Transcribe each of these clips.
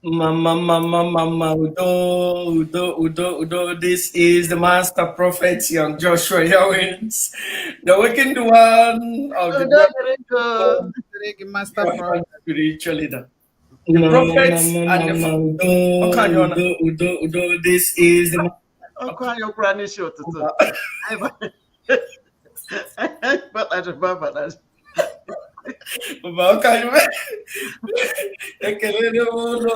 Mama, Udo. This is the master prophet, young Joshua Yowens, the wicked one of the blood of Master prophet. spiritual leader. The prophets and the Udo. This is the ekele ụlọ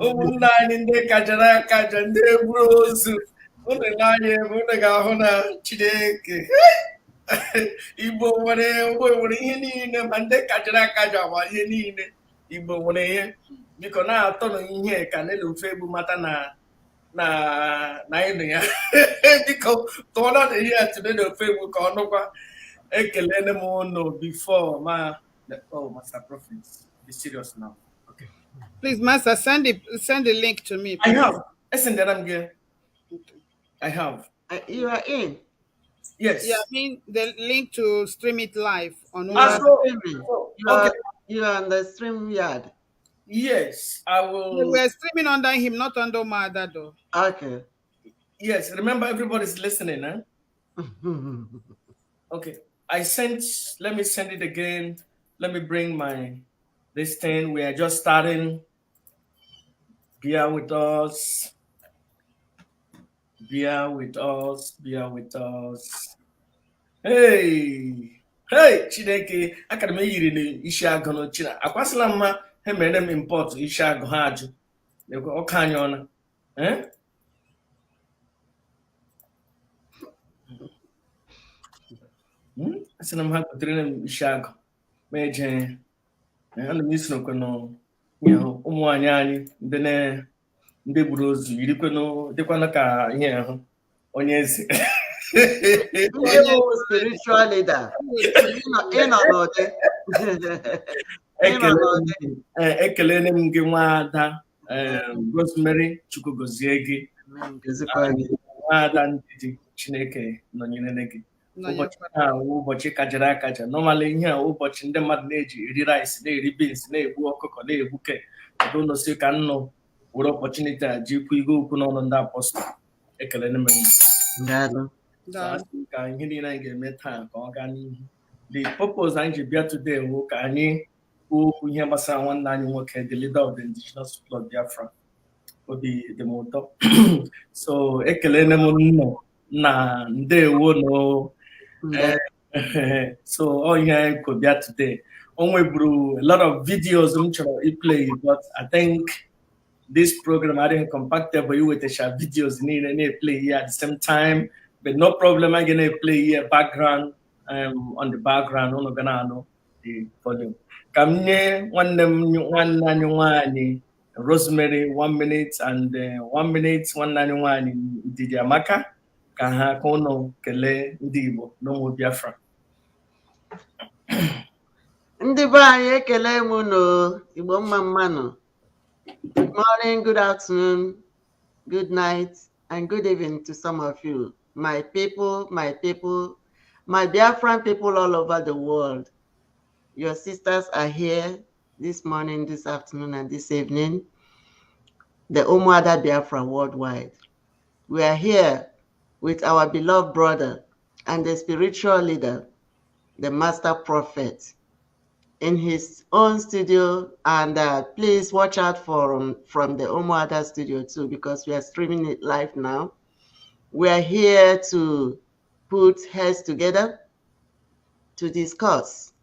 ụmụnna anyị ndị kajara akaja ndị buru ozu ụnụ n'anya ebe ụnụ ga-ahụ na Chineke Igbo nwere ihe niile ma ndị kajara akaja ma ihe niile Igbo nwere ihe biko na-atọ na ihe ka na ofe egbu mata na ịnụ ya biko tụọla na ihe atụle na ofe egbu ka ọ nụkwa ekelele m ụnụ before Master Prophet. Be serious now. Okay. Please, Master, send the link to me. Please. I have. Listen, that I'm here. I have. You are in. Yes. Yeah, I mean the link to stream it live on. You are on the stream yard. Yes, I will. We're streaming under him, not under Umuada, though. Okay. Yes, remember everybody's listening, huh? Okay. Let me send it again. Let me bring this thing. We are just starting. Bear with us. Bear with us. Hey, Chineke, aka m eyiri na isi agụ no China. Akwasịla mma ha mere m import isi agụ ha ajụ. Ọka anyị ọna. Asị na m ha kutere m isi agụ. Ma eje ana m isokwenụ ụmụ anyị ndị gburu ozu yirikwenụ dịkwanụ ka ihe ahụ onye eze spiritual leader. Ekele m gị nwada Rosemary Chukwugozie gị nwada ndidi Chineke nọnyere gị ụbọchị kajara akaja normally ihe a ụbọchị ndị mmadụ na-eji eri rice na-eri beans na-egbu ọkụkọ na-egbuke ọdụnosi ka nnụ were opportunity a ji ikwu ihe okwu n'ọnụ ndị apọstọl ekele m ka ihe niile anyị ga-eme taa ka ọ gaa n'ihu. The purpose anyị ji bịa today bụ ka anyị kwuo okwu ihe gbasara nwanne anyị nwoke the leader of the indigenous people of Biafra obi dị m ụtọ so ekele m nnọọ na ndewo no so all here could be today. Only brew a lot of videos play, but I think this program I didn't compact but you with the share videos need play here at the same time. But no problem, I'm gonna play here background on the background. I'm not gonna know the volume. Kamne one Rosemary 1 minute and 1 minute 191 Didi Amaka. Ka ha kono kele ndị Igbo n'ụmụ Biafra. Ndị be anyị ekele m no Igbo mma mmanụ. Good morning, good afternoon, good night, and good evening to some of you. My people, my Biafran people all over the world. Your sisters are here this morning, this afternoon, and this evening. The Umuada Biafra worldwide. We are here with our beloved brother and the spiritual leader, the master prophet, in his own studio. And please watch out from the Umuada studio too, because we are streaming it live now. We are here to put heads together to discuss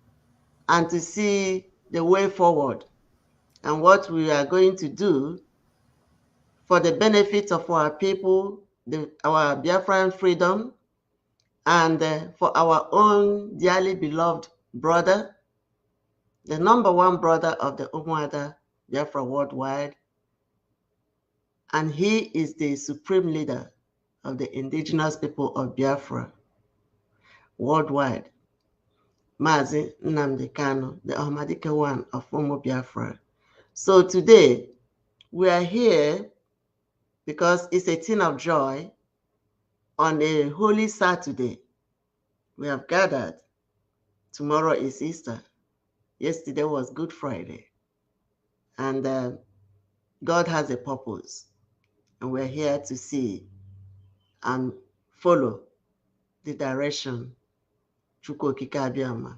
and to see the way forward and what we are going to do for the benefit of our people, our Biafran freedom, and for our own dearly beloved brother, the #1 brother of the Umuada Biafra worldwide, and he is the supreme leader of the indigenous people of Biafra worldwide, Mazi Nnamdi Kanu, the Ahmadike one of Umu Biafra. So today, we are here because it's a thing of joy on a holy Saturday. we have gathered. Tomorrow is Easter. Yesterday was Good Friday. And God has a purpose. And we're here to see and follow the direction Chukwokika Abiyama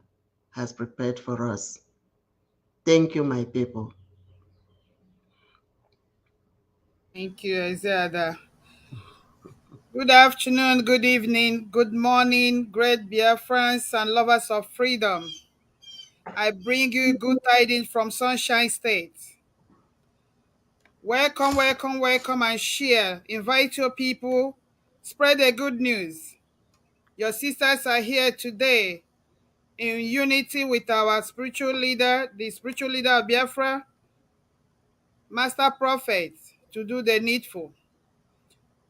has prepared for us. Thank you, my people. Thank you, Isaiah. Good afternoon, good evening, good morning, great Biafrans and lovers of freedom. I bring you good tidings from Sunshine State. Welcome, welcome, welcome, and share. Invite your people. Spread the good news. Your sisters are here today in unity with our spiritual leader, the spiritual leader of Biafra, Master Prophet, to do the needful.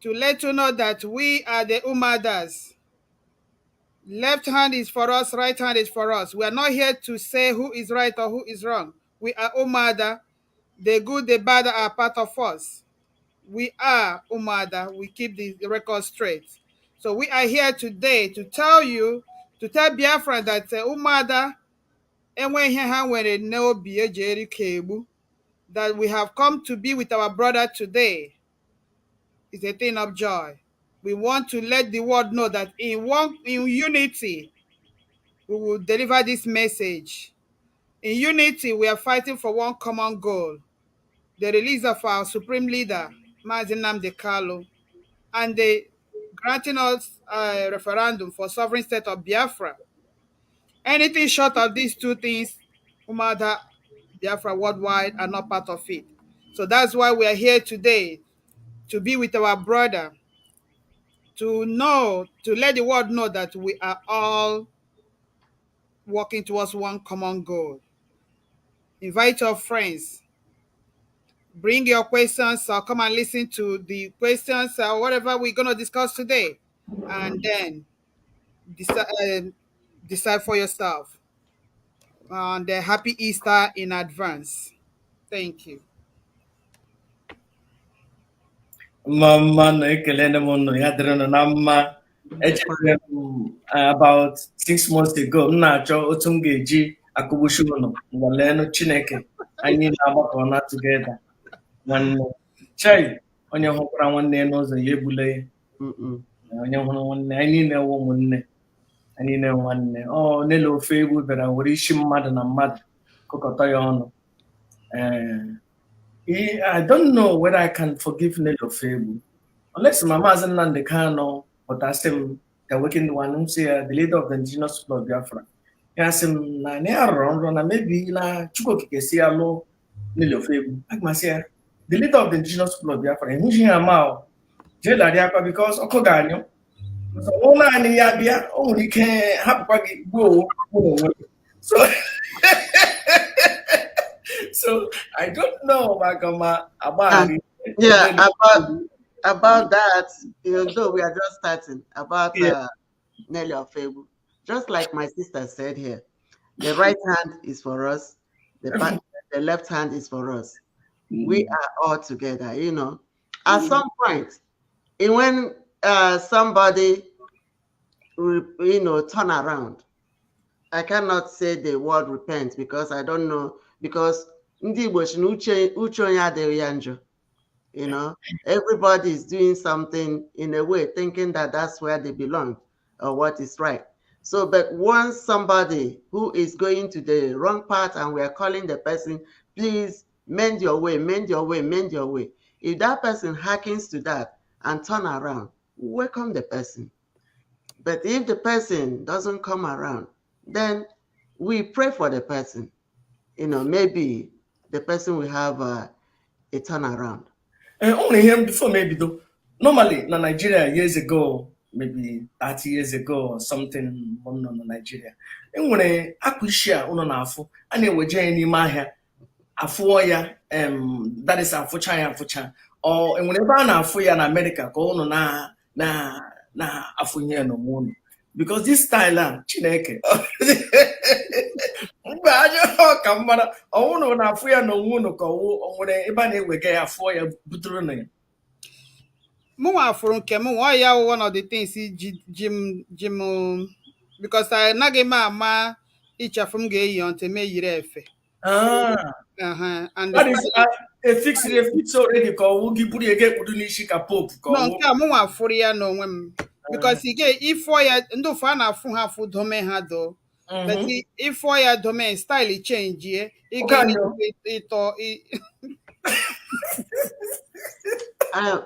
To let you know that we are the Umuadas. Left hand is for us, right hand is for us. We are not here to say who is right or who is wrong. We are Umuada. The good, the bad are part of us. We are Umuada. We keep the record straight. So we are here today to tell you, to tell Biafra that Umuada, that we have come to be with our brother today is a thing of joy. We want to let the world know that in unity, we will deliver this message. In unity, we are fighting for one common goal, the release of our supreme leader, Mazi Nnamdi Kanu, and the granting us a referendum for sovereign state of Biafra. Anything short of these two things, Umuada, Biafra worldwide are not part of it. So that's why we are here today, to be with our brother, to let the world know that we are all working towards one common goal. Invite your friends, bring your questions, or come and listen to the questions or whatever we're going to discuss today, and then decide for yourself. And happy Easter in advance. Thank you. Mama no ekele m unu ya dịrịnụ na mma. Echere m about 6 months ago m na-achọ otu m ga-eji akụgbuchi unu ngwalenụ Chineke anyị na-agbakọ na together nwanne chai onye hụkwara nwanne ya n'ụzọ ya ebule ya onye hụrụ nwanne anyị niile wụ ụmụnne anyị niile nwanne ọ n'ele ofe egwu bịara were isi mmadụ na mmadụ kụkọta ya ọnụ. I don't know whether I can forgive Nelo Febu. Unless my mother and the Kano, but ask him the working one who say the leader of the indigenous people of Biafra. He asked him, na maybe la Chuko Kesialo Nelo Febu. Like my say, the leader of the indigenous people of Biafra, and who's here now? Jela Diapa because Okoganyo. So Ona and Yabia only can have go. So so I don't know, Magama, about about that, even though we are just starting, about Nelly Ofebu. Just like my sister said here, the right hand is for us, the left hand is for us. We are all together, you know. At some point, when somebody, you know, turn around, I cannot say the word repent because I don't know, because you know, everybody is doing something in a way, thinking that that's where they belong or what is right. So, but once somebody who is going to the wrong path and we are calling the person, please mend your way, mend your way, mend your way. If that person hearkens to that and turn around, welcome the person. But if the person doesn't come around, then we pray for the person. You know, maybe the person will have a turnaround. Only him before maybe though. Normally, in Nigeria years ago, maybe 30 years ago or something, in Nigeria. And when I appreciate uno na afu, and we journey mahia, afuoya, that is afucha, or and whenever na afuya in America, go no na afunya no moon. Because this style, Chineke. Kamara, oh na afuya no moon, or when everybody we get afuya butrune. One of the things Jim because I nagị m ama ịchafụ m ga-eyi until me yiri efe. And That is a fix already called Giburi again Pudunishika Pope. no, nke a mụnwa fụrụ ya n'onwe m because ifo ya ndị ụfọ a na-afụ ha afụ dome ha do but ifo ya dome style change ye ịga ịtọ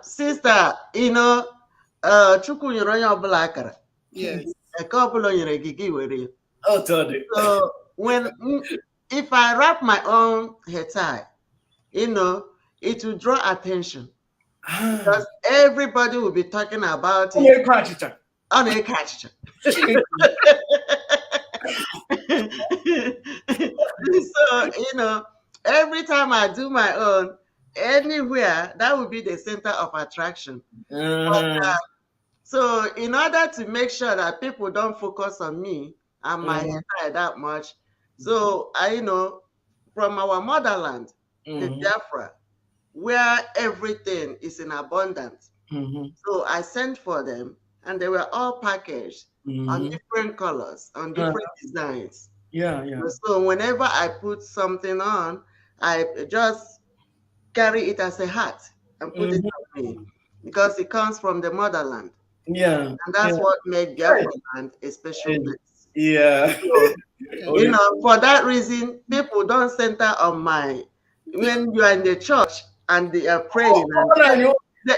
sister, Chukwu nyere onye ọbụla akara. Yes. Eke ọbụla nyere gị gị were ya. Oh, totally. So if I wrap my own hair tie, it will draw attention. Because everybody will be talking about it. On a catch. So, every time I do my own, anywhere, that will be the center of attraction. So in order to make sure that people don't focus on me and my hair that much, so I from our motherland, the Biafra, where everything is in abundance. So I sent for them, and they were all packaged on different colors, on different designs. Yeah. So whenever I put something on, I just carry it as a hat and put it on me because it comes from the motherland. Yeah. And that's what made Biafra land a special place. Yeah. So, for that reason, people don't center on when you are in the church and they are praying. They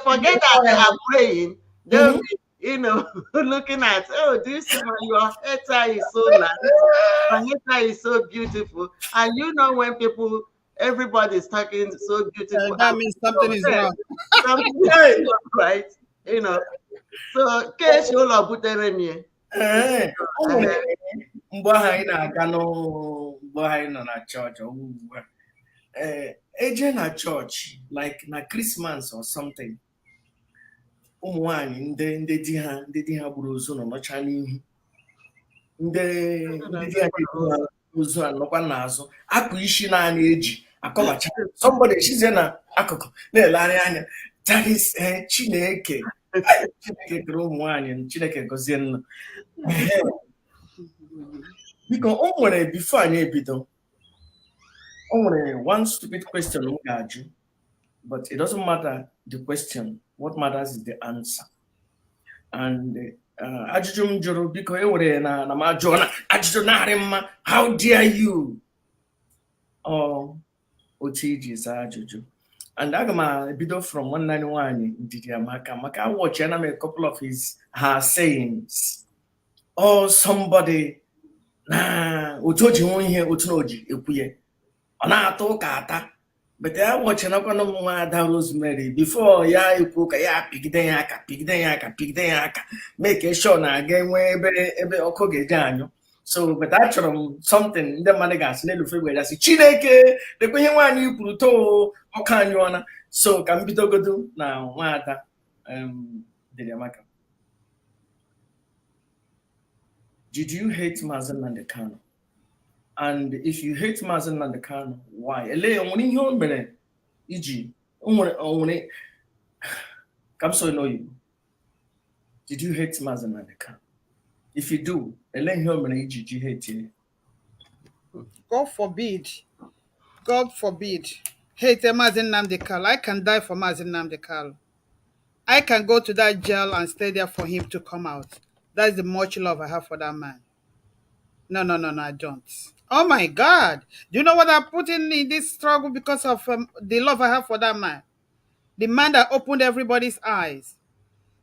forget that they are praying. They'll be, looking at, do you see your hair tie is so nice, my hair tie is so beautiful. And when people, everybody is talking so beautiful. That means something is wrong. Something is wrong, right? So, case you all put there in Agent at church, like na Christmas or something. One in the diha bruzo no chani. Uzo and Lokanazo. Aku ishi na age. Somebody she's in a akoko. That is Chineke. Room one and Chineke goes in. Because before I bito. Only one stupid question, but it doesn't matter the question. What matters is the answer. And ajujum joro biko ewere na majona ajuna how dare you? Oh, Ochiji is ajuju. And agama bido from 191 did maka watch and a couple of her sayings. Oh, somebody utoji onye utoji ekuye. But I watch an Umuada Rosemary before Yapuka pigdayaka, make sure na again where ebe okoge danyo. So, but actually, something the Madagas, Nelu February, that's Chineke, the Queen you Pluto, Okanyona. So, can be togodu now, Mata, Diamaka. Did you hate Mazen and the Kano? And if you hate Mazen and the Kano, why? Ele only human being, e.g., only come so know you. Did you hate Mazen and the Kano? If you do, ele human being, e.g., you hate you. God forbid. God forbid. Hate Mazen Nnamdi Kanu. I can die for Mazen Nnamdi Kanu. I can go to that jail and stay there for him to come out. That's the much love I have for that man. No, I don't. Oh my God. Do you know what I put in this struggle because of the love I have for that man? The man that opened everybody's eyes.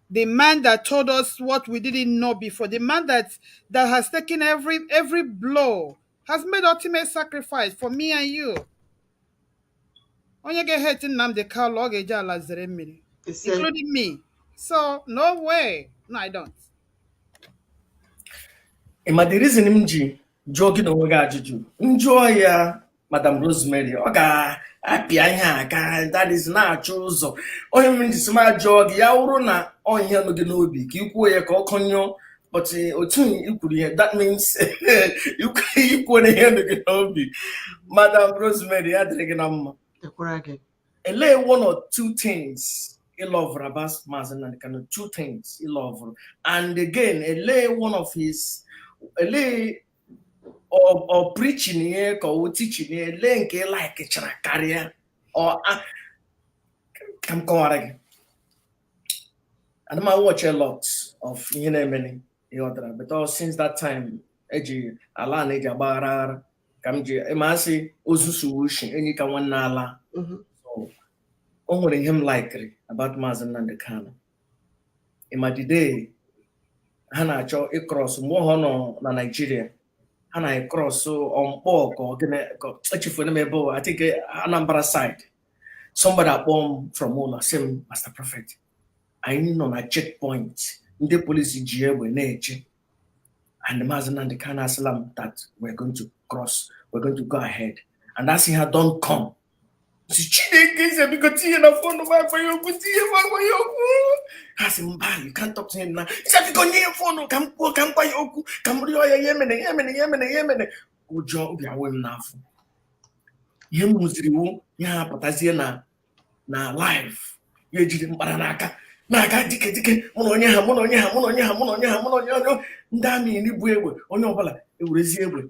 The man that told us what we didn't know before. The man that has taken every blow. Has made ultimate sacrifice for me and you. Onye get hating Nnamdi Kanu oge eje ala zere mmiri, including me. So, no way. No, I don't. The reason MG jogging over Gajuju, enjoy Madam Rosemary, that is not choose. Only means smart jog, Yaurona, on here no genobi, you put a but that means you put a hand genobi. Madam Rosemary, I drink a lay one or two things he love Rabas Mazen and kind of two things he love. And again, a lay one of his a lay or preaching here or teaching here, lay like a career or come correct. And I watch a lot of many other, but since that time, Eji Alan Eji Abarar, Kamji Emasi Ozusu any can one nala. So only him likely about Mazan and the Kana. In my day, Hana Cho across Mohono na Nigeria. Hana cross so on Borg or Gene, I think Anambra side. Somebody at bomb from Ola, same Master Prophet. I know on a checkpoint. The police GA were nature. And the Mazan and the Kana Salam that we're going to cross, we're going to go ahead. And that's how don't come. Because phone for you can't talk to him now. He said, because near phone, come by Yoku, come Yemen. Good job, you are well enough. Him was the yeah, but na life. You didn't baranaka. Naga dike mononya ndami ni buewe onye obala ewurezi egbe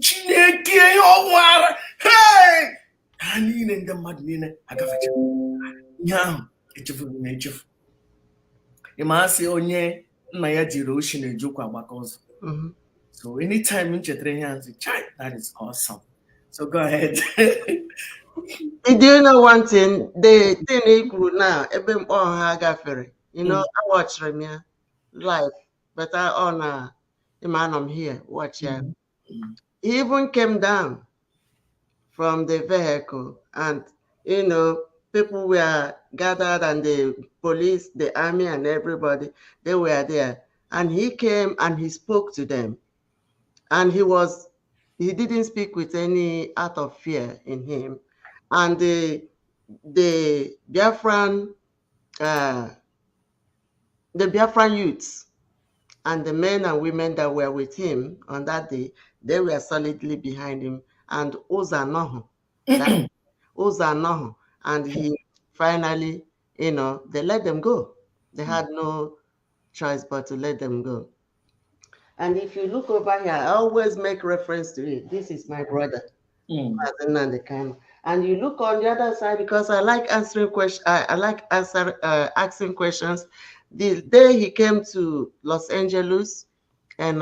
chineke ọnwara hey ha niile ndị mmadụ niile agafecha nya echefu ịma asị onye nna ya jiri oshi na-ejokwa agbaka ọzọ. So anytime nchetara ihe nzi chai, that is awesome. So go ahead. Do you know one thing? The thing he grew now, you know, I watch him here live, but I honor the man I'm here, watch him. He even came down from the vehicle, and you know, people were gathered, and the police, the army, and everybody, they were there. And he came and he spoke to them. And he didn't speak with any out of fear in him. And the Biafran youths and the men and women that were with him on that day, they were solidly behind him. And Uzanoho, and he finally, you know, they let them go. They had no choice but to let them go. And if you look over here, I always make reference to it. This is my brother. And you look on the other side, because I like answering questions. I like asking questions. The day he came to Los Angeles in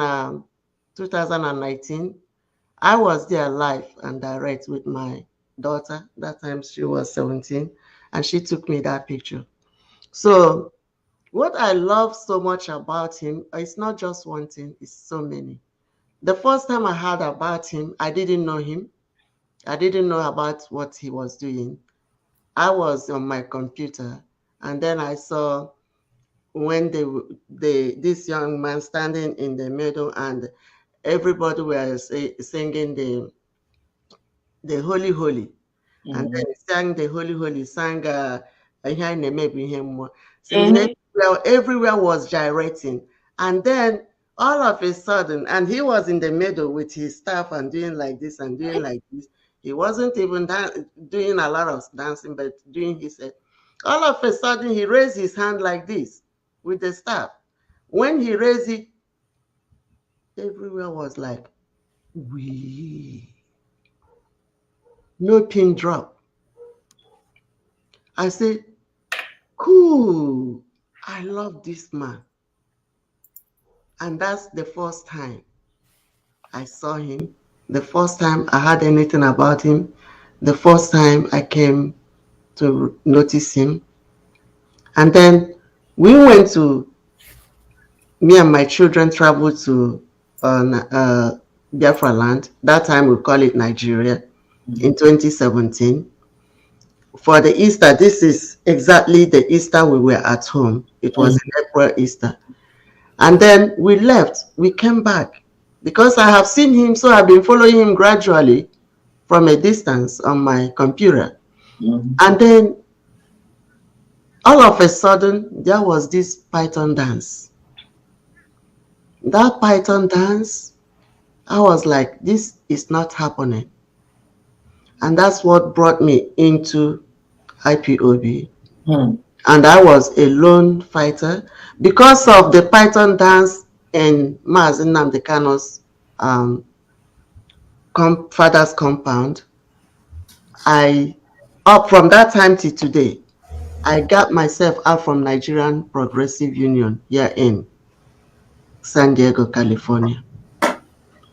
2019, I was there live and direct with my daughter. That time she was 17, and she took me that picture. So what I love so much about him, it's not just one thing, it's so many. The first time I heard about him, I didn't know him. I didn't know about what he was doing. I was on my computer, and then I saw when this young man standing in the middle, and everybody was singing the Holy Holy. And then he sang the Holy Holy, sang everywhere was gyrating. And then all of a sudden, and he was in the middle with his staff and doing like this and doing like this. He wasn't even doing a lot of dancing, but doing his all of a sudden he raised his hand like this with the staff. When he raised it, everywhere was like, wee. No pin drop. I said, cool. I love this man. And that's the first time I saw him, the first time I heard anything about him, the first time I came to notice him. And then me and my children traveled to Biafra land. That time we call it Nigeria, in 2017. For the Easter, this is exactly the Easter we were at home. It was an April Easter. And then we left, we came back. Because I have seen him, so I've been following him gradually from a distance on my computer. And then all of a sudden, there was this Python dance. That Python dance, I was like, this is not happening. And that's what brought me into IPOB. and I was a lone fighter. Because of the Python dance in Mazi Nnamdi Kanu's father's compound, I, up from that time till today, I got myself out from Nigerian Progressive Union here in San Diego, California.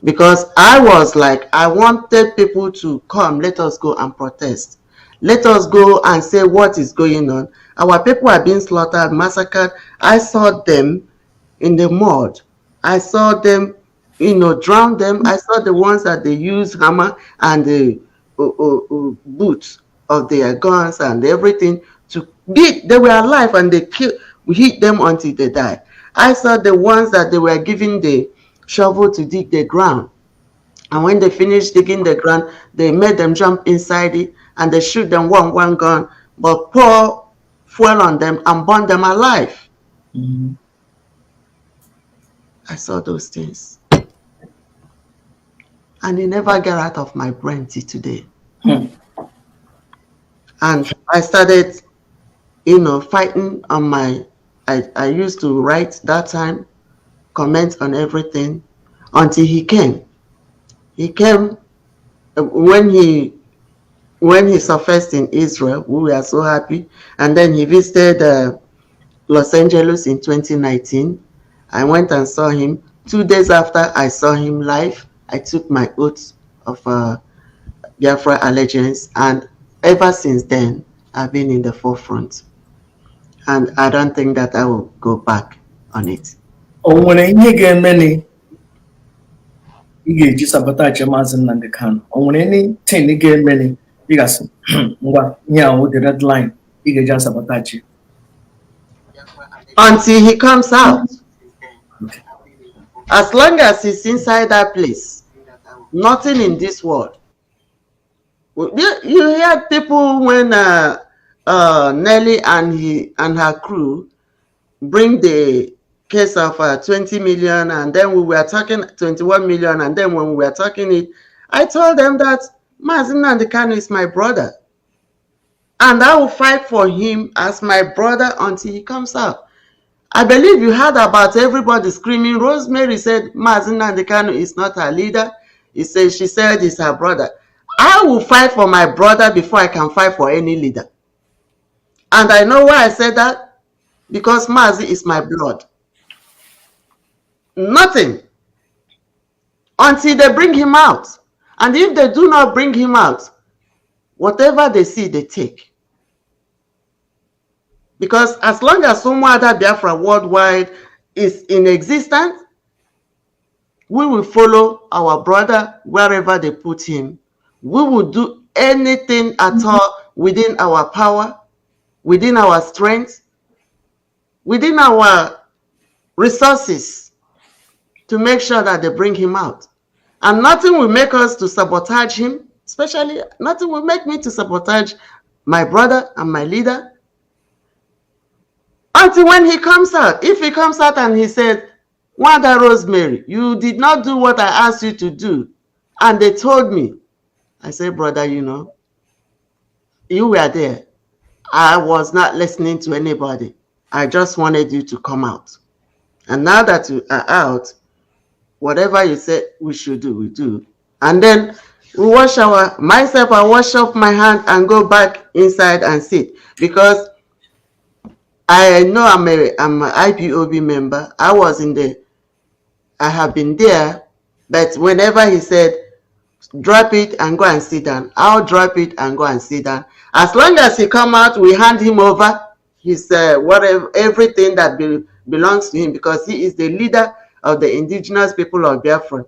Because I was like, I wanted people to come, let us go and protest. Let us go and say what is going on. Our people are being slaughtered, massacred. I saw them in the mud. I saw them, drown them. I saw the ones that they use hammer and the boots of their guns and everything to beat. They were alive and we hit them until they died. I saw the ones that they were giving the shovel to dig the ground. And when they finished digging the ground, they made them jump inside it and they shoot them one gun, but pour fuel on them and burn them alive. Mm-hmm. I saw those things. And it never got out of my brain till today. And I started, fighting on I used to write that time, comment on everything until he came. He came when he surfaced in Israel. We were so happy. And then he visited Los Angeles in 2019. I went and saw him. 2 days after I saw him live, I took my oath of Biafra allegiance, and ever since then, I've been in the forefront. And I don't think that I will go back on it. Onwere ihe ga-eme ị ga-eji sabotage Maazị Nnamdi Kanu. Onwere anything ị ga-eme ị ga-asị ngwa ihe ahụ the red line ị ga-eji sabotage. Until he comes out. Okay. As long as he's inside that place, nothing in this world. You hear people when Nelly and her crew bring the case of 20 million, and then we were talking 21 million, and then when we were talking it, I told them that Mazi Nnamdi Kanu is my brother, and I will fight for him as my brother until he comes out. I believe you heard about everybody screaming. Rosemary said Mazi Nnamdi Kanu is not her leader. She said he's her brother. I will fight for my brother before I can fight for any leader. And I know why I said that. Because Mazi is my blood. Nothing. Until they bring him out. And if they do not bring him out, whatever they see, they take. Because as long as Umuada Biafra worldwide is in existence, we will follow our brother wherever they put him. We will do anything at all within our power, within our strength, within our resources to make sure that they bring him out. And nothing will make us to sabotage him, especially nothing will make me to sabotage my brother and my leader. Until when he comes out. If he comes out and he said, Wanda Rosemary, you did not do what I asked you to do. And they told me. I said, brother, you were there. I was not listening to anybody. I just wanted you to come out. And now that you are out, whatever you said we should do, we do. And then we wash I wash off my hand and go back inside and sit. Because I know I'm an IPOB member. I have been there, but whenever he said, drop it and go and sit down, I'll drop it and go and sit down. As long as he come out, we hand him over his whatever, everything that belongs to him, because he is the leader of the indigenous people of Biafra.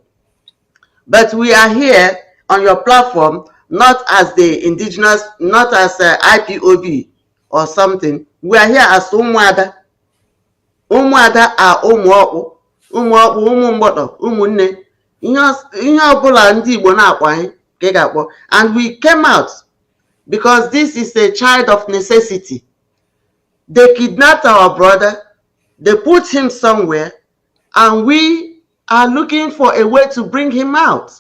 But we are here on your platform, not as the indigenous, not as IPOB or something. We are here as Umuada. Umuada are Umuokpu, Umumboto, Umunne. And we came out because this is a child of necessity. They kidnapped our brother, they put him somewhere, and we are looking for a way to bring him out.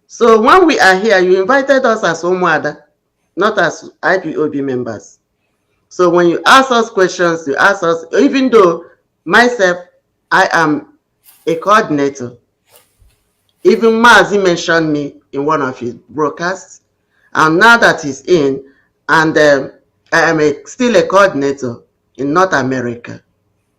So when we are here, you invited us as Umuada, not as IPOB members. So when you ask us questions, you ask us, even though myself, I am a coordinator. Even Mazi mentioned me in one of his broadcasts. And now that he's in, and I am still a coordinator in North America.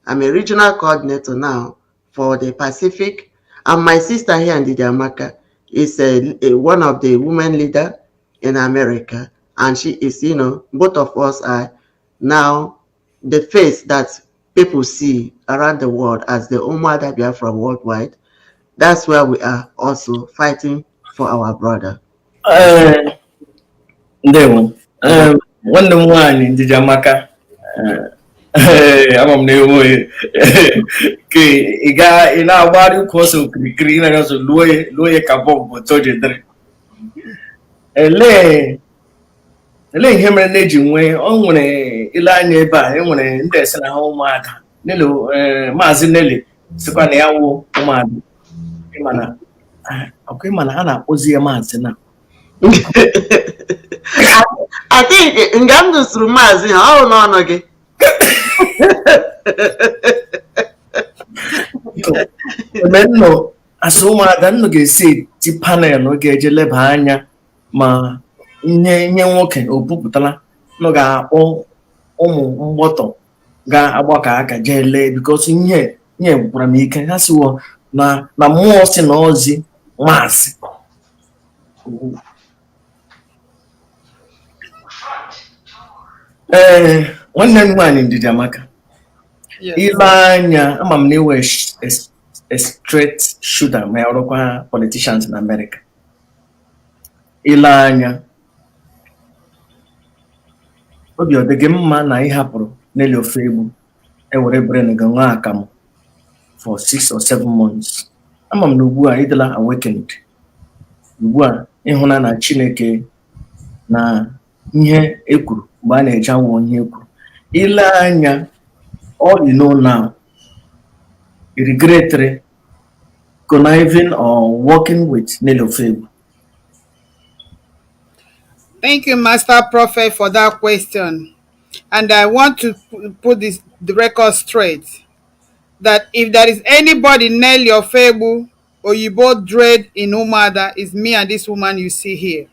I'm a regional coordinator now for the Pacific. And my sister here in Didiamaka is one of the women leader in America. And she is, both of us are now the face that people see around the world as the Umuada Biafra worldwide. That's where we are also fighting for our brother. Ndewo. Nwanne m nwaanyị Ndidi Amaka. Ama m na enwe ka ị na-agbara ukwu ọsọ okirikiri ị na-aga ọsọ luo ya ka bọmbụ tojidere. Ele ihe mere na-eji nwee ọ nwere ile anya ebe a enwere ndị esi na ha ụmụada maazị Nelly sikwa na ya wụ ụmụada ịma na a na-akpọzi ya maazị na I think nga m dụsuru maazị ha ọ n'ọnụ gị. Ebe nnọ asị ụmụada nnọ ga-esi eti panel ga-eje leba anya ma nye nwoke o bupụtala nọ ga-akpọ ụmụ mgbọtọ ga-agbakọ aka jee lee bikos ihe gwụkwara m ike ha siwo na mmụọ si na ozi maazị nwanne m nwaanyị Ndidi Amaka ile anya ama m na iwe a straight shooter ma ya ọrụkwa politicians na America. Ile anya obi ọ dị gị mma na ị hapụrụ Nelly Ofegbu ewere brain gị nwa akamụ for 6 or 7 months. Ama m na ugbu a ịdịla awakened. Ugbu a ịhụna na Chineke na ihe ekwuru mgbe a na-eje awụ ihe ekwuru. Ile anya all you know now, you regret conniving or working with Nelly Ofegbu. Thank you, Master Prophet, for that question. And I want to put the record straight that if there is anybody Nelly Ofegbu or you both dread in Umuada, is me and this woman you see here.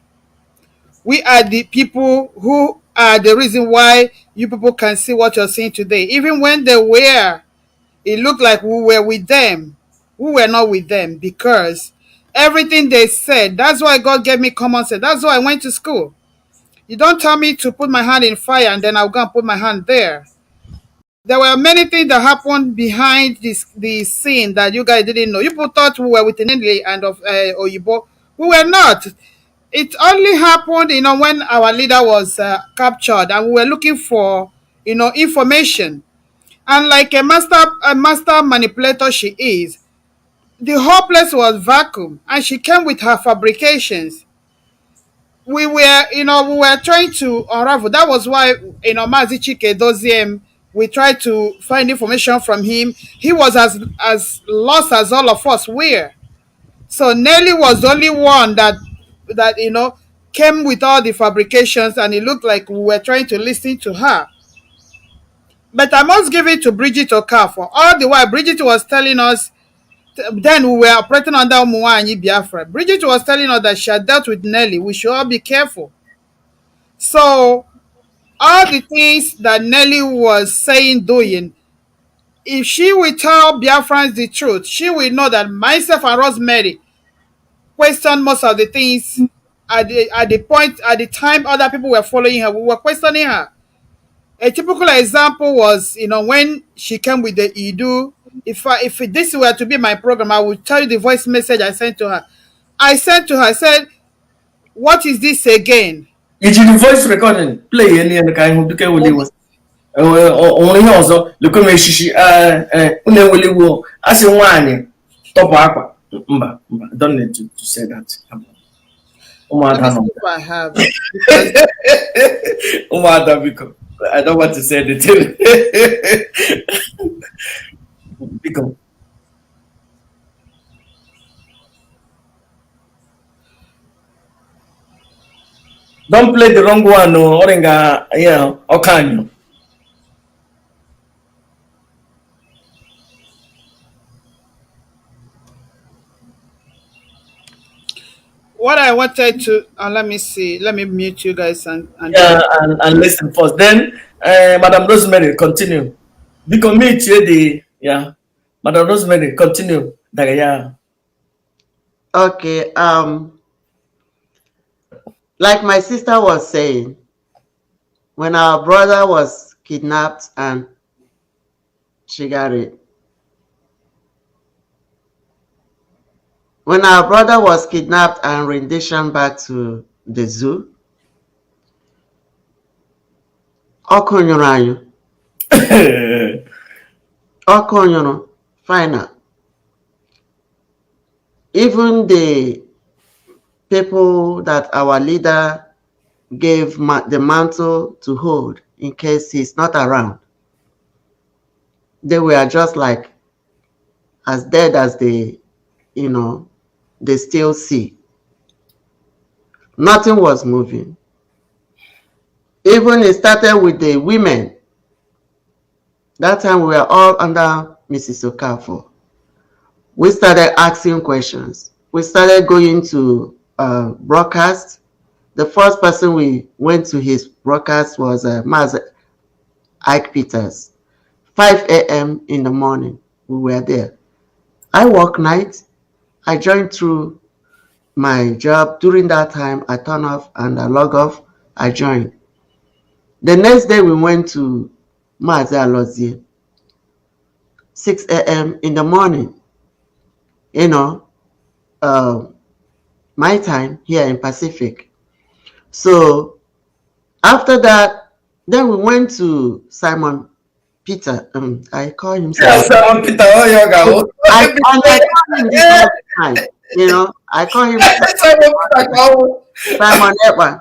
We are the people who are the reason why you people can see what you're seeing today. Even when they were, it looked like we were with them. We were not with them because everything they said, that's why God gave me common sense. That's why I went to school. You don't tell me to put my hand in fire and then I'll go and put my hand there. There were many things that happened behind the scene that you guys didn't know. You people thought we were with Nelly and of Oyibo. We were not. It only happened, when our leader was captured and we were looking for, information. And like a master manipulator she is, the whole place was vacuum and she came with her fabrications. We were trying to unravel. That was why, Mazi Chike Doziem, we tried to find information from him. He was as lost as all of us were. So Nelly was the only one that came with all the fabrications, and it looked like we were trying to listen to her. But I must give it to Bridget Okafor. All the while, Bridget was telling us, then we were operating under Umuada Biafra. Bridget was telling us that she had dealt with Nelly. We should all be careful. So all the things that Nelly was saying, doing, if she will tell Biafrans the truth, she will know that myself and Rosemary questioned most of the things at the time other people were following her. We were questioning her. A typical example was, when she came with the Idu. If this were to be my program, I would tell you the voice message I sent to her. I said, what is this again? It's in the voice recording. Play any and the kind who became Willie was only also look at she Willie will as a wine top aqua. Don't need to say that. I have because I don't want to say the thing. Because don't play the wrong one, or okay. what I wanted to let me see. Let me mute you guys and Yeah, then and listen first. Then, Madam Rosemary, continue. Because me, yeah, Madam Rosemary, continue. Yeah. Okay. Like my sister was saying, when our brother was kidnapped and she got it. When our brother was kidnapped and renditioned back to the zoo, Okonyoro, Okonyoro, final. Even the people that our leader gave the mantle to hold in case he's not around, they were just like as dead as they still see. Nothing was moving. Even it started with the women. That time we were all under Mrs. Okafor. We started asking questions. We started going to broadcast. The first person we went to his broadcast was Maz Ike Peters. 5 a.m. in the morning, we were there. I work night. I joined through my job. During that time, I turn off and I log off. I joined. The next day, we went to Mazi Alozie. 6 a.m. in the morning. You know, my time here in Pacific. So after that, then we went to Simon Peter. I call him Yeah, Simon. Simon Peter, oh, yoga. I call him this all the time. You know, I call him Simon Peter, oh. Simon Edward.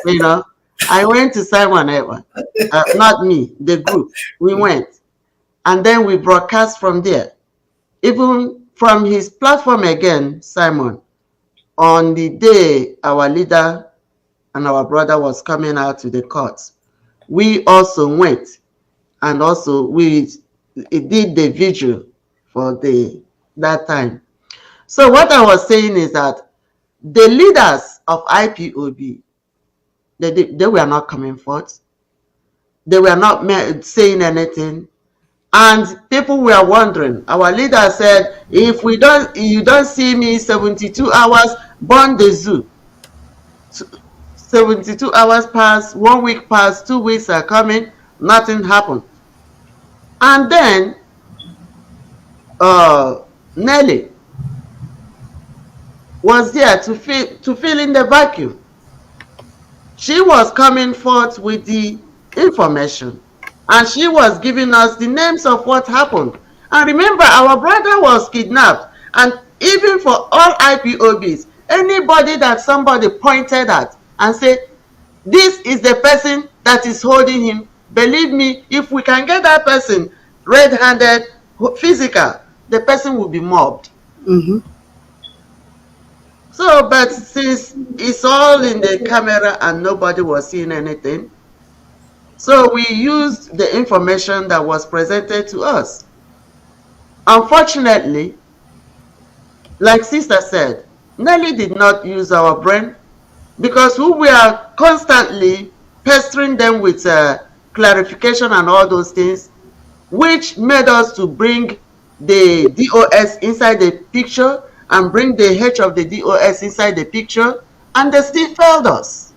You know, I went to Simon Edward. Not me, the group. We went. And then we broadcast from there. Even from his platform again, Simon, on the day our leader and our brother was coming out to the courts, we also went and also we did the vigil for that time. So what I was saying is that the leaders of IPOB, they were not coming forth. They were not saying anything. And people were wondering. Our leader said, if you don't see me 72 hours, burn the zoo. 72 hours pass, 1 week pass, 2 weeks are coming, nothing happened. And then Nelly was there to fill in the vacuum. She was coming forth with the information, and she was giving us the names of what happened. And remember, our brother was kidnapped, and even for all IPOBs, anybody that somebody pointed at and said, this is the person that is holding him, believe me, if we can get that person red-handed, physical, the person will be mobbed. So, but since it's all in the camera and nobody was seeing anything, so we used the information that was presented to us. Unfortunately, like Sister said, Nelly did not use our brain because we are constantly pestering them with clarification and all those things, which made us to bring the DOS inside the picture and bring the H of the DOS inside the picture, and they still failed us.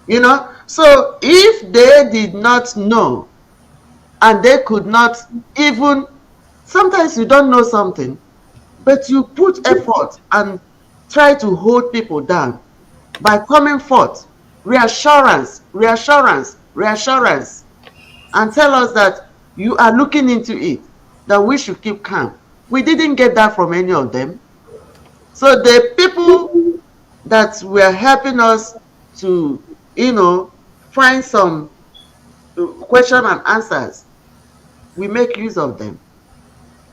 You know, so if they did not know and they could not even, sometimes you don't know something, but you put effort and try to hold people down by coming forth, reassurance, and tell us that you are looking into it, that we should keep calm. We didn't get that from any of them. So the people that were helping us to, find some question and answers, we make use of them.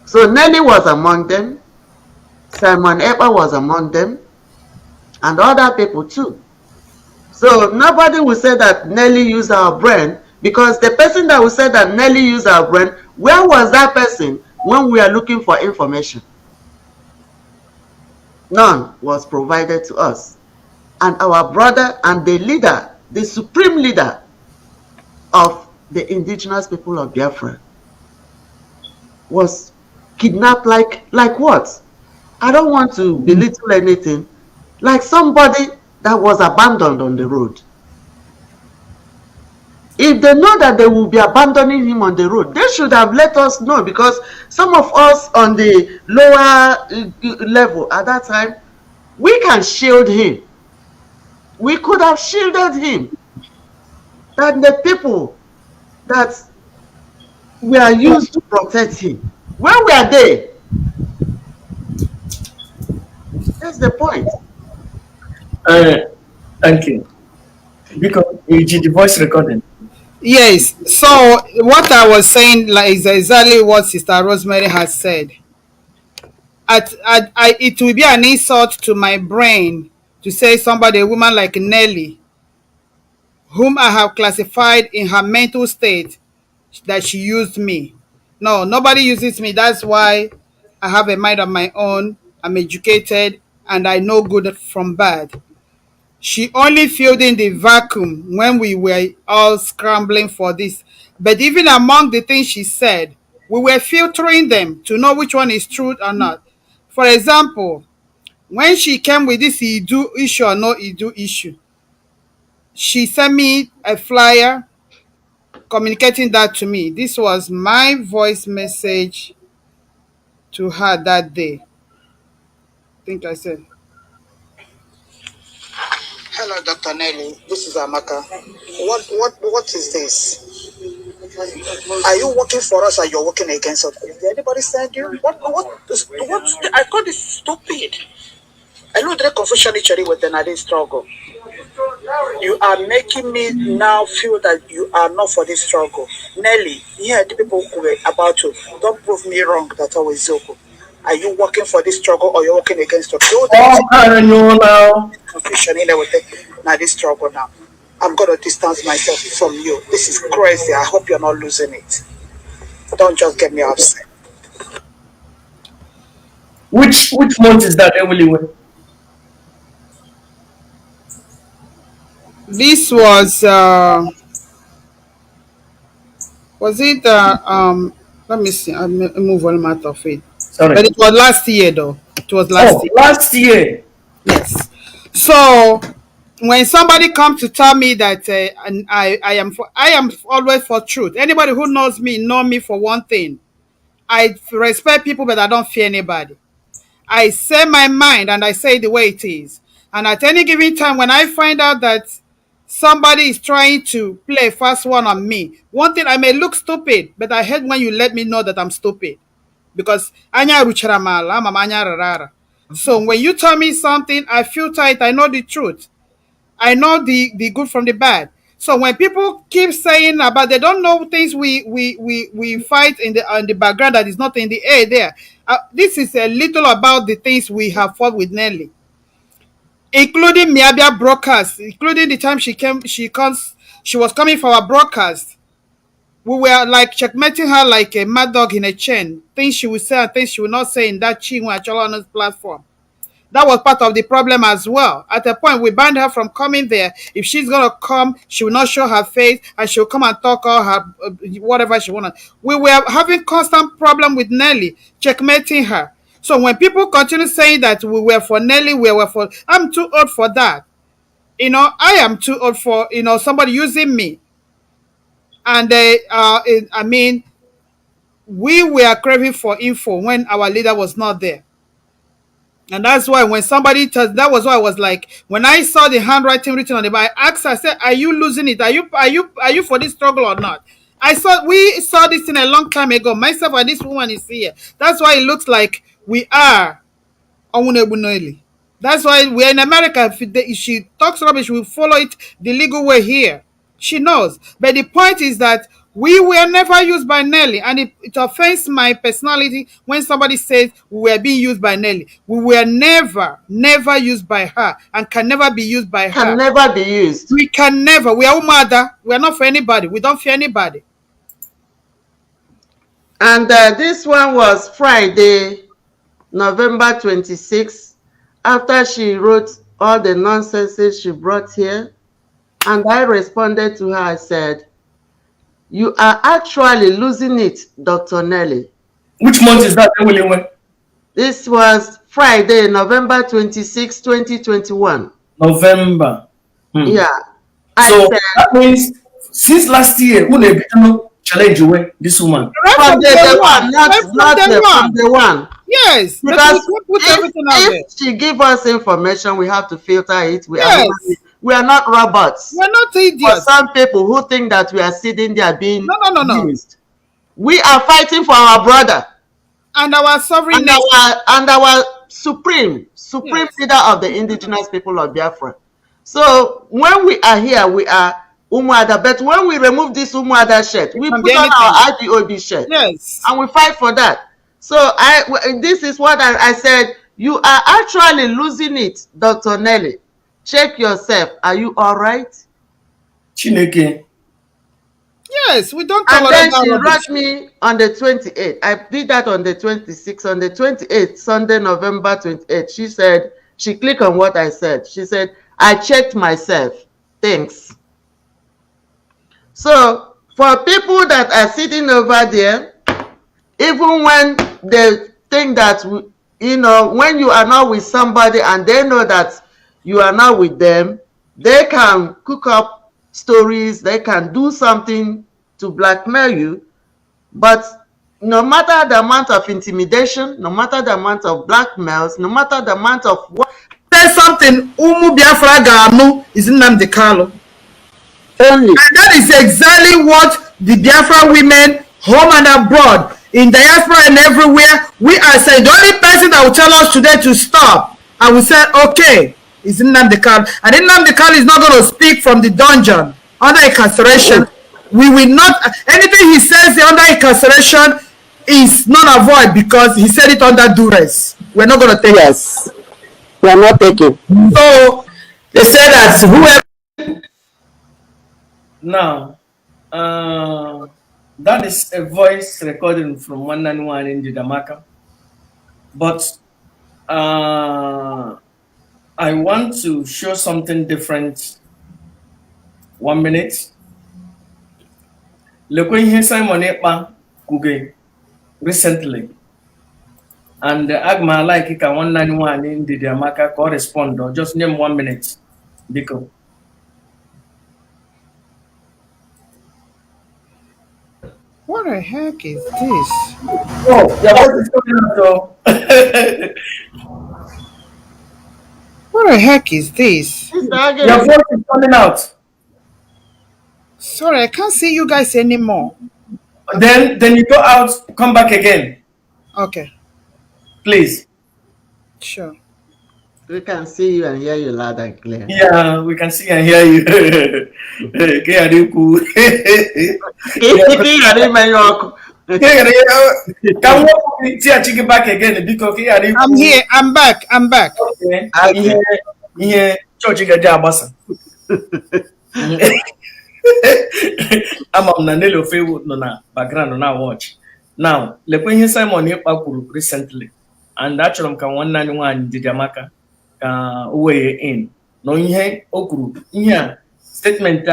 So Nelly was among them, Simon Eber was among them, and other people too. So nobody will say that Nelly used our brain, because the person that will say that Nelly used our brain, where was that person when we are looking for information? None was provided to us. And our brother and the leader, the supreme leader of the indigenous people of Biafra, was kidnapped like what? I don't want to belittle anything. Like somebody that was abandoned on the road. If they know that they will be abandoning him on the road, they should have let us know, because some of us on the lower level at that time, we can shield him. We could have shielded him. That the people that were used to protect him, where were they? That's the point. Uh, thank you. Because the voice recording. Yes. So what I was saying, like, is exactly what Sister Rosemary has said. It will be an insult to my brain to say somebody, a woman like Nelly, whom I have classified in her mental state, that she used me. No, nobody uses me. That's why I have a mind of my own. I'm educated and I know good from bad. She only filled in the vacuum when we were all scrambling for this. But even among the things she said, we were filtering them to know which one is truth or not. For example, when she came with this Idu issue or no Idu issue, she sent me a flyer communicating that to me. This was my voice message to her that day. I think I said, "Hello, Dr. Nelly. This is Amaka. What is this? Are you working for us or you're working against us? Did anybody send you? I call this stupid. I know the confusion actually with another struggle. You are making me now feel that you are not for this struggle. Nelly, yeah, the people who were about to, don't prove me wrong that I was Zoko. Are you working for this struggle or you're working against it? Oh, I know now. Confusion in there with now this struggle now. I'm gonna distance myself from you. This is crazy. I hope you're not losing it. Don't just get me upset. Which month is that, Emily? This was it let me see. I move volume out of it. Sorry. But it was last year though. It was last year. Last year. Yes. So when somebody comes to tell me that and I am always for truth. Anybody who knows me know me for one thing. I respect people, but I don't fear anybody. I say my mind and I say it the way it is. And at any given time, when I find out that somebody is trying to play fast one on me, one thing, I may look stupid, but I hate when you let me know that I'm stupid. Because anya ruchara mala, mama anya rarara. So when you tell me something, I feel tight, I know the truth. I know the good from the bad. So when people keep saying about they don't know things we fight in the background that is not in the air there. This is a little about the things we have fought with Nelly, including Miabia broadcast, including the time she was coming for our broadcast. We were like checkmating her like a mad dog in a chain. Things she would say and things she would not say in that Chinwe Acholona's platform. That was part of the problem as well. At a point, we banned her from coming there. If she's gonna come, she will not show her face, and she'll come and talk all her whatever she wanted. We were having constant problem with Nelly, checkmating her. So when people continue saying that we were for Nelly, we were for, I'm too old for that. I am too old for somebody using me. And I mean, we were craving for info when our leader was not there. And that's why when somebody that was why I was like, when I saw the handwriting written on the back, I asked her, I said, are you losing it? Are you for this struggle or not? We saw this thing a long time ago. Myself and this woman is here. That's why it looks like we are Onwunebunoeli. That's why we're in America. If she talks rubbish, we follow it the legal way here. She knows. But the point is that we were never used by Nelly. And it offends my personality when somebody says we were being used by Nelly. We were never used by her and can never be used by her. Can never be used. We can never. We are Umuada. We are not for anybody. We don't fear anybody. And this one was Friday, November 26th after she wrote all the nonsenses she brought here, and I responded to her. I said, "You are actually losing it, Dr. Nelly." Which month is that? This was Friday, November 26, 2021. November. Yeah. So that means since last year, we have challenge away this woman. Right From from the day one, one. not Right from day from one. the one. Yes. Because we put everything out there. if she give us information, we have to filter it. We Yes. we are not robots. We're not For idiots. some people who think that we are sitting there being No. used, we are fighting for our brother And our sovereign and nation. our supreme Yes. leader of the indigenous people of Biafra. So when we are here, we are Umuada. But when we remove this Umuada shirt, we can put be on our anything. IPOB shirt. Yes. And we fight for that. So this is what I said. You are actually losing it, Dr. Nelly. Check yourself. Are you all right? Chineke. Yes, we don't And tolerate then that she rubbish. wrote me on the 28th. I did that on the 26th. On the 28th, Sunday, November 28th, she said, she clicked on what I said. She said, "I checked myself. Thanks." So for people that are sitting over there, even when they think that, when you are not with somebody and they know that you are not with them, they can cook up stories, they can do something to blackmail you. But no matter the amount of intimidation, no matter the amount of blackmails, no matter the amount of what, Say something, Umu Biafra Gamu is Nnamdi Kanu. only. And that is exactly what the Biafra women, home and abroad, in diaspora and everywhere, we are saying. The only person that will tell us today to stop, and we said, okay, is Nnamdi Kanu. And Nnamdi Kanu is not going to speak from the dungeon under incarceration. We will not, anything he says under incarceration is not avoid because he said it under duress. We're not going to take Yes. We are not taking. So they say that whoever. Now, that is a voice recording from 191 in Didamaka. But I want to show something different. 1 minute. Lekwenye Simon Ekpa Kuge recently. And Agma like it 191 in Didamaka correspond or just name 1 minute. Because What the heck is this? oh, your voice is coming out though. What the heck is this? Your voice is coming out. Sorry, I can't see you guys anymore. Then you go out, come back again. Okay. Please. Sure. We can see you and hear you loud and clear. Yeah, we can see and hear you. Can we see back again? Because I'm here. I'm back. Okay. Here, church Abasa. I'm on Nanelo Fairwood no background now watch. Now, when he Simon Ekpa recently, and actually I'm 191 Didamaka way in. No ihe okuru ihe statement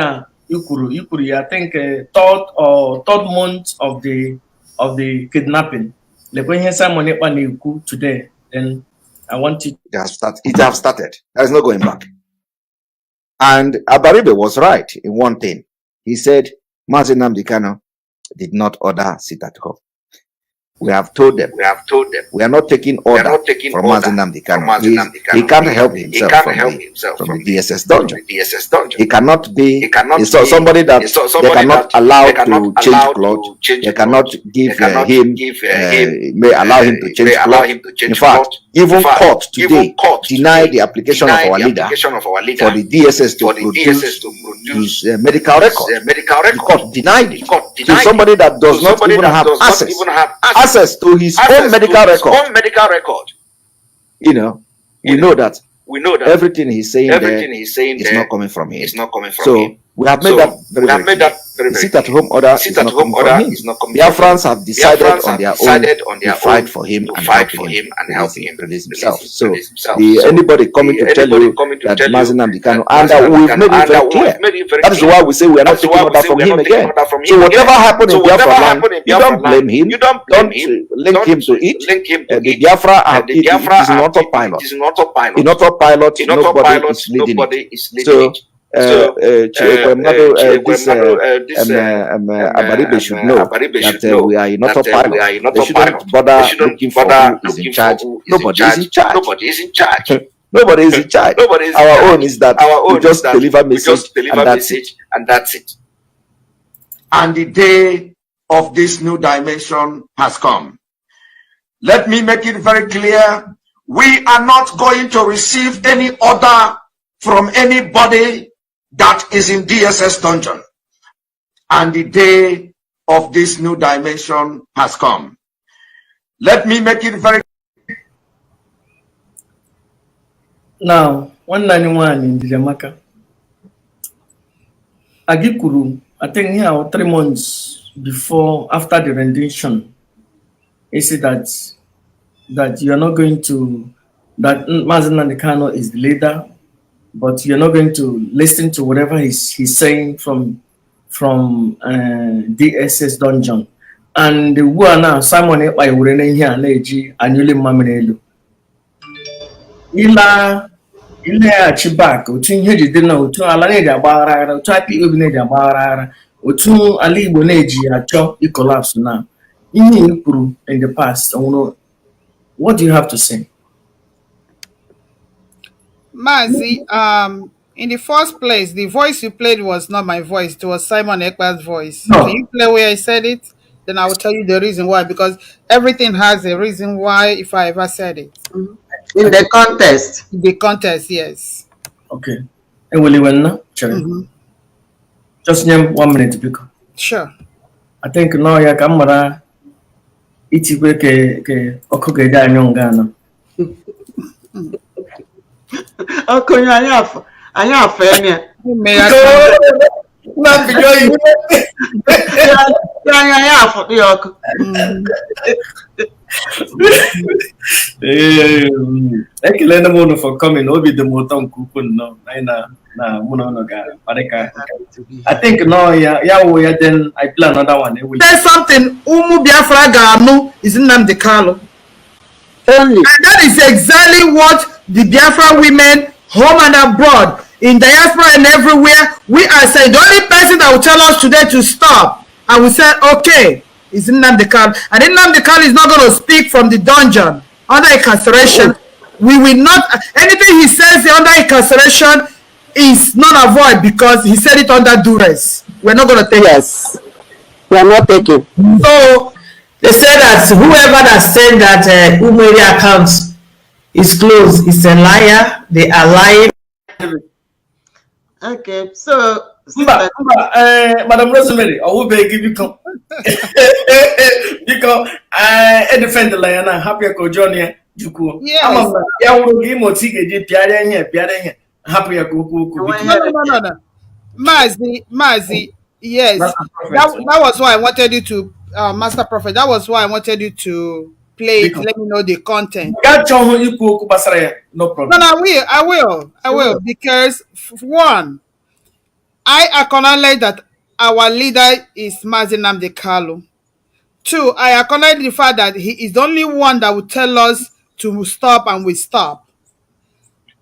ikuru I think third month of the kidnapping. When he Simon Ekpa na-ekwu today, then I want it. It have started. There is no going back. And Abaribe was right in one thing. He said, Mazi Nnamdi Kanu did not order sit at home. We have told them. We are not taking order from Mazi Nnamdi Kanu. He can't help himself from the DSS dungeon. He cannot be somebody that they cannot allow to change clothes. They cannot give him, may allow him to change clothes. In fact, even court today denied the application of our leader for the DSS to produce his medical record. The court denied it. So somebody that does not even have access to his own medical record. We know that everything he's saying there is not coming from him. So We have made that very, very clear. The sit-at-home order is not coming from him. Biafrans have decided on their own to fight for him and help him release himself. So anybody coming to tell you that Mazi Nnamdi Kanu, and we've made it very clear. That is why we say we are not taking order from him again. So whatever happened in Biafra land, you don't blame him. Don't link him to it. The Biafra is an autopilot. In autopilot, nobody is leading it. So Abaribe should know that we are in autopilot. They shouldn't bother looking for who is in charge. Nobody is in charge. Nobody is in charge. Our own is that we just deliver message and that's it. And the day of this new dimension has come. Let me make it very clear. We are not going to receive any order from anybody that is in DSS dungeon. And the day of this new dimension has come. Let me make it very now 191 in Jamaica. Agikuru, I think here 3 months after the rendition, he said that you are not going to, that Mazi Nnamdi Kanu is the leader, but you're not going to listen to whatever he's saying from DSS dungeon. And the one now Simon by Urene here Leji annually Maminelu. Ila Chibak, Utun Heji dinner, Utun Alaneja Barara, Taki Ubineja Barara, Utun Ali Boneji, a chop, he collapsed now. In the past, what do you have to say? Mazi, in the first place, the voice you played was not my voice. It was Simon Ekpa's voice. No. Can you play where I said it? Then I will tell you the reason why. Because everything has a reason why if I ever said it. In the contest. The contest, yes. Okay. And will you win now? Just name 1 minute because. Sure. I think now ya camera itiwe ke okuge da nyongana. Okonyo anya afenya. Na bijo yi. Anya afọ yoko. Ekele na mo for coming. Obi the moto nkukun no. Na muno no ga. I think no ya then I plan another one. There's something Umu Biafra Ganu is Nnamdi Kanu. Only. And that is exactly what the Biafra women, home and abroad, in diaspora and everywhere, we are saying. The only person that will tell us today to stop, and we said, okay, is Nnamdi Kanu. And Nnamdi Kanu is not going to speak from the dungeon under incarceration. We will not, anything he says under incarceration is not avoid because he said it under duress. We're not going to take it. Yes. We are not taking. So they say that whoever that said that Umuada account is closed is a liar. They are lying. Okay, so Madam Rosemary, I will beg you come because I defend the lion. Happy to join you. Yes. I will give more ticket. Happy to No. Mazi, yes. That was why I wanted you to, Master Prophet, that was why I wanted you to play it. Let me know the content. No problem. No, I will. Because, one, I acknowledge that our leader is Mazi Nnamdi Kanu. Two, I acknowledge the fact that he is the only one that will tell us to stop and we stop.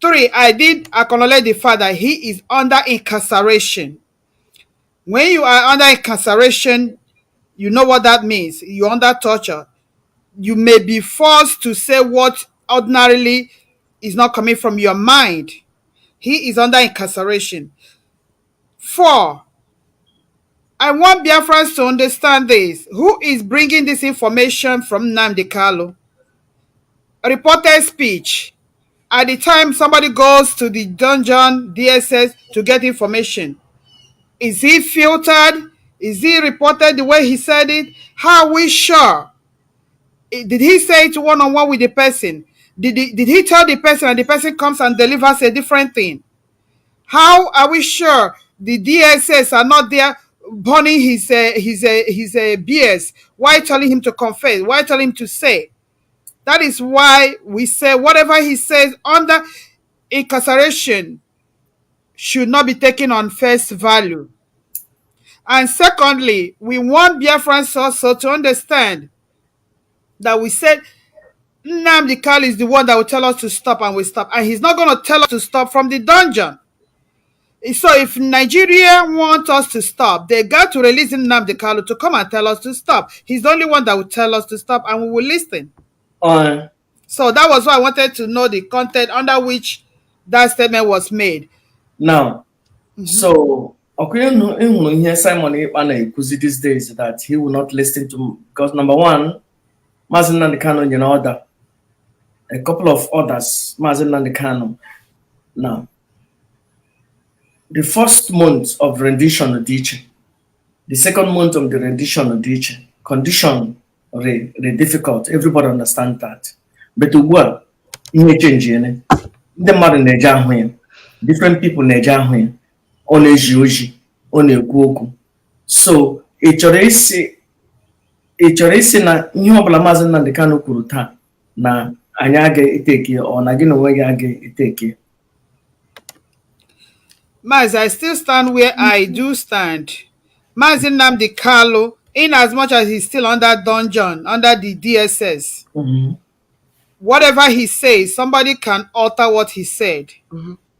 Three, I did acknowledge the fact that he is under incarceration. When you are under incarceration, you know what that means. You're under torture. You may be forced to say what ordinarily is not coming from your mind. He is under incarceration. Four, I want Biafrans to understand this. Who is bringing this information from Nnamdi Kanu? Reported speech. At the time somebody goes to the dungeon, DSS, to get information, is he filtered? Is he reported the way he said it? How are we sure? Did he say it one-on-one with the person? Did he tell the person and the person comes and delivers a different thing? How are we sure the DSS are not there burning his BS. Why telling him to confess? Why telling him to say? That is why we say whatever he says under incarceration should not be taken on face value. And secondly, we want Biafrans also to understand that we said Nnamdi Kanu is the one that will tell us to stop, and we stop. And he's not going to tell us to stop from the dungeon. So if Nigeria wants us to stop, they got to release Nnamdi Kanu to come and tell us to stop. He's the only one that will tell us to stop, and we will listen. So that was why I wanted to know the content under which that statement was made. Now, so here Simon Ekpa these days that he will not listen to, because number one, Mazi Nnamdi Kanu in order, a couple of others, Mazi Nnamdi Kanu. Now, the first month of rendition of teaching, the second month of the rendition of teaching, condition re difficult. Everybody understand that. But what you change the modern Nigeria, different people Nigeria, on a Joji, on a Goku. So it's na ihe ọbụla Maazị Nnamdi Kanu kwuru taa na anyị aga-eteke ọ na gị na onwe gị aga-eteke. Maazị, I still stand where I do stand. Maazị Nnamdi Kanu, in as much as he's still under dungeon, under the DSS, whatever he says, somebody can alter what he said.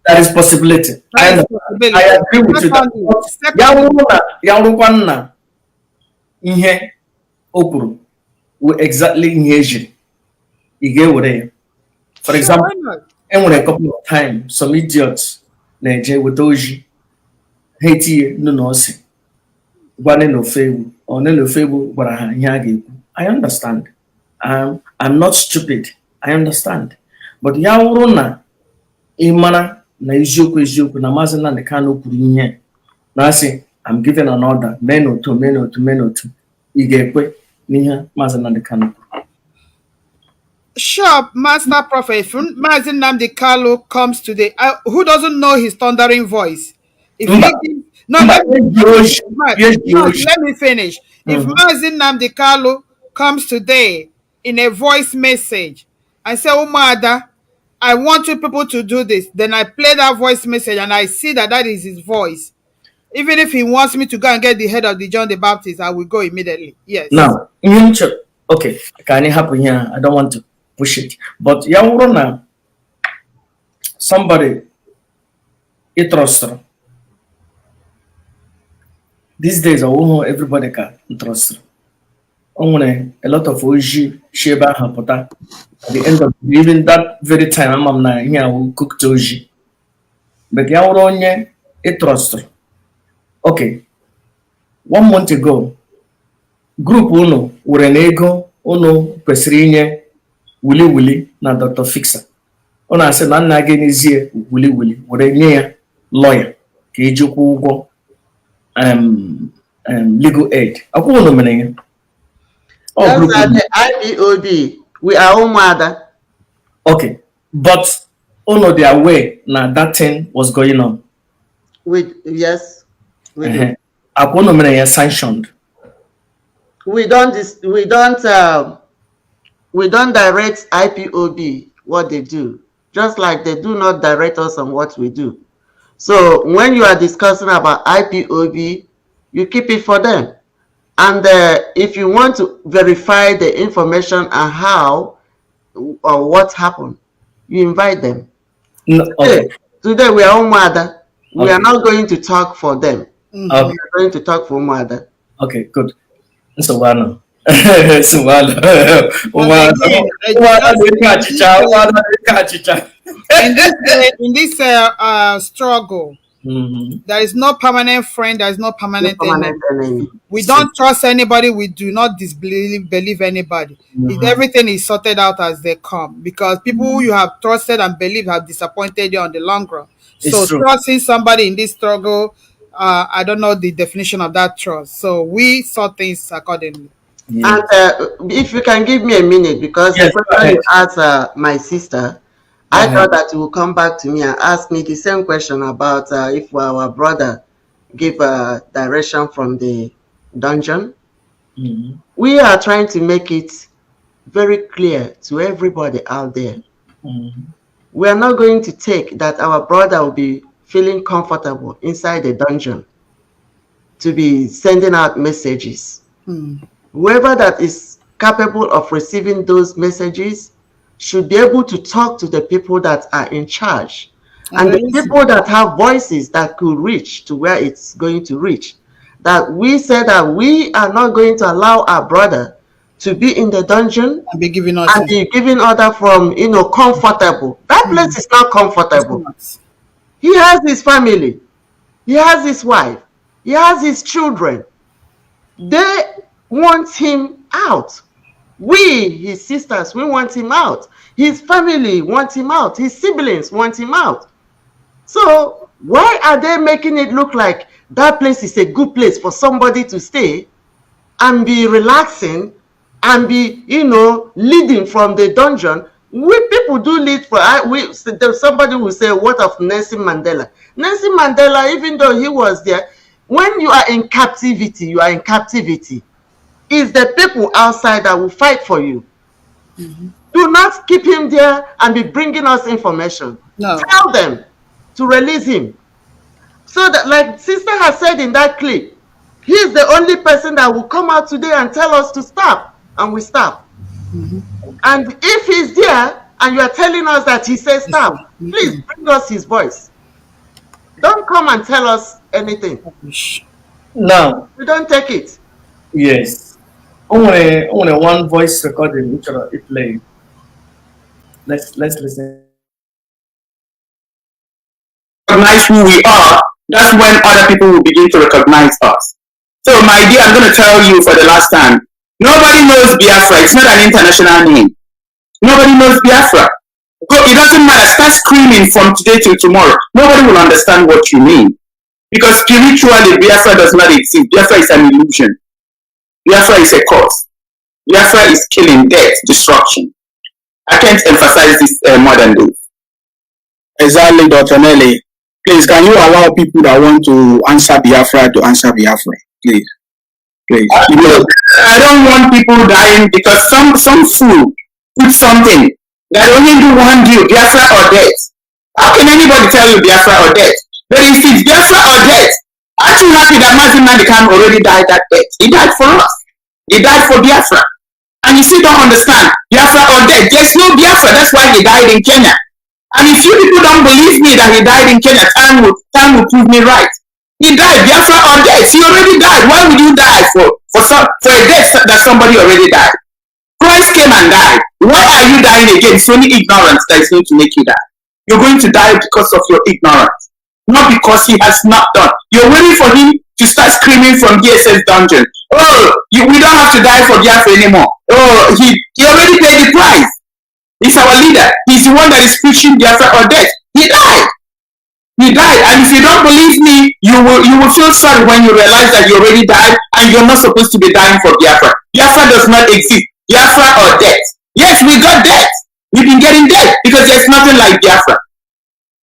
That is possibility. I agree with you. That ihe o kwuru exactly ihe ejiri ị ga-ewere ya. For example, enwere a couple of times some idiots na-eje weta oji ha etinye nnu na ose gwa nne na ofe egwu ọ nne na ofe egwu gwara ha ihe a ga-ekwu. I understand. I'm not stupid. I understand. But ya wụrụ na ị mara na eziokwu na Maazị Nnamdi Kanu kwuru ihe na asị I'm giving an order men otu ị ga-ekwe n'ihe Maazị Nnamdi Kanu kwuru. Sure, Master Prophet, if Maazị Nnamdi Kanu comes today, who doesn't know his thundering voice? If let me finish. If Maazị Nnamdi Kanu comes today in a voice message and say, Umuada, I want you people to do this, then I play that voice message and I see that that is his voice. Even if he wants me to go and get the head of the John the Baptist, I will go immediately. Yes. Now, okay, can it happen here? I don't want to push it. But Yawurona, somebody, trust. These days, everybody can trust. A lot of Oji, Sheba, Hapota. At the end of even that very time, I'm not here, I will cook Oji. But Yawurona, trust. Okay, 1 month ago, group Uno were an ego Uno Pesrigne Willy na Dr. Fixer. Ona said, Nana again is here, Willy, were a near lawyer, Kijuku legal aid. I won't nominate. That's the IPOB. We are Umuada. Okay, but Uno their way now that thing was going on. Yes. We sanctioned. We don't direct IPOB what they do, just like they do not direct us on what we do. So when you are discussing about IPOB, you keep it for them. And if you want to verify the information and how or what happened, you invite them. No, okay. Today we are Umuada. We are not going to talk for them. Okay. We are going to talk for Umuada. Okay, good. So one. In this struggle, there is no permanent friend, there is no permanent enemy. We don't trust anybody, we do not believe anybody. Everything is sorted out as they come, because people who you have trusted and believed have disappointed you on the long run. So trusting somebody in this struggle, I don't know the definition of that trust. So we saw things accordingly. And if you can give me a minute, because the question you asked my sister, I thought that you will come back to me and ask me the same question about if our brother give a direction from the dungeon. Mm-hmm. We are trying to make it very clear to everybody out there. Mm-hmm. We are not going to take that our brother will be feeling comfortable inside the dungeon to be sending out messages. Whoever that is capable of receiving those messages should be able to talk to the people that are in charge, and the people that have voices that could reach to where it's going to reach. That we said that we are not going to allow our brother to be in the dungeon And be giving us and be giving order from, comfortable. That place is not comfortable. He has his family, he has his wife, he has his children. They want him out. We, his sisters, we want him out. His family want him out. His siblings want him out. So why are they making it look like that place is a good place for somebody to stay and be relaxing and be, leading from the dungeon? We people do lead for. Somebody will say, "What of Nelson Mandela?" Nelson Mandela, even though he was there, when you are in captivity, you are in captivity. It's the people outside that will fight for you. Do not keep him there and be bringing us information. No. Tell them to release him. So that, like sister has said in that clip, he is the only person that will come out today and tell us to stop, and we stop. And if he's there and you are telling us that he says stop, please bring us his voice. Don't come and tell us anything. Now, We don't take it. yes. Only one voice recording which are play. Let's listen. Recognize who we are, that's when other people will begin to recognize us. So, my dear, I'm going to tell you for the last time, nobody knows Biafra. It's not an international name. Nobody knows Biafra. It doesn't matter. Start screaming from today till tomorrow. Nobody will understand what you mean. Because spiritually, Biafra does not exist. Biafra is an illusion. Biafra is a cause. Biafra is killing, death, destruction. I can't emphasize this more than this. Exactly, Dr. Nelly. Please, can you allow people that want to answer Biafra to answer Biafra? Please. I don't want people dying because some fool put something that only do one deal, Biafra or death. How can anybody tell you Biafra or death? But if it's Biafra or death, aren't you happy that Mazin Mandekam already died that death? He died for us. He died for Biafra. And you still don't understand Biafra or death. There's no Biafra. That's why he died in Kenya. And if you people don't believe me that he died in Kenya, time will prove me right. He died, Biafra or death. He already died. Why would you die for a death that somebody already died? Christ came and died. Why are you dying again? It's only ignorance that is going to make you die. You're going to die because of your ignorance, not because he has not done. You're waiting for him to start screaming from DSS dungeon. Oh, we don't have to die for Biafra anymore. Oh, he already paid the price. He's our leader. He's the one that is preaching Biafra or death. He died. He died. And if you don't believe me, you will feel sorry when you realize that you already died and you're not supposed to be dying for Biafra. Biafra does not exist. Biafra or death. Yes, we got death. We've been getting death because there's nothing like Biafra.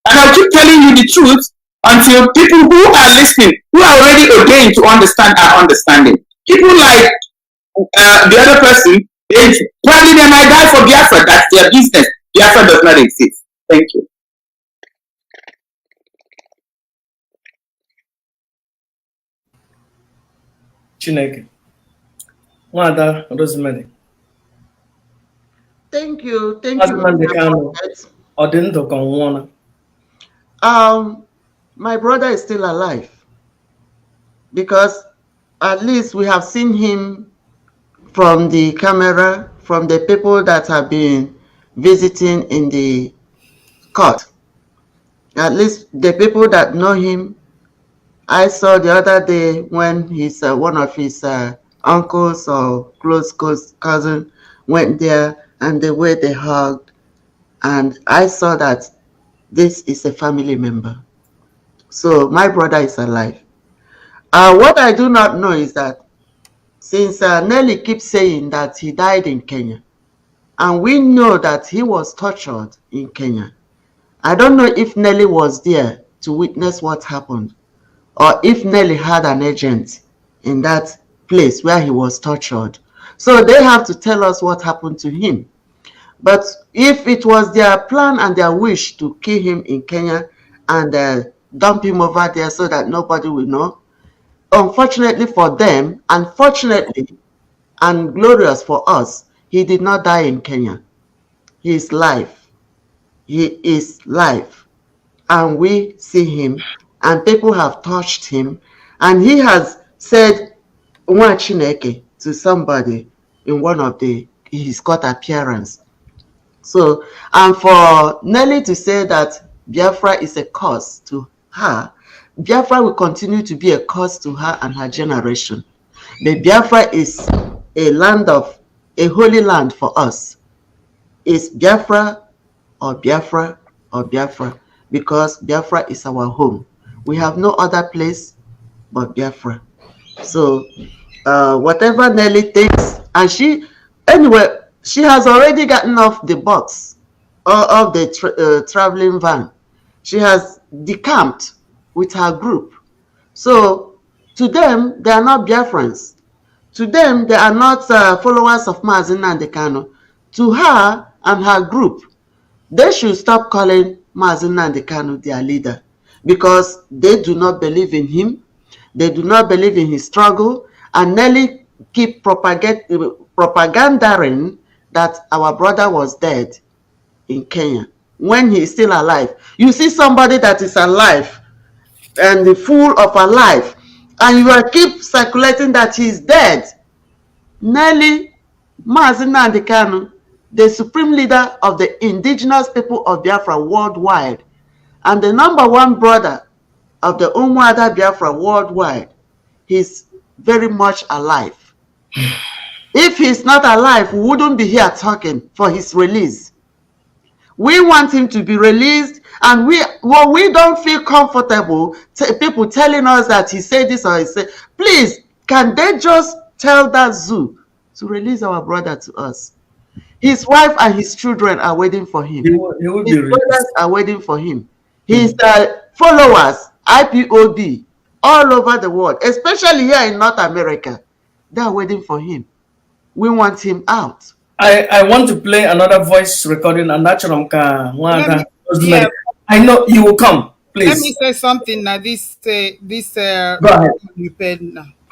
And I'll keep telling you the truth until people who are listening, who are already ordained to understand, are understanding. People like the other person, probably they might die for Biafra. That's their business. Biafra does not exist. Thank you. Chineke. Umuada Rosemary. Thank you. Thank Mazin you. Mandekam or didn't come My brother is still alive because at least we have seen him from the camera, from the people that have been visiting in the court. At least the people that know him. I saw the other day when his one of his uncles or close cousin went there, and the way they hugged, and I saw that this is a family member. So my brother is alive. What I do not know is that since Nelly keeps saying that he died in Kenya, and we know that he was tortured in Kenya, I don't know if Nelly was there to witness what happened, or if Nelly had an agent in that place where he was tortured. So they have to tell us what happened to him. But if it was their plan and their wish to kill him in Kenya and dump him over there so that nobody will know, unfortunately for them, unfortunately and glorious for us, he did not die in Kenya. He is live. He is live. And we see him, and people have touched him, and he has said Nwa Chineke to somebody in one of his court appearance. So, and for Nelly to say that Biafra is a curse to her, Biafra will continue to be a curse to her and her generation. But Biafra is a holy land for us. It's Biafra or Biafra or Biafra, because Biafra is our home. We have no other place but Biafra. So whatever Nelly thinks, and she has already gotten off the bus of the traveling van. She has decamped with her group. So to them, they are not Biafrans. To them, they are not followers of Mazi Nnamdi Kanu. To her and her group, they should stop calling Mazi Nnamdi Kanu their leader, because they do not believe in him. They do not believe in his struggle. And Nelly keep propagandering that our brother was dead in Kenya when he is still alive. You see somebody that is alive and full of alive, and you keep circulating that he is dead. Nelly, Mazi Nnamdi Kanu, the supreme leader of the indigenous people of Biafra worldwide, and the #1 brother of the Umuada Biafra worldwide, he's very much alive. If he's not alive, we wouldn't be here talking for his release. We want him to be released, and we don't feel comfortable people telling us that he said this or he said. Please, can they just tell that zoo to release our brother to us? His wife and his children are waiting for him. His brothers are waiting for him. His followers, IPOB, all over the world, especially here in North America, they are waiting for him. We want him out. I want to play another voice recording, and that's I know you will come. Please. Let me say something now. Go ahead.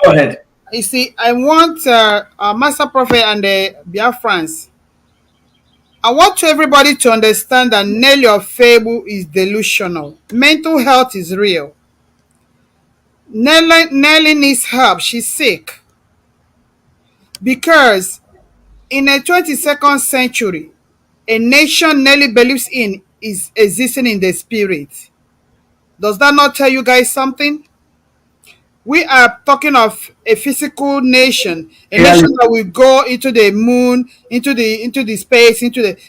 Go ahead. You see, I want Master Prophet and the Biafrans. I want everybody to understand that Nelly of Fable is delusional. Mental health is real. Nelly needs help. She's sick. Because in a 22nd century, a nation Nelly believes in is existing in the spirit. Does that not tell you guys something? We are talking of a physical nation, a nation that will go into the moon, into the space,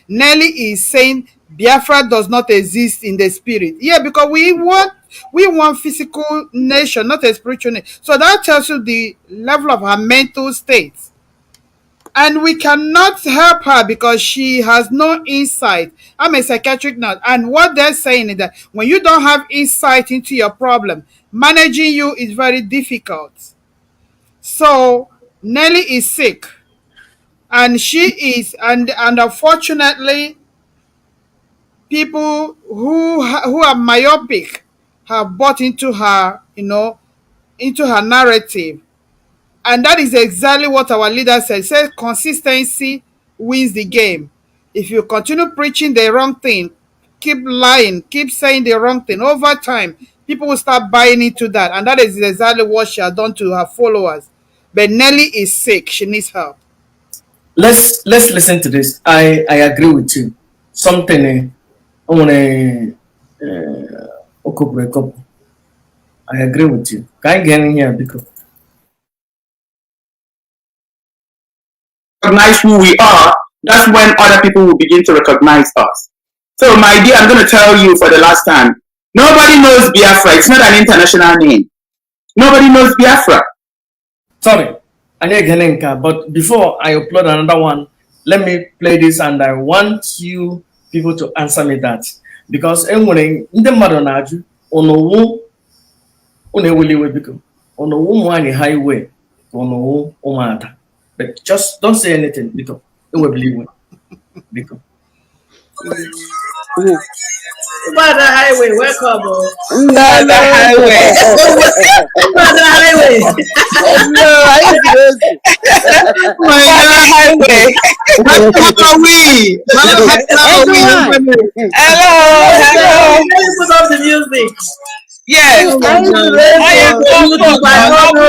Nelly is saying Biafra does not exist in the spirit. Yeah, because we want physical nation, not a spiritual nation. So that tells you the level of her mental state. And we cannot help her because she has no insight. I'm a psychiatric nurse, and what they're saying is that when you don't have insight into your problem, managing you is very difficult. So Nelly is sick, and and unfortunately, people who are myopic have bought into her, into her narrative. And that is exactly what our leader said. He said consistency wins the game. If you continue preaching the wrong thing, keep lying, keep saying the wrong thing, over time, people will start buying into that. And that is exactly what she has done to her followers. But Nelly is sick. She needs help. Let's listen to this. I agree with you. Something I want to I agree with you. Can I get in here because recognize who we are, that's when other people will begin to recognize us. So, my dear, I'm going to tell you for the last time, nobody knows Biafra. It's not an international name. Nobody knows Biafra. Sorry, but before I upload another one, let me play this, and I want you people to answer me that. Because when in the Madonaju, Unewiliwe biko. Ono umwani highway. Ono umata. But just don't say anything because it will believe me. Because Umuada highway, welcome. Umuada highway. Umuada highway. No, I used to Umuada highway. Hello. Put up the music. Yes. I used to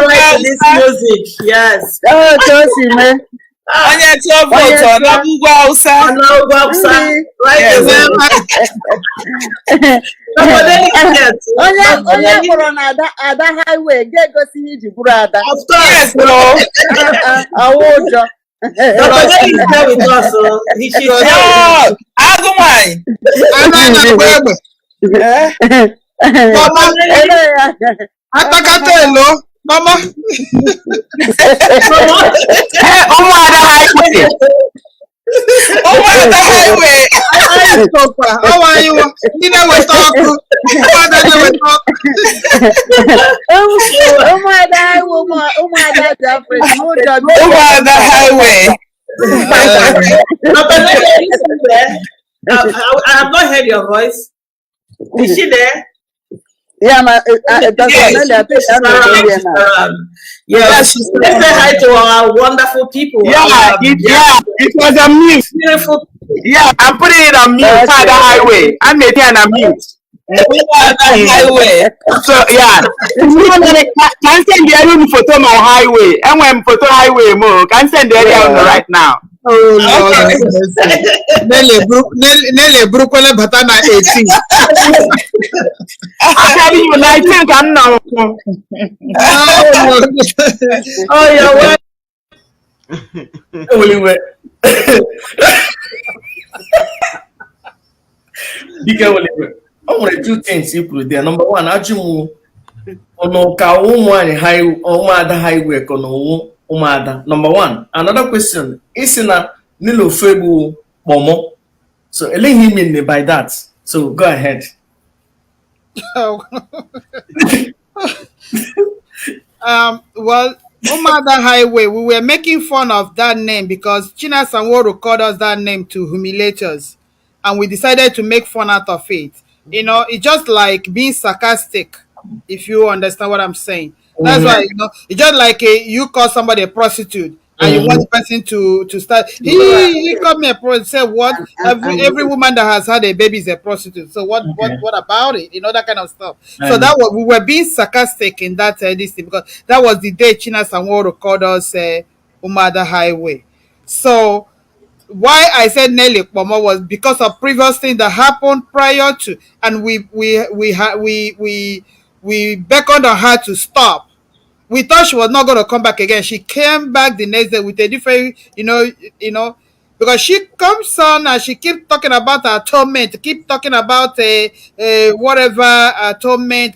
Right to this music. Yes. Oh, Josie, man. Onye to vote on Abugo Hausa. Right away. Onye kpọrọ na Ada highway ga-egosi ihe iji bụrụ Ada. Of course. Yes, bro. Awụ ụjọ. Dr. Day is there with us, so he should Oh, Agumai. Mama. Umuada highway. Umuada highway. How are you? You know we talk. Umuada highway. Dr. Day, I have not heard your voice. Is she there? Yeah, Yes, let's say hi to our wonderful people. It was a mute. Beautiful. Yeah, I'm putting it on mute. Umuada highway. I'm making it on mute. Umuada highway. So yeah, can send the room photo my highway. And when photo highway more, can send the area right now. Oh Lord, Nelly Brooklyn Batana 18. I'm telling you, I think I'm now. Oh, yeah, Oliwe. Bika Oliwe. I want two things you put there. Number one, Ajimu ono ka umwani Umuada highway kono Umuada. Number one. Another question. Isina Nilo Febu Momo. So Elehi mean by that. So go ahead. Well, Umuada Highway, we were making fun of that name because China Sanwo called us that name to humiliate us, and we decided to make fun out of it. You know, it's just like being sarcastic, if you understand what I'm saying. That's why, you know, it's just like you call somebody a prostitute and you want the person to start. He called me a prostitute. Say what? Every woman that has had a baby is a prostitute. So what about it? You know, that kind of stuff. So that was, we were being sarcastic in that this thing because that was the day China Sanwo called us Umuada Highway. So why I said Nelly Kpomo was because of previous things that happened prior to, and we beckoned on her to stop. We thought she was not going to come back again. She came back the next day with a different, you know, because she comes on and she keeps talking about atonement, keep talking about whatever atonement,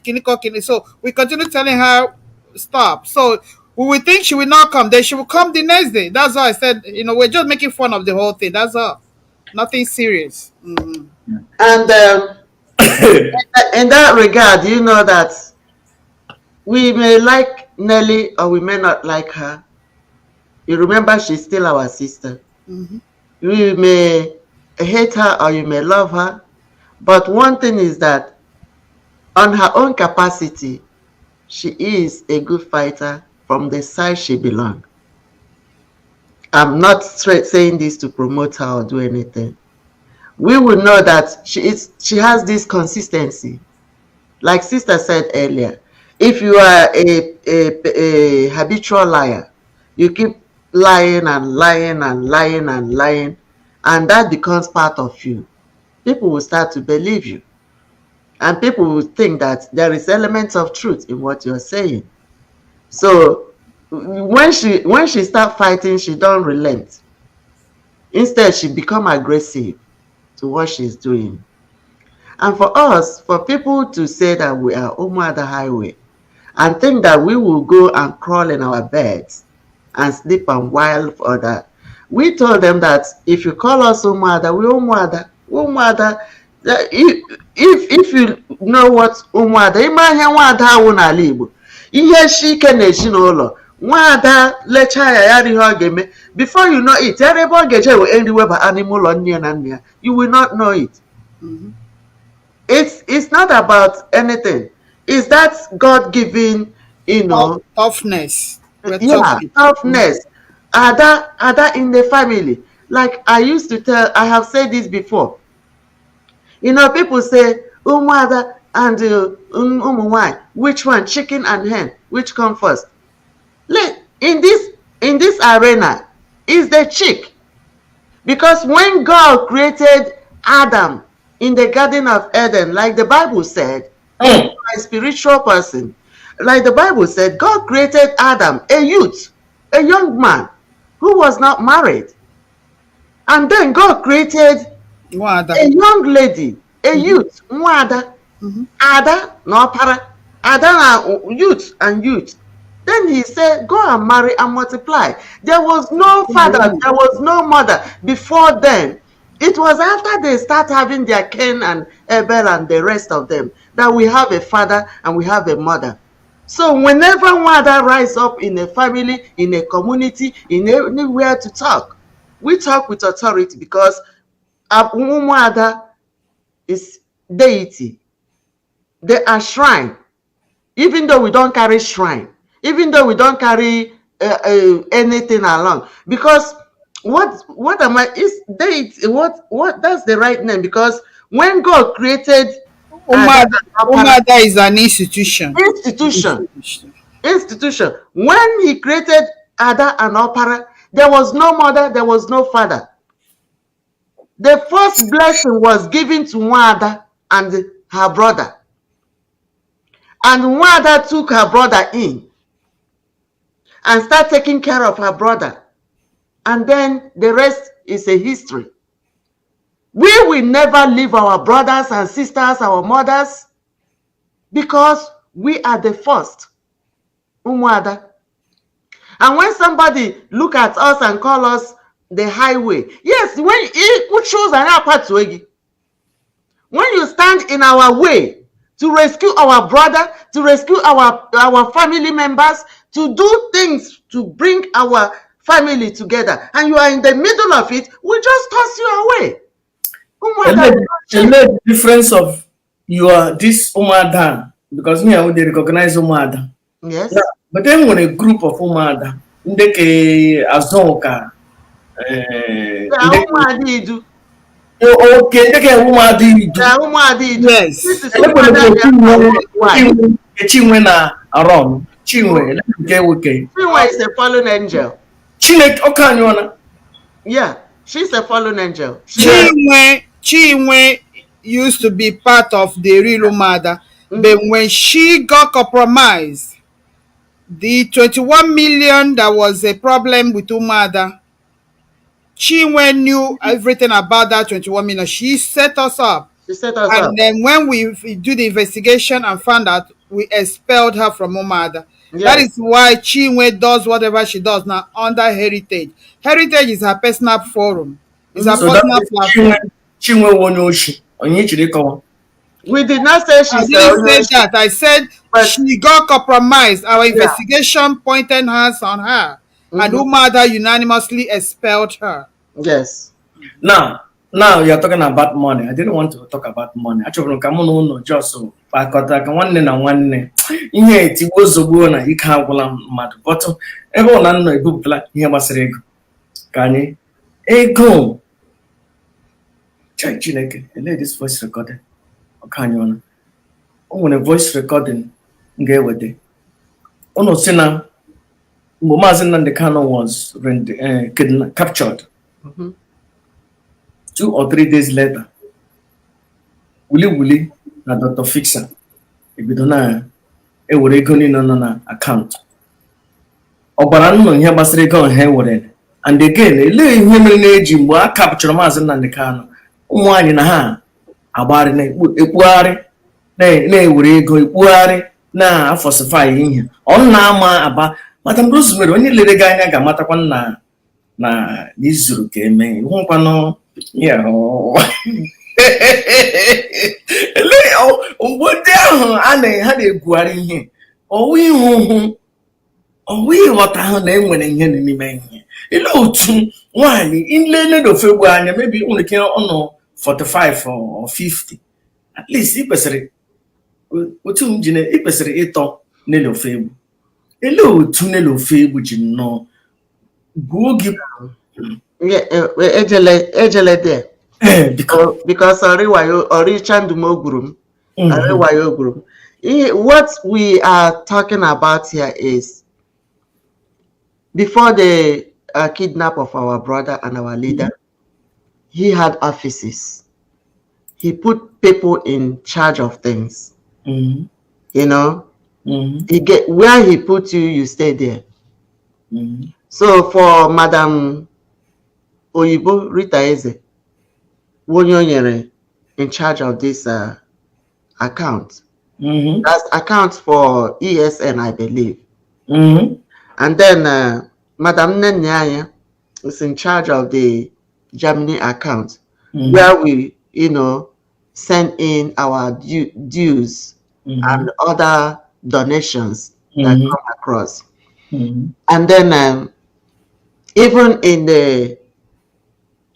so we continue telling her stop. So we would think she will not come. Then she will come the next day. That's why I said, you know, we're just making fun of the whole thing. That's all. Nothing serious. Mm-hmm. And in that regard, you know that we may like Nelly or we may not like her. You remember she's still our sister. Mm-hmm. You may hate her or you may love her. But one thing is that on her own capacity, she is a good fighter from the side she belongs. I'm not saying this to promote her or do anything. We will know that she has this consistency. Like sister said earlier, if you are a habitual liar, you keep lying and lying and lying and lying, and that becomes part of you. People will start to believe you. And people will think that there is elements of truth in what you're saying. So when she start fighting, she don't relent. Instead, she become aggressive to what she's doing. And for us, for people to say that we are Umuada Highway and think that we will go and crawl in our beds and sleep and wild for that, we told them that if you call us Umuada, we're Umuada. Umuada If you know what Umuada, ịma ihe nwaada awụ n'ala Igbo, ihe shi ike n'ezinụlọ, nwaada lechaa ya ihe ọ ga-eme, before you know it, ebe ọ ga-eje wee eriweba n'ime ụlọ nne na nna ya, you will not know it. It's not about anything. It's that God-given, toughness. Toughness. Ada in the family. Like I used to tell, I have said this before. People say, Umuada and Umunwai, which one, chicken and hen, which come first? In this arena, is the chick. Because when God created Adam in the Garden of Eden, like the Bible said, a spiritual person, like the Bible said, God created Adam, a youth, a young man who was not married. And then God created a young lady, a youth, Umuada, Ada, no para, Ada, youth and youth. Then he said, go and marry and multiply. There was no father, there was no mother before then. It was after they start having their Cain and Abel and the rest of them that we have a father and we have a mother. So whenever mother rise up in a family, in a community, in anywhere to talk, we talk with authority because Umuada is deity. They are shrine. Even though we don't carry shrine, even though we don't carry anything along, because what am I is deity? What that's the right name, because when God created Umuada is an institution. Institution. When he created Ada and Opara, there was no mother, there was no father. The first blessing was given to Umuada and her brother. And Umuada took her brother in and started taking care of her brother. And then the rest is a history. We will never leave our brothers and sisters, our mothers, because we are the first. Umuada. And when somebody look at us and call us the highway, yes, when you stand in our way to rescue our brother, to rescue our family members, to do things to bring our family together, and you are in the middle of it, we just toss you away. The difference of this Umuada, because me I would recognize Umuada. Yes. Yeah, but then when a group of Umuada, ndeke Azonka, okay, ndeke Umuada. Yes. Chinwe na around. Chinwe is a fallen angel. Yeah, she's a fallen angel. Chinwe used to be part of the real Umuada, but when she got compromised, the 21 million that was a problem with Umuada, Chinwe knew everything about that 21 million. She set us up. And then when we do the investigation and found out, we expelled her from Umuada. Yes. That is why Chinwe does whatever she does now under Heritage. Heritage is her personal forum. It's her personal platform. We did not say she that. I said she got compromised. Our investigation pointed hands on her. And Umuada unanimously expelled her. Yes. Now you're talking about money. I didn't want to talk about money. Actually, just so but everyone know ego black here gbasara ego. Ka anyị ego Chineke, this voice recording. Okay, you know. Voice recording ngewede. Ono si na Mazi Nnamdi Kanu was captured. 2 or 3 days later, Wuli na Dr. Fixer ebido na ewere ego niile nọ na account. Ọgbara nnụnụ ihe gbasara ego ha ewere. And again, ele ihe mere na-eji mgbe a capture Mazi Nnamdi Kanu, ụmụ anyị na ha agbari na ekpugharị na-ewere ego ekpugharị na falsify ihe. Ọ na-ama aba Madam Rosemary onye lere gị anya ga-amatakwa na n'izuru ka eme hụkwanụ Obodo ahụ ha na-egwugharị ihe ọwụ ịhụhụ ọwụ ịghọta ahụ na enwere ihe n'ime ihe. Ile otu nwaanyị nlele n'ofe egwu anya mebi nwere ike ọnụ 45 or 50, at least ị kwesịrị otu m ji ị kwesịrị ịtọ n'ele ofe egwu. Ele otu n'ele ofe egwu ji nnọọ gbuo gị. ejele there. Because what we are talking about here is before the kidnap of our brother and our leader, he had offices. He put people in charge of things. You know, where he put you, you stay there. So for Madam Oyibo Rita Eze, in charge of this account. That's account for ESN, I believe. And then Madam Nenyaya is in charge of the Germany account, where we, send in our dues and other donations that come across. And then even in the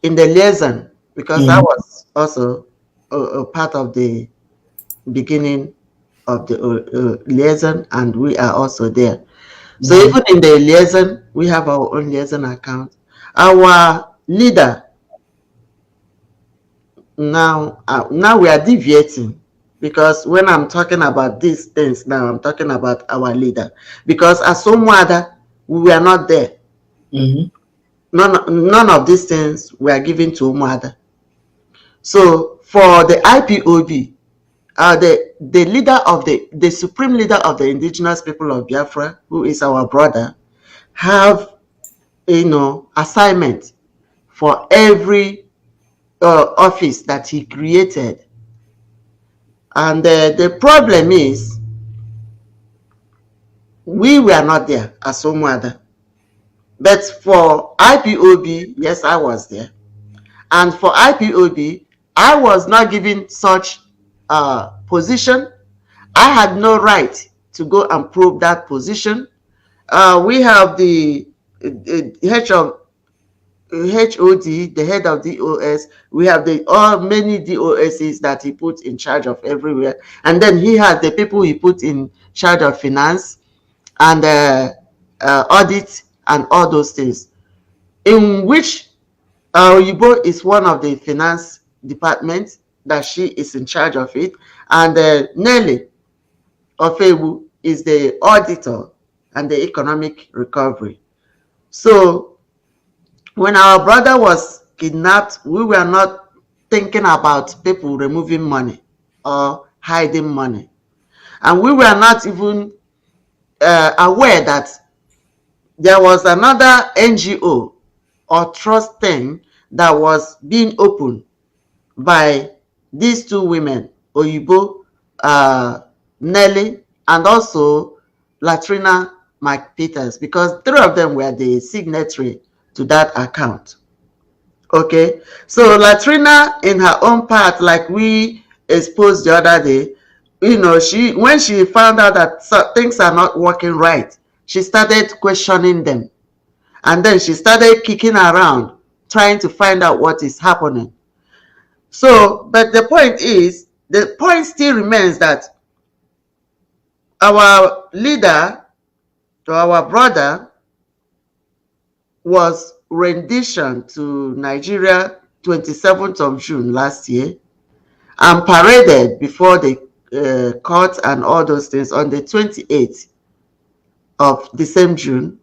liaison, because I was also a part of the beginning of the liaison, and we are also there. So even in the liaison, we have our own liaison account. Our leader, now we are deviating, because when I'm talking about these things now, I'm talking about our leader, because as Umuada, we were not there. None of these things were given to Umuada. So for the IPOB, the leader of the supreme leader of the indigenous people of Biafra, who is our brother, have assignment for every office that he created. And the problem is we were not there as Umuada. But for IPOB, yes, I was there. And for IPOB, I was not given such position. I had no right to go and prove that position. We have the HOD, the head of DOS. We have many DOSs that he put in charge of everywhere. And then he has the people he put in charge of finance and audit and all those things, in which Oyibo is one of the finance departments that she is in charge of it, and Nelly Ofebu is the auditor and the economic recovery. So when our brother was kidnapped, we were not thinking about people removing money or hiding money, and we were not even aware that there was another NGO or trust thing that was being opened by these two women, Oyibo, Nelly, and also Latrina McPeters, because three of them were the signatory to that account. Okay, so Latrina, in her own part, like we exposed the other day, when she found out that things are not working right, she started questioning them. And then she started kicking around, trying to find out what is happening. So, but the point still remains that our leader, or our brother, was rendition to Nigeria 27th of June last year and paraded before the court and all those things on the 28th of the same June.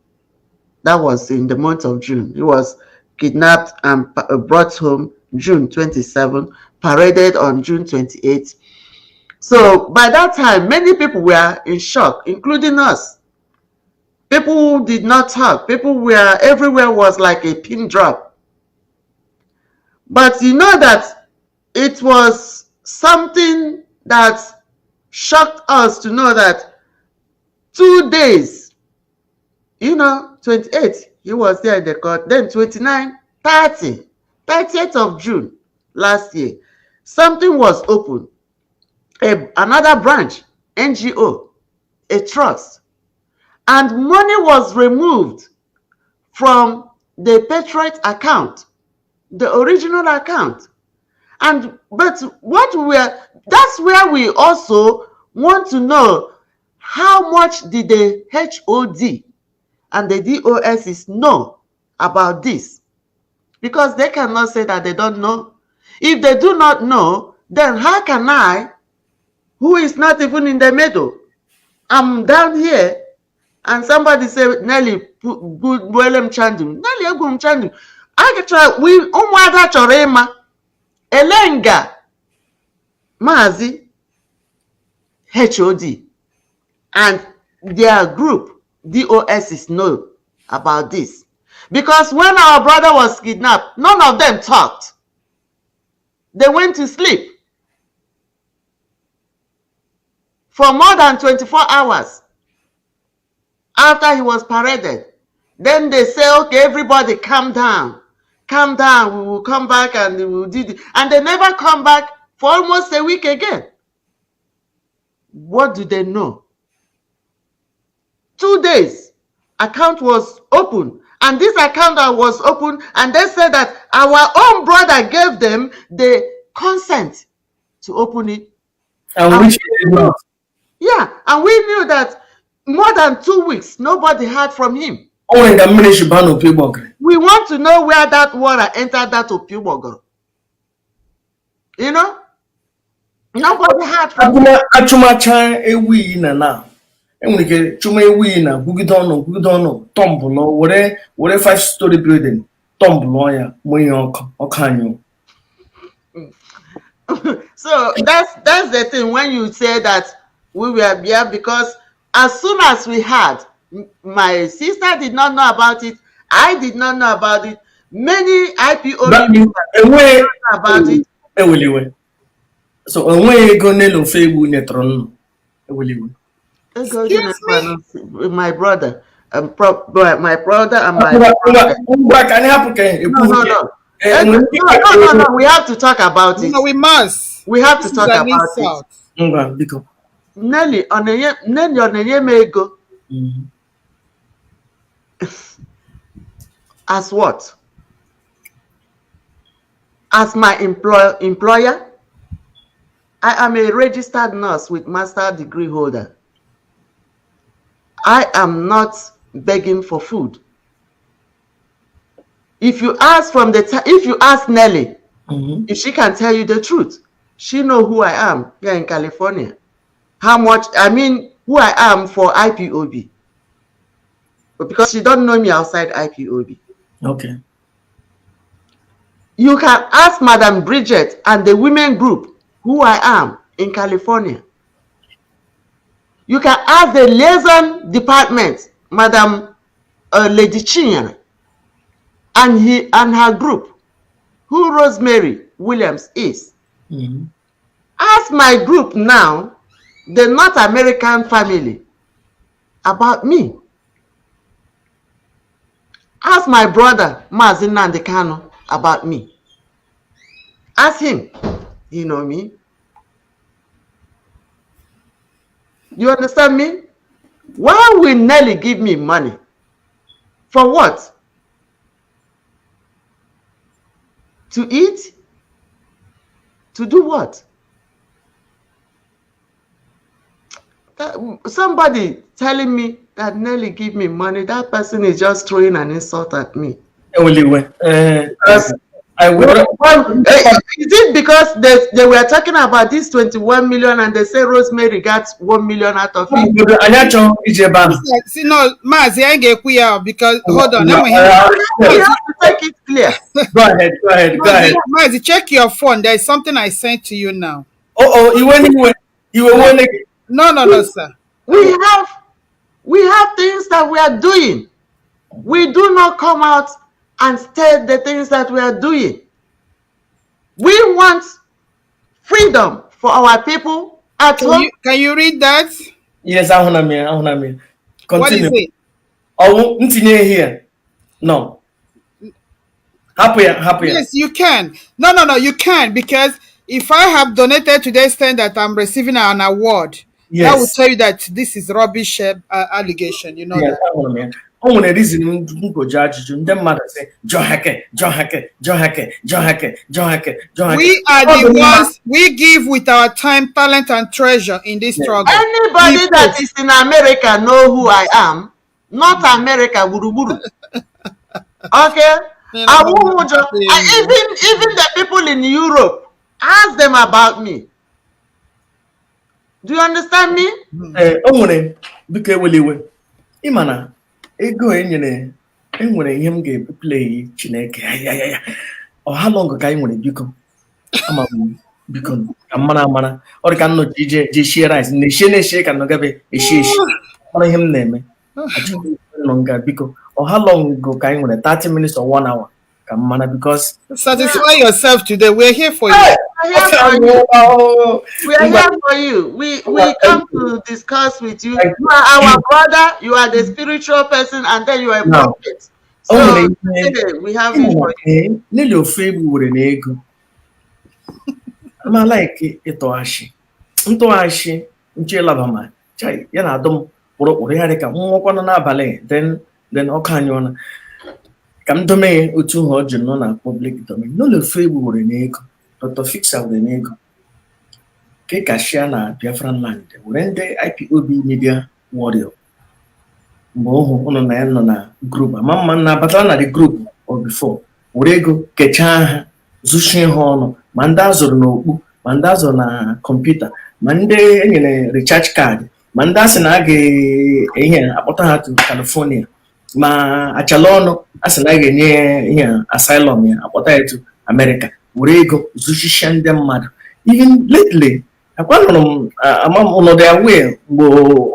That was in the month of June. He was kidnapped and brought home June 27, paraded on June 28. So by that time, many people were in shock, including us. People did not talk. People were, everywhere was like a pin drop. But you know that it was something that shocked us to know that 2 days, 28, he was there in the court. Then 29, 30, 30th of June last year, something was opened, another branch, NGO, a trust, and money was removed from the Patriot account, the original account. But that's where we also want to know how much did the HOD and the DOSs know about this, because they cannot say that they don't know. If they do not know, then how can I, who is not even in the middle, I'm down here, and somebody say, Nelly, William Chandu. Nelly, William Chandu. I can try, Umuada Chorema, Elenga, Mazi, HOD, and their group, DOSs, know about this. Because when our brother was kidnapped, none of them talked. They went to sleep for more than 24 hours after he was paraded. Then they say, okay, everybody calm down. Calm down, we will come back and we will do it. And they never come back for almost a week again. What do they know? 2 days, account was open. And this account that was open, and they said that our own brother gave them the consent to open it. And which did not. Yeah, and we knew that more than 2 weeks, nobody heard from him. Oh, the ministry ban of people. We want to know where that water entered that Opiubogoro. You know? Nobody heard from him. Achumacha a win now. And we get Chuma win, Gugidono, Tombulo, whatever 5-story building, Tombuloya, Moyonk, or Canyon. So that's the thing when you say that we were there, because as soon as we had, my sister did not know about it, I did not know about it, many IPOB people did not know about it. So away go Nelo Fabu Netron. Excuse me? My brother, my brother and my brother. No, we have to talk about it. No, we must. We have to talk about it. Nelly, on a ego. As what? As my employer? I am a registered nurse with master degree holder. I am not begging for food. If you ask Nelly, if she can tell you the truth, she know who I am here in California. Who I am for IPOB. But because she don't know me outside IPOB. Okay. You can ask Madam Bridget and the women group who I am in California. You can ask the liaison department, Madam Lady Chinyere, and her group, who Rosemary Williams is. Ask my group now, the North American family, about me. Ask my brother, Mazi Nnamdi Kanu, about me. Ask him. You know me. You understand me? Why will Nelly give me money? For what? To eat? To do what? Somebody telling me that Nelly give me money, that person is just throwing an insult at me. Is it because they were talking about this 21 million and they say Rosemary got 1 million out of it? See, no, Mazi, I get queer because hold on. You have to take it clear. Go ahead. Mazi, check your phone. There is something I sent to you now. You were one. No, sir. We have things that we are doing. We do not come out and state the things that we are doing. We want freedom for our people at home. Can you read that? Yes, I want to. Continue. What is it? Oh, here. No. Happy. Yes, you can. No, you can, because if I have donated to the extent that I'm receiving an award, that will Yes. tell you that this is rubbish allegation. You know Yes, that. ahụrụ m ya. O nwere reason nkwoji ajụjụ ndị mmadụ sị Johake, Johake, Johake, Johake, Johake, Johake. We are Ọ dị the mma. ones we give with our time, talent, and treasure in this struggle. Anybody People. that is in America know who I am. Not America, Buruburu. Okay? Even the people in Europe, ask them about me. Do you understand me? O nwere biko ewele iwe. Ị ma na ego enwere ihe m ga-eplay Chineke. Ọha long ka anyị nwere biko. Ama m biko ka mara ọ dị ka nnọchi je shie rice na-eshie ka nọgabe eshi mara ihe m na-eme achọghị nọ nga biko ọha long ka anyị nwere 30 minutes or 1 hour ka mara because satisfy yourself today. We're here for you. We are here for you. We come to discuss with you. You are our brother, you are the spiritual person, and then you are a prophet. So we have it for you. Nile ofe egbu were na ego ama like ntọghachi nchilaba ma ya na adọm kpụrụkpụrụ ya dị ka nwụkwanụ n'abalị then ọkụ anyị ọna ka m dome otu ha ọ ji nọ na public domain n'ụlọ ofe egbu were na ego Dr. Fixa were na ego ka kashia na Biafran land were ndị IPOB media warrior mgbe ohu ụnụ na ya nọ na group ama mma na abatara na the group or before were ego kechaa ha zuchie ha ọnụ ma ndị azụrụ n'okpu ma ndị azụrụ na kọmputa ma ndị enyere recharge card ma ndị asị na a ga-enye akpọta ha to California ma achala ọnụ asị na a ga-enye ihe asylum ya akpọta ya to America were ego zuchichia ndị mmadụ even lately akwanụrụ m amam ụnọdụ ya wee mgbe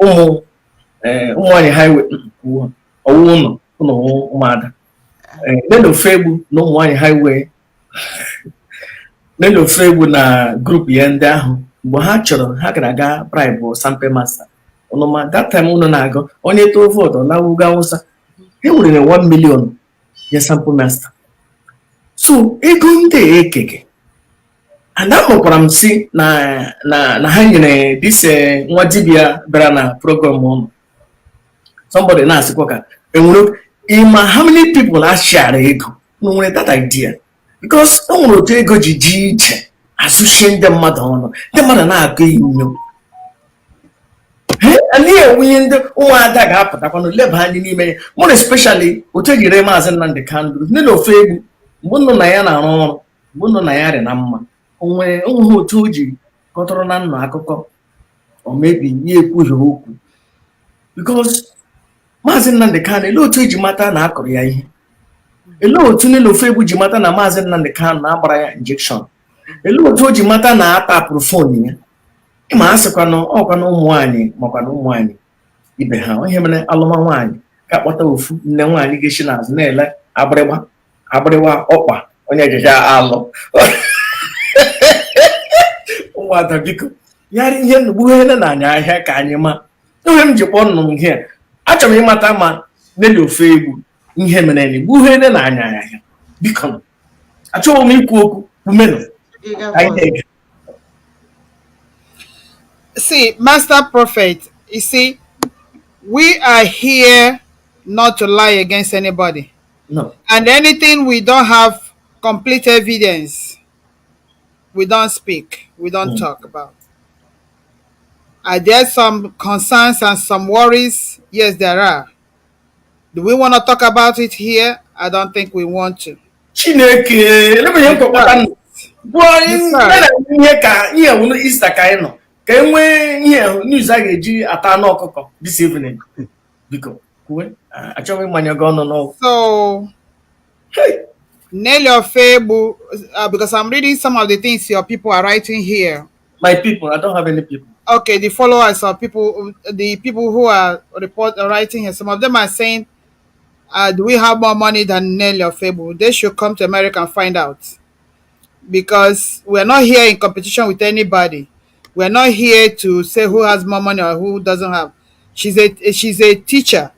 ụmụ nwanyị highway ọwụ ụlọ ụmụada nene ofe egbu na ụmụ nwanyị highway nene ofe egbu na grup ya ndị ahụ mgbe ha chọrọ ha gara aga bribe sample master ụnụma that time ụnụ na-agụ onye too vote na ugwu Awụsa e nwere 1 million ya sample master so ego ndị ekeke and ahụkwara m si na ha nyere dise nwa dibia bịara na program ọnụ somebody na-asịkwa ka enwere ịma how many people a share ego nwere that idea because o nwere otu ego ji iche asụchie ndị mmadụ ọnụ ndị mmadụ na-agụ inyo adịghị enwunye ndị ụmụada ga-apụtakwanụ leba anya n'ime ya more especially otu ejire maazị Nnamdi Kanu nne na ofe egbu mgbe nnụ na ya na-arụ ọrụ mgbe nnụ na ya rị na mma onwere otu o ji kọtọrọ na nnụ akụkọ o mebi ya ekwughị okwu because maazị Nnamdi Kanu ele otu eji mata na akụrụ ya ihe ele otu nne na ofe egbu ji mata na maazị Nnamdi Kanu na-agbara ya injection ele otu o ji mata na atapụrụ fon ya ịma asịkwanụ ọkwanụ ụmụ nwaanyị makwanụ ụmụ nwaanyị ibe ha ihe mere alụma nwaanyị ka kpọta ofu nne nwaanyị ga-esi n'azụ na-ele agbịrịwa ọkpa onye ejeje alụ ụmụada biko yarị ihe nugbuhere na anya ahịa ka anyị ma ihe m ji kpọọ nnụ ihe achọrọ m ịmata ma nele ofe egwu ihe mere na gbuhere na anya ahịa biko achọghị m ikwu okwu umenụ anyị. See, Master Prophet, you see, we are here not to lie against anybody. No. And anything we don't have complete evidence, we don't speak, we don't talk about. Are there some concerns and some worries? Yes, there are. Do we want to talk about it here? I don't think we want to. Chineke, let me hear ihe ka ihe wụ Easter ka anyị nọ ka enwee ihe news a ga-eji ata anụ ọkụkọ this evening biko kwuwe achọghị ịmanye gị ọnụ n'ọgwụ. So Nelly Ofebu, because I'm reading some of the things your people are writing here. My people, I don't have any people. Okay, the followers of people, the people who are writing here, some of them are saying, do we have more money than Nelly Ofebu? They should come to America and find out. Because we're not here in competition with anybody. We're not here to say who has more money or who doesn't have. She's a teacher,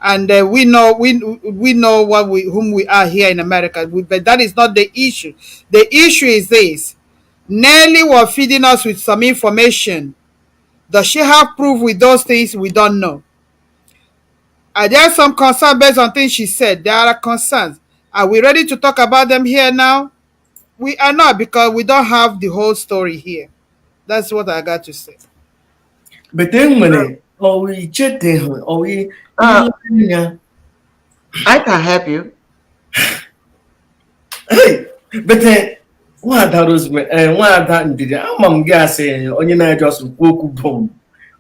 and we know whom we are here in America. But that is not the issue. The issue is this: Nelly was feeding us with some information. Does she have proof with those things? We don't know. Are there some concerns based on things she said? There are concerns. Are we ready to talk about them here now? We are not, because we don't have the whole story here. That's what I got to say. But then when we check or we I can help you. hey, but then Umuada Rosemary, Umuada Ndidi, amam gị asị onye na-eje ọsọ kwu okwu bom.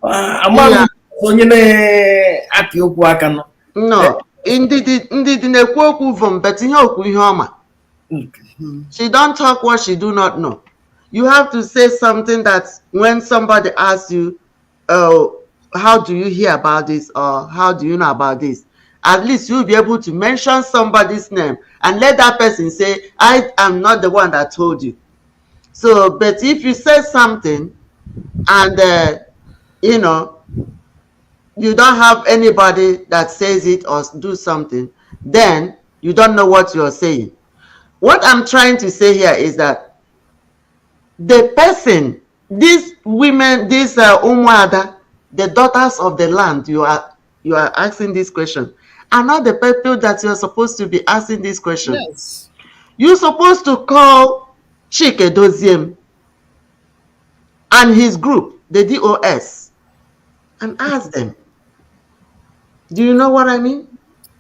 Amam onye na-apị okwu aka nọ. No, ndidi na-ekwu okwu vom, but ihe okwu ihe ọma. She don't talk what she do not know. You have to say something that when somebody asks you, how do you hear about this, or how do you know about this? At least you'll be able to mention somebody's name and let that person say, I am not the one that told you. So, but if you say something and, you know, you don't have anybody that says it or do something, then you don't know what you're saying. What I'm trying to say here is that the person, these women, these Umuada, the daughters of the land, you are asking this question, are not the people that you're supposed to be asking this question. Yes. You're supposed to call Chike Doziem and his group, the DOS, and ask them. Do you know what I mean?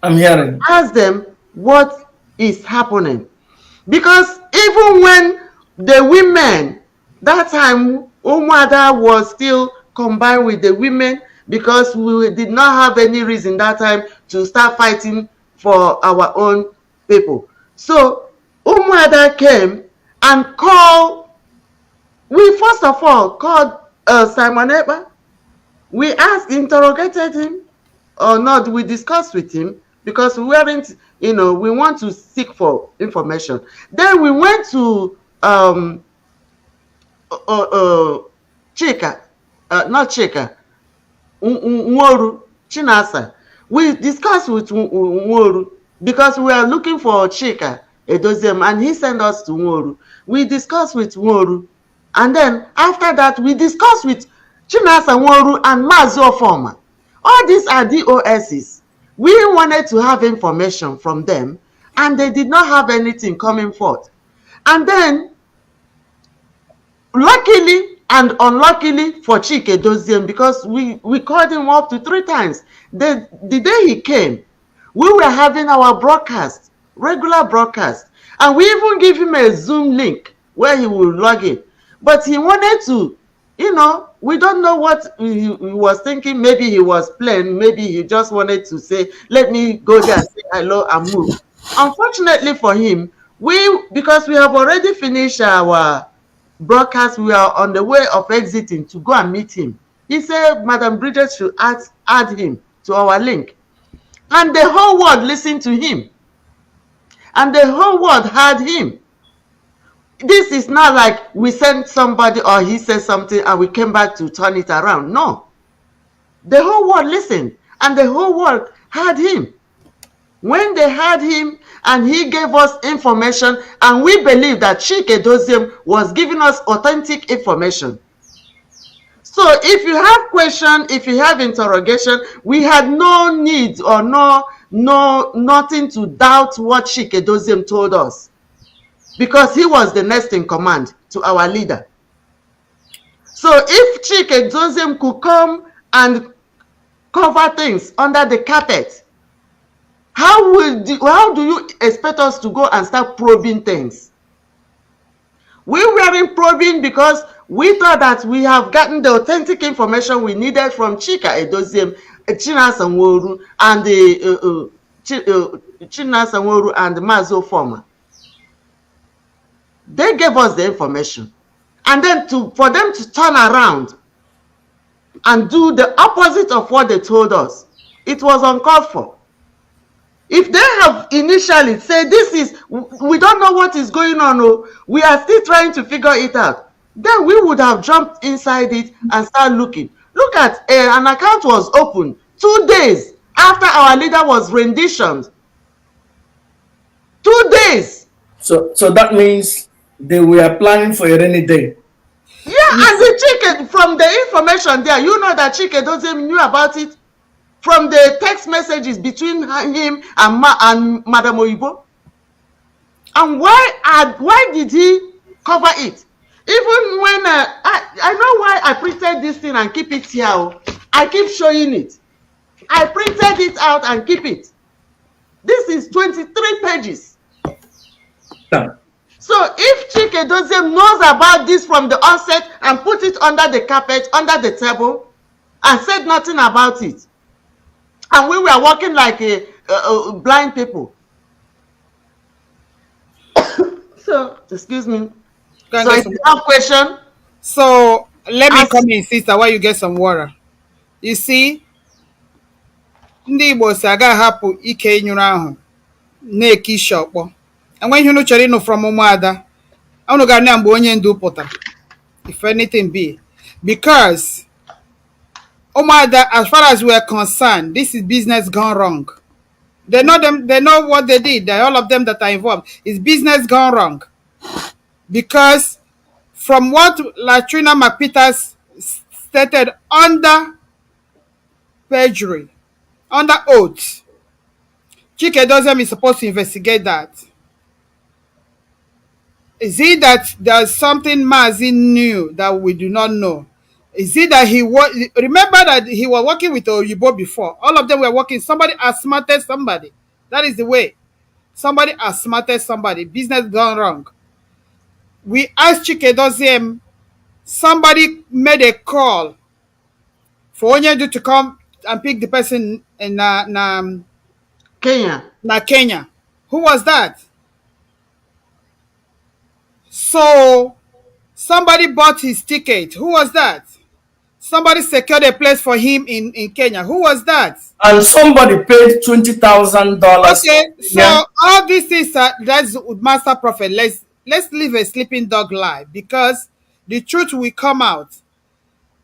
I'm hearing. Ask them what is happening. Because even when the women, that time Umuada was still combined with the women, because we did not have any reason that time to start fighting for our own people. So Umuada came and called, we first of all called Simon Ekpa. We asked, interrogated him or not, we discussed with him, because we weren't, you know, we want to seek for information. Then we went to Chika, not Chika, Nworu, Chinasa. We discussed with Nworu because we are looking for Chika Edoziem, and he sent us to Nworu. We discussed with Nworu, and then after that we discussed with Chinasa, Nworu, and Mazo Forma. All these are DOSs. We wanted to have information from them, and they did not have anything coming forth. And then, luckily and unluckily for Chike Doziem, because we called him up to 3 times. The day he came, we were having our broadcast, regular broadcast, and we even give him a Zoom link where he will log in. But he wanted to, you know, we don't know what he was thinking. Maybe he was playing. Maybe he just wanted to say, let me go there and say hello and move. Unfortunately for him, because we have already finished our broadcast, we are on the way of exiting to go and meet him. He said, Madam Bridget should add him to our link. And the whole world listened to him. And the whole world heard him. This is not like we sent somebody or he said something and we came back to turn it around. No. The whole world listened and the whole world heard him. When they heard him and he gave us information, and we believe that Chike Doziem was giving us authentic information. So if you have question, if you have interrogation, we had no need or nothing to doubt what Chike Doziem told us, because he was the next in command to our leader. So if Chike Doziem could come and cover things under the carpet, how do you expect us to go and start probing things? We weren't probing because we thought that we have gotten the authentic information we needed from Chika Edoziem, Chinasa Nworu, and the Chinasa Nworu and Mazo Forma. They gave us the information, and then for them to turn around and do the opposite of what they told us, it was uncalled for. If they have initially said, we don't know what is going on, we are still trying to figure it out, then we would have jumped inside it and start looking. Look at an account was opened 2 days after our leader was renditioned. 2 days. So that means they were planning for a rainy day. Yeah, and the Chike, from the information there, you know that Chike doesn't knew about it from the text messages between him and Madam Oyibo. And why did he cover it? Even when I know why I printed this thing and keep it here. I keep showing it. I printed it out and keep it. This is 23 pages. Yeah. So if Chike Doziem knows about this from the onset and put it under the carpet, under the table, and said nothing about it, and we were walking like blind people. So, excuse me. So it's a question. So let me come in, sister, while you get some water. You see, ndị Igbo si aga ahapụ ike nyụrụ ahụ na-eke isi ọkpọ. Enweghị unu chọrọ ịnụ from Umuada. Unu ga na mgbe onye ndu pụtara. If anything be. Because Umuada, as far as we are concerned, this is business gone wrong. They know what they did. All of them that are involved. It's business gone wrong. Because from what Latrina McPeters stated under perjury, under oath, Chike Doziem is supposed to investigate that. Is it that there's something Mazi knew that we do not know? Is it that remember that he was working with Oyibo before? All of them were working. Somebody outsmarted somebody. That is the way. Somebody outsmarted somebody. Business gone wrong. We asked Chike Doziem, somebody made a call for Onyedu to come and pick the person in Kenya. Who was that? So somebody bought his ticket. Who was that? Somebody secured a place for him in Kenya. Who was that? And somebody paid $20,000. Okay, so all this is that's Master Prophet. Let's live a sleeping dog lie, because the truth will come out.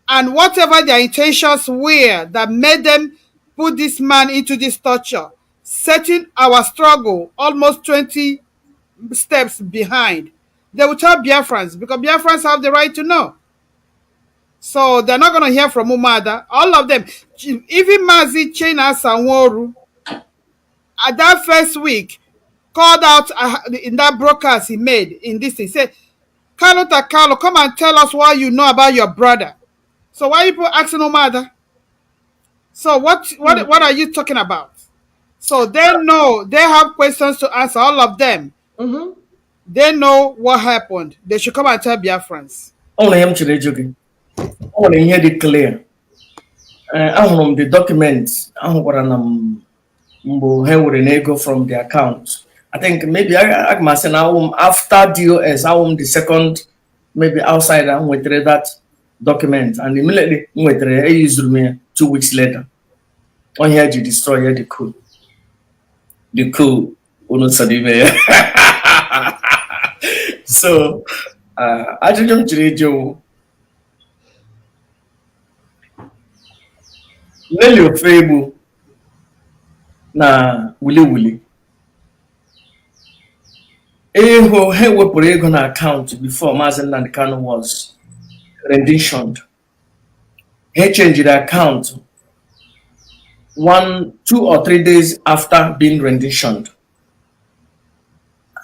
And whatever their intentions were that made them put this man into this torture, setting our struggle almost 20 steps behind, they will tell Biafrans, because Biafrans have the right to know. So they're not going to hear from Umuada. All of them, even Mazi Chena Sanworu, at that first week, called out in that broadcast he made in this thing, said, Carlo Takalo, come and tell us what you know about your brother. So why are people asking Umuada? So what are you talking about? So they know, they have questions to answer, all of them. Mm-hmm. They know what happened. They should come and tell Biafrans. Only him today joking. Only here declare. I the documents. I ego from the account. I think maybe I must say now after DOS, I the second maybe outside I went through that document, and immediately went through I used me 2 weeks later. On here to destroy the coup. The coup so I didn't Joe Nelly Ofebu na Willy Eho he wepụrụ ego na account before Mazi Nnamdi Kanu was renditioned. He changed the account 1, 2 or 3 days after being renditioned.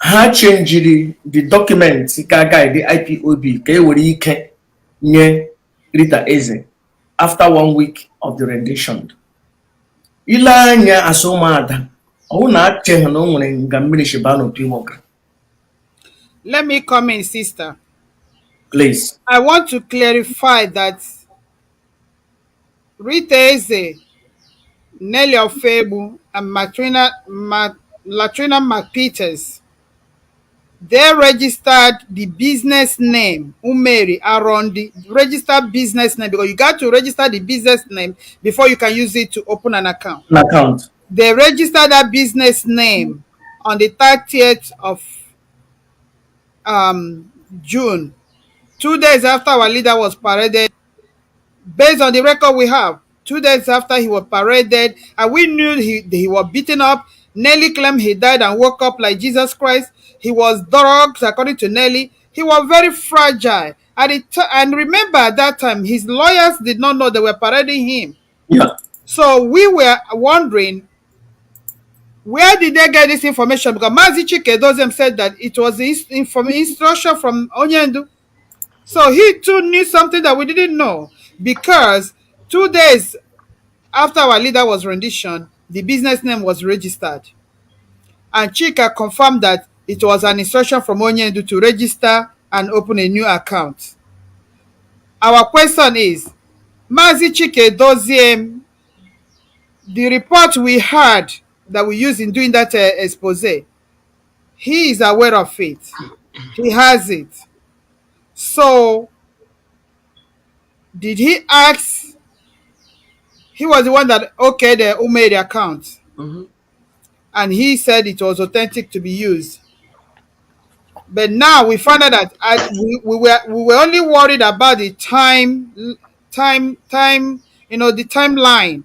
Ha changed the document guide the IPOB ka were ike nye Rita Eze after 1 week of the rendition. Ile anya asomada ọ na ache ha no nwere nga mmiri shibano pimoka. Let me come in, sister. Please. I want to clarify that Rita Eze, Nelly Ofebu, and Latrina McPeters, they registered the business name, Umeri Arondi, registered business name, because you got to register the business name before you can use it to open an account. They registered that business name on the 30th of June, 2 days after our leader was paraded. Based on the record we have, 2 days after he was paraded, and we knew he was beaten up. Nelly claimed he died and woke up like Jesus Christ. He was drugged, according to Nelly. He was very fragile. And remember, at that time, his lawyers did not know they were parading him. Yeah. So we were wondering, where did they get this information? Because Mazi Chikedozem said that it was instruction from Onyendu. So he too knew something that we didn't know. Because 2 days after our leader was rendition, the business name was registered. And Chika confirmed that it was an instruction from Onyendu to register and open a new account. Our question is, Mazi Chikedoziem, the report we had that we used in doing that expose, he is aware of it. He has it. So, did he ask? He was the one that okayed the Umeri account. And he said it was authentic to be used. But now we found out that we were only worried about the the timeline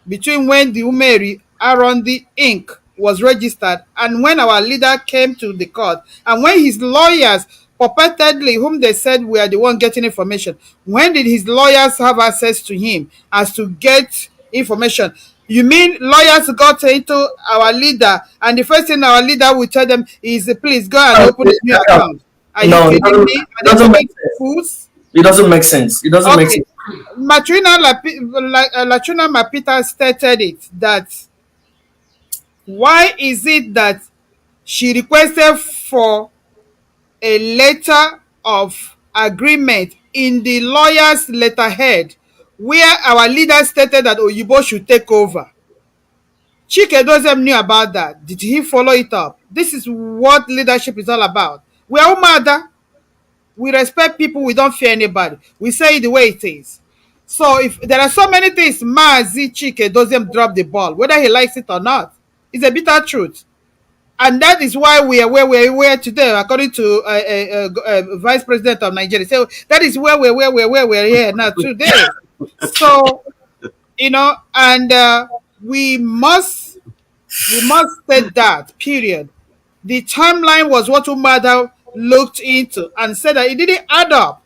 between when the Umeri Arondi Inc. was registered and when our leader came to the court, and when his lawyers purportedly, whom they said were the one getting information, when did his lawyers have access to him as to get information? You mean lawyers got into our leader and the first thing our leader would tell them is, please go and open a new account? Are you kidding me? Are they talking fools? It doesn't make sense. It doesn't make sense. Latrina Mapita stated it, that why is it that she requested for a letter of agreement in the lawyer's letterhead where our leader stated that Oyibo should take over? Chikedozem knew about that. Did he follow it up? This is what leadership is all about. We are Umuada. We respect people. We don't fear anybody. We say it the way it is. So if there are so many things Mazi Chikedozem drop the ball, whether he likes it or not, it's a bitter truth. And that is why we are where we are today, according to Vice President of Nigeria. So that is where we're here now today. So, and we must state that, period. The timeline was what Umuada looked into and said that it didn't add up.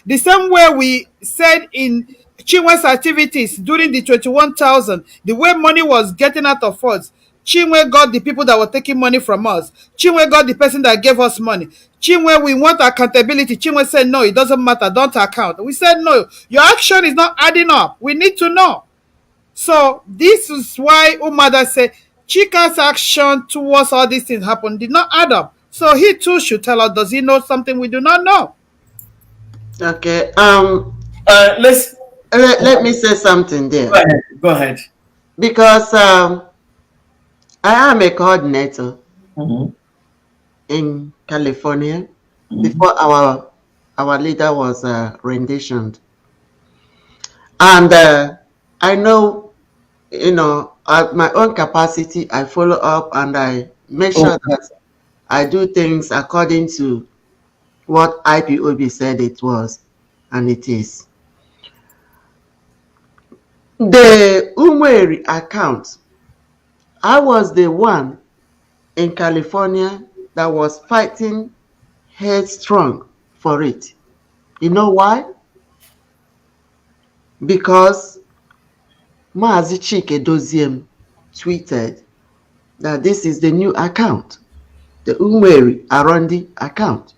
The same way we said in Chinwe's activities during the 21,000, the way money was getting out of us, Chinwe got the people that were taking money from us. Chinwe got the person that gave us money. Chinwe, we want accountability. Chinwe said, no, it doesn't matter. Don't account. We said, no, your action is not adding up. We need to know. So this is why Umuada said Chika's action towards all these things happened did not add up. So he too should tell us, does he know something we do not know? Okay. Let me say something there. Go ahead. Because I am a coordinator in California before our leader was renditioned. And I know, at my own capacity, I follow up and I make sure that I do things according to what IPOB said it was, and it is. The Umeri account, I was the one in California that was fighting headstrong for it. You know why? Because Mazi Chikedoziem tweeted that this is the new account, the Umeri Arondi account.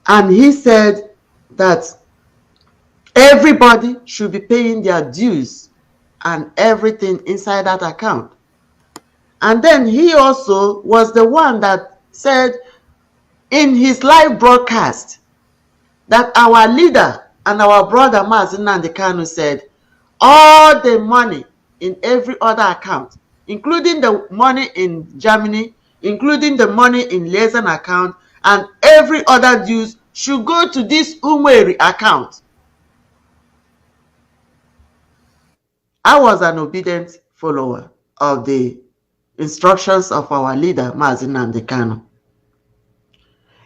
And he said that everybody should be paying their dues and everything inside that account. And then he also was the one that said in his live broadcast that our leader and our brother Mazi Nnamdi Kanu said all the money in every other account, including the money in Germany, including the money in liaison account, and every other dues should go to this Umeri account. I was an obedient follower of the instructions of our leader, Mazi Nnamdi Kanu.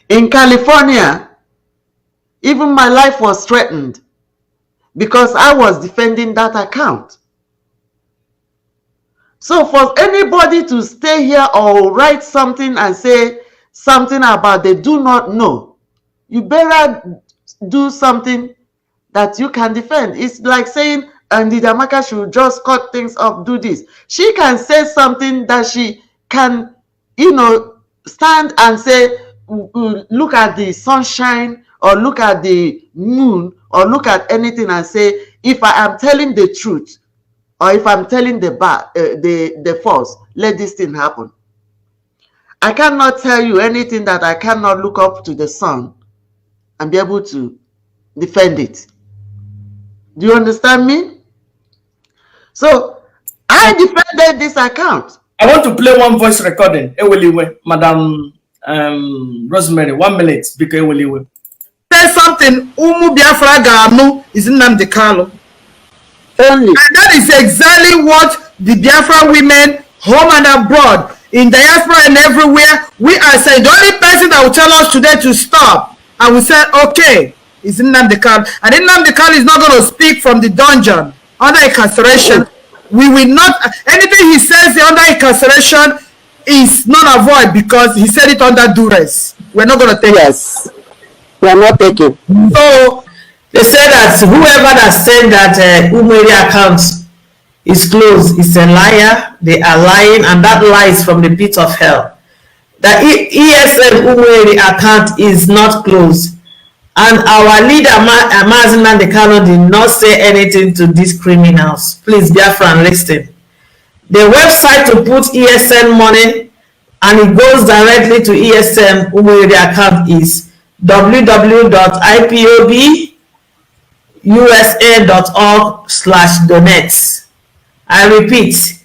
In California, even my life was threatened because I was defending that account. So for anybody to stay here or write something and say something about they do not know, you better do something that you can defend. It's like saying, and Amaka should just cut things off, do this. She can say something that she can, stand and say, look at the sunshine, or look at the moon, or look at anything and say, if I am telling the truth, or if I'm telling the false, let this thing happen. I cannot tell you anything that I cannot look up to the sun and be able to defend it. Do you understand me? So I defended this account. I want to play one voice recording. Madam Rosemary, 1 minute. Because Say something. Umu Biafra Gamu is Nnamdi Kanu. Only. And that is exactly what the Biafra women, home and abroad, in diaspora and everywhere, we are saying. The only person that will tell us today to stop, and we said, okay, is Nnamdi Kanu. And Nnamdi Kanu is not going to speak from the dungeon under incarceration. We will not, anything he says under incarceration is not avoid because he said it under duress. We're not going to take Yes. We are not taking. So they say that whoever that said that Umeri account is closed is a liar. They are lying, and that lie is from the pit of hell. The ESN Umeri account is not closed, and our leader Mazi Nnamdi Kanu did not say anything to these criminals. Please, Biafran, listen. The website to put ESN money and it goes directly to ESN Umeri account is www.ipobusa.org/donate. I repeat,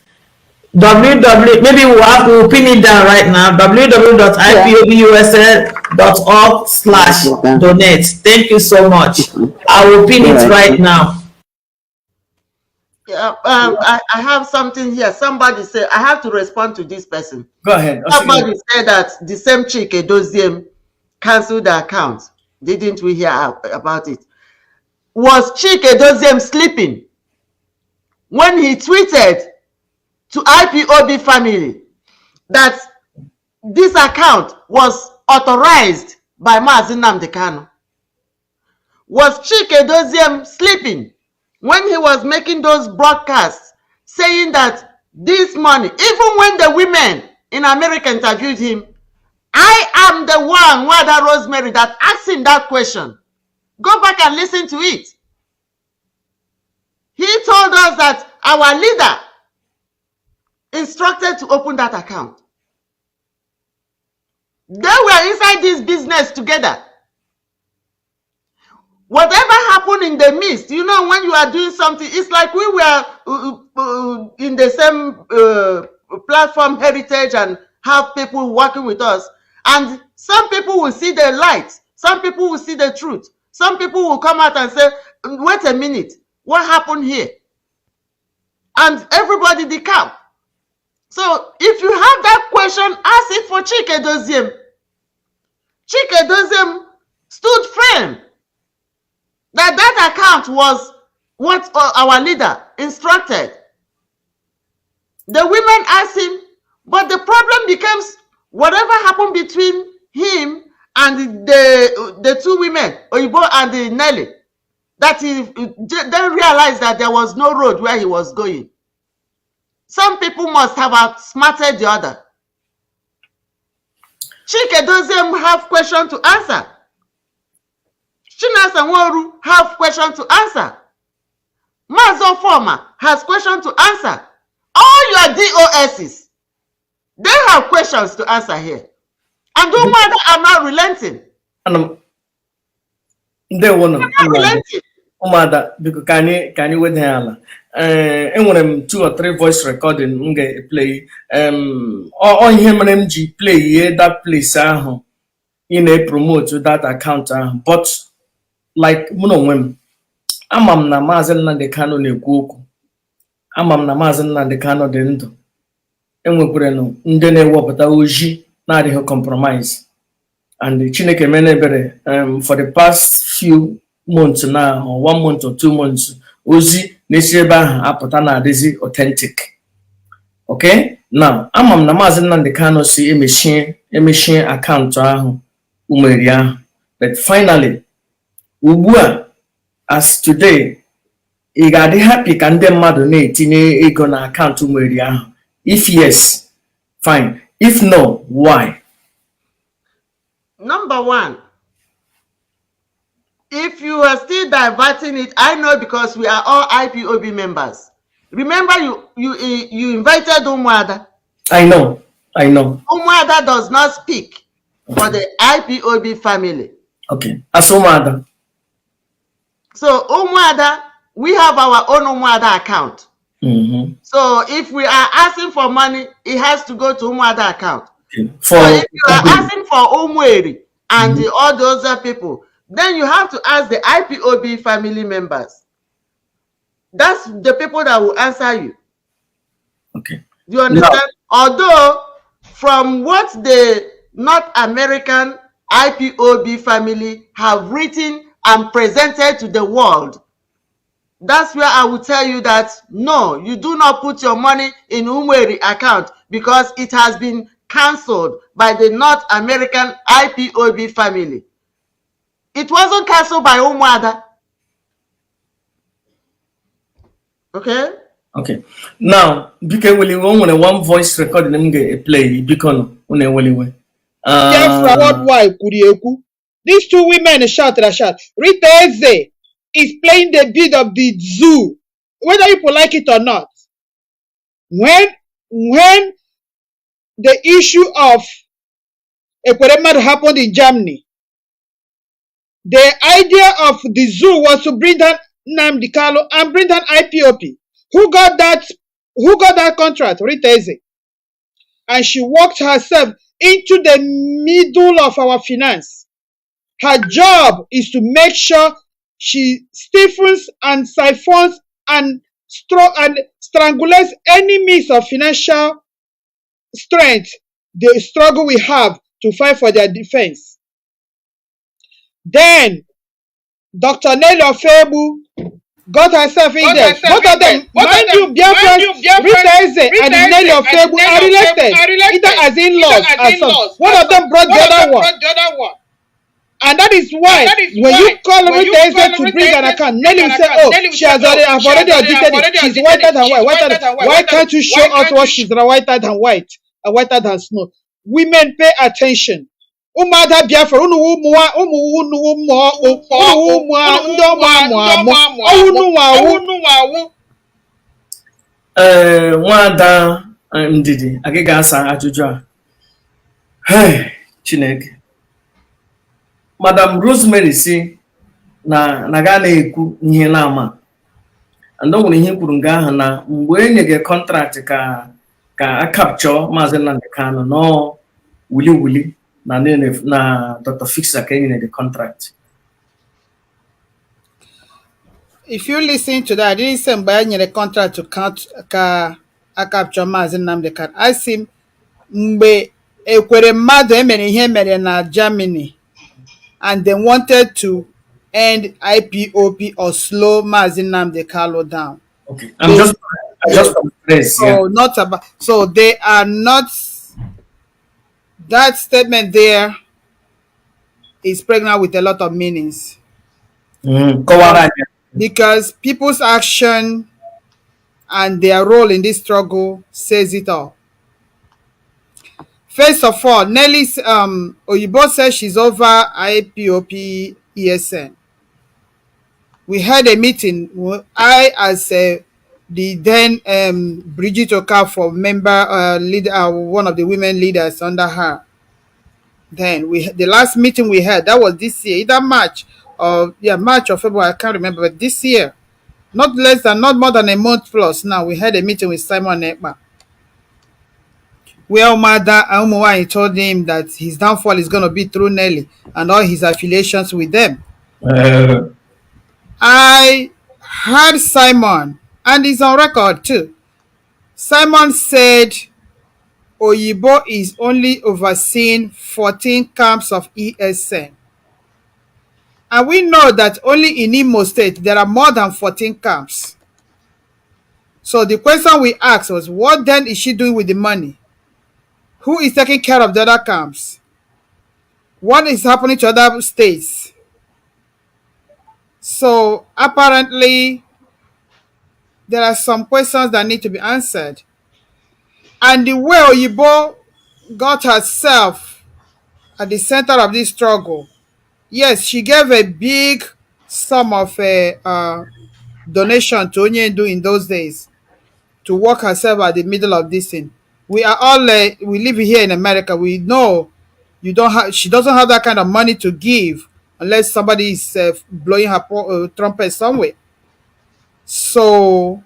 maybe we'll pin it down right now, www.ipobusa.org/donate. Thank you so much. I will pin it right now. I have something here. Somebody said, I have to respond to this person. Go ahead. Somebody said that the same chick, Edoziem, canceled the account. Didn't we hear about it? Was Chike Edoziem sleeping when he tweeted to IPOB family that this account was authorized by Mazi Nnamdi Kanu? Was Chike Edoziem sleeping when he was making those broadcasts saying that this money, even when the women in America interviewed him, I am the one, Umuada Rosemary, that asked him that question. Go back and listen to it. He told us that our leader instructed to open that account. They were inside this business together. Whatever happened in the midst, when you are doing something, it's like we were in the same platform, heritage, and have people working with us. And some people will see the light. Some people will see the truth. Some people will come out and say, wait a minute, what happened here? And everybody decamp. So if you have that question, ask it for Chike Edoziem. Chike Edoziem stood firm that account was what our leader instructed. The women asked him, but the problem becomes whatever happened between him and the two women, Oyibo and the Nelly, that he then realized that there was no road where he was going. Some people must have outsmarted the other. Chike Edoziem have question to answer. Chinasa Nworu have question to answer. Mazo Former has question to answer. All your DOSs, they have questions to answer here. And Umuada are not relenting. They want to Umuada because can you with her? And when I'm 2 or 3 voice recording, play on him and MG play that place in a promote to that account, but like women, amam na Mazi Nnamdi Kanu na-ekwu okwu. Amam na Mazi Nnamdi Kanu dị ndụ. Enwekwara ndị na-ewepụta oji na-adịghị compromise. And Chineke mene ebere for the past few months now, or 1 month or 2 months, ozi na-esi ebe ahụ apụta na-adịzi authentic. Okay? Now, amam na Mazi Nnamdi Kanu si emechie akaụntụ ahụ Umeri ahụ. But finally, ugbu as today, ị ga-adị happy ka ndị mmadụ na-etinye ego na akaụntụ Umueri ahụ? If yes, fine. If no, why? Number one, if you are still diverting it, I know because we are all IPOB members. Remember, you invited Umuada. I know. Umuada does not speak for the IPOB family. Okay, as Umuada. So Umuada, we have our own Umuada account. So if we are asking for money, it has to go to Umuada account. Okay. So if you are asking for Umueri and all those other people, then you have to ask the IPOB family members. That's the people that will answer you. Okay. Do you understand? No. Although, from what the North American IPOB family have written and presented to the world, that's where I will tell you that no, you do not put your money in Umueri account because it has been cancelled by the North American IPOB family. It wasn't cancelled by Umuada. Okay. Now, because we want one voice recording, I'm going to play because we these two women shout. Rita Eze is playing the beat of the zoo, whether you like it or not. When the issue of Ekweremadu happened in Germany, the idea of the zoo was to bring down Nnamdi Kanu and bring down IPOP. Who got that contract? Rita Eze. And she worked herself into the middle of our finance. Her job is to make sure she stiffens and siphons and strangulates any means of financial strength the struggle we have to fight for their defense. Then Dr. Nelly Ofebu got herself in there. Both of them, mind you, Rita Eze and Nelly Ofebu are related, either as in-laws or sons. One of them brought the other one. And that is why when you call Rita Eze to bring an account, Nelly will say, oh, I've already audited it. She's whiter than white. Why can't you show us what she's whiter than white and whiter than snow? Women, pay attention. Umuada Biafra, Nwada Ndidi, I ga-asa ajụjụ a. Hey, Chineke. Madam Rosemary si na ga na-ekwu ihe na-ama. And o nwere ihe kwuru nga ahụ na mgbe enye gị contract ka a capture Maazị Nnamdi Kanu no wuli na Dr. Fixer ka enye the contract. If you listen to that, I didn't say mgbe enye the contract to ka a capture Maazị Nnamdi Kanu. I see mgbe Ekweremadu emere ihe mere na Germany and they wanted to end IPOP or slow Maazị Nnamdi Kanu down. Okay, I'm just so not about. So they are not. That statement there is pregnant with a lot of meanings. Because people's action and their role in this struggle says it all. First of all, Nelly's Oyibo says she's over IPOP ESN. We had a meeting. I, as the then Bridget Okafor member, leader, one of the women leaders under her. Then the last meeting we had, that was this year, either March or February, I can't remember, but this year, not more than a month plus now, we had a meeting with Simon Ekpa, where Umuada Umuwai told him that his downfall is going to be through Nelly and all his affiliations with them. I heard Simon, and it's on record too. Simon said Oyibo is only overseeing 14 camps of ESN. And we know that only in Imo State there are more than 14 camps. So the question we asked was, what then is she doing with the money? Who is taking care of the other camps? what is happening to other states. So apparently, there are some questions that need to be answered. And the way Oyibo got herself at the center of this struggle, yes, she gave a big sum of donation to Onyendu in those days to work herself at the middle of this thing. We are all we live here in America. We know you don't have. She doesn't have that kind of money to give unless somebody is blowing her trumpet somewhere. So,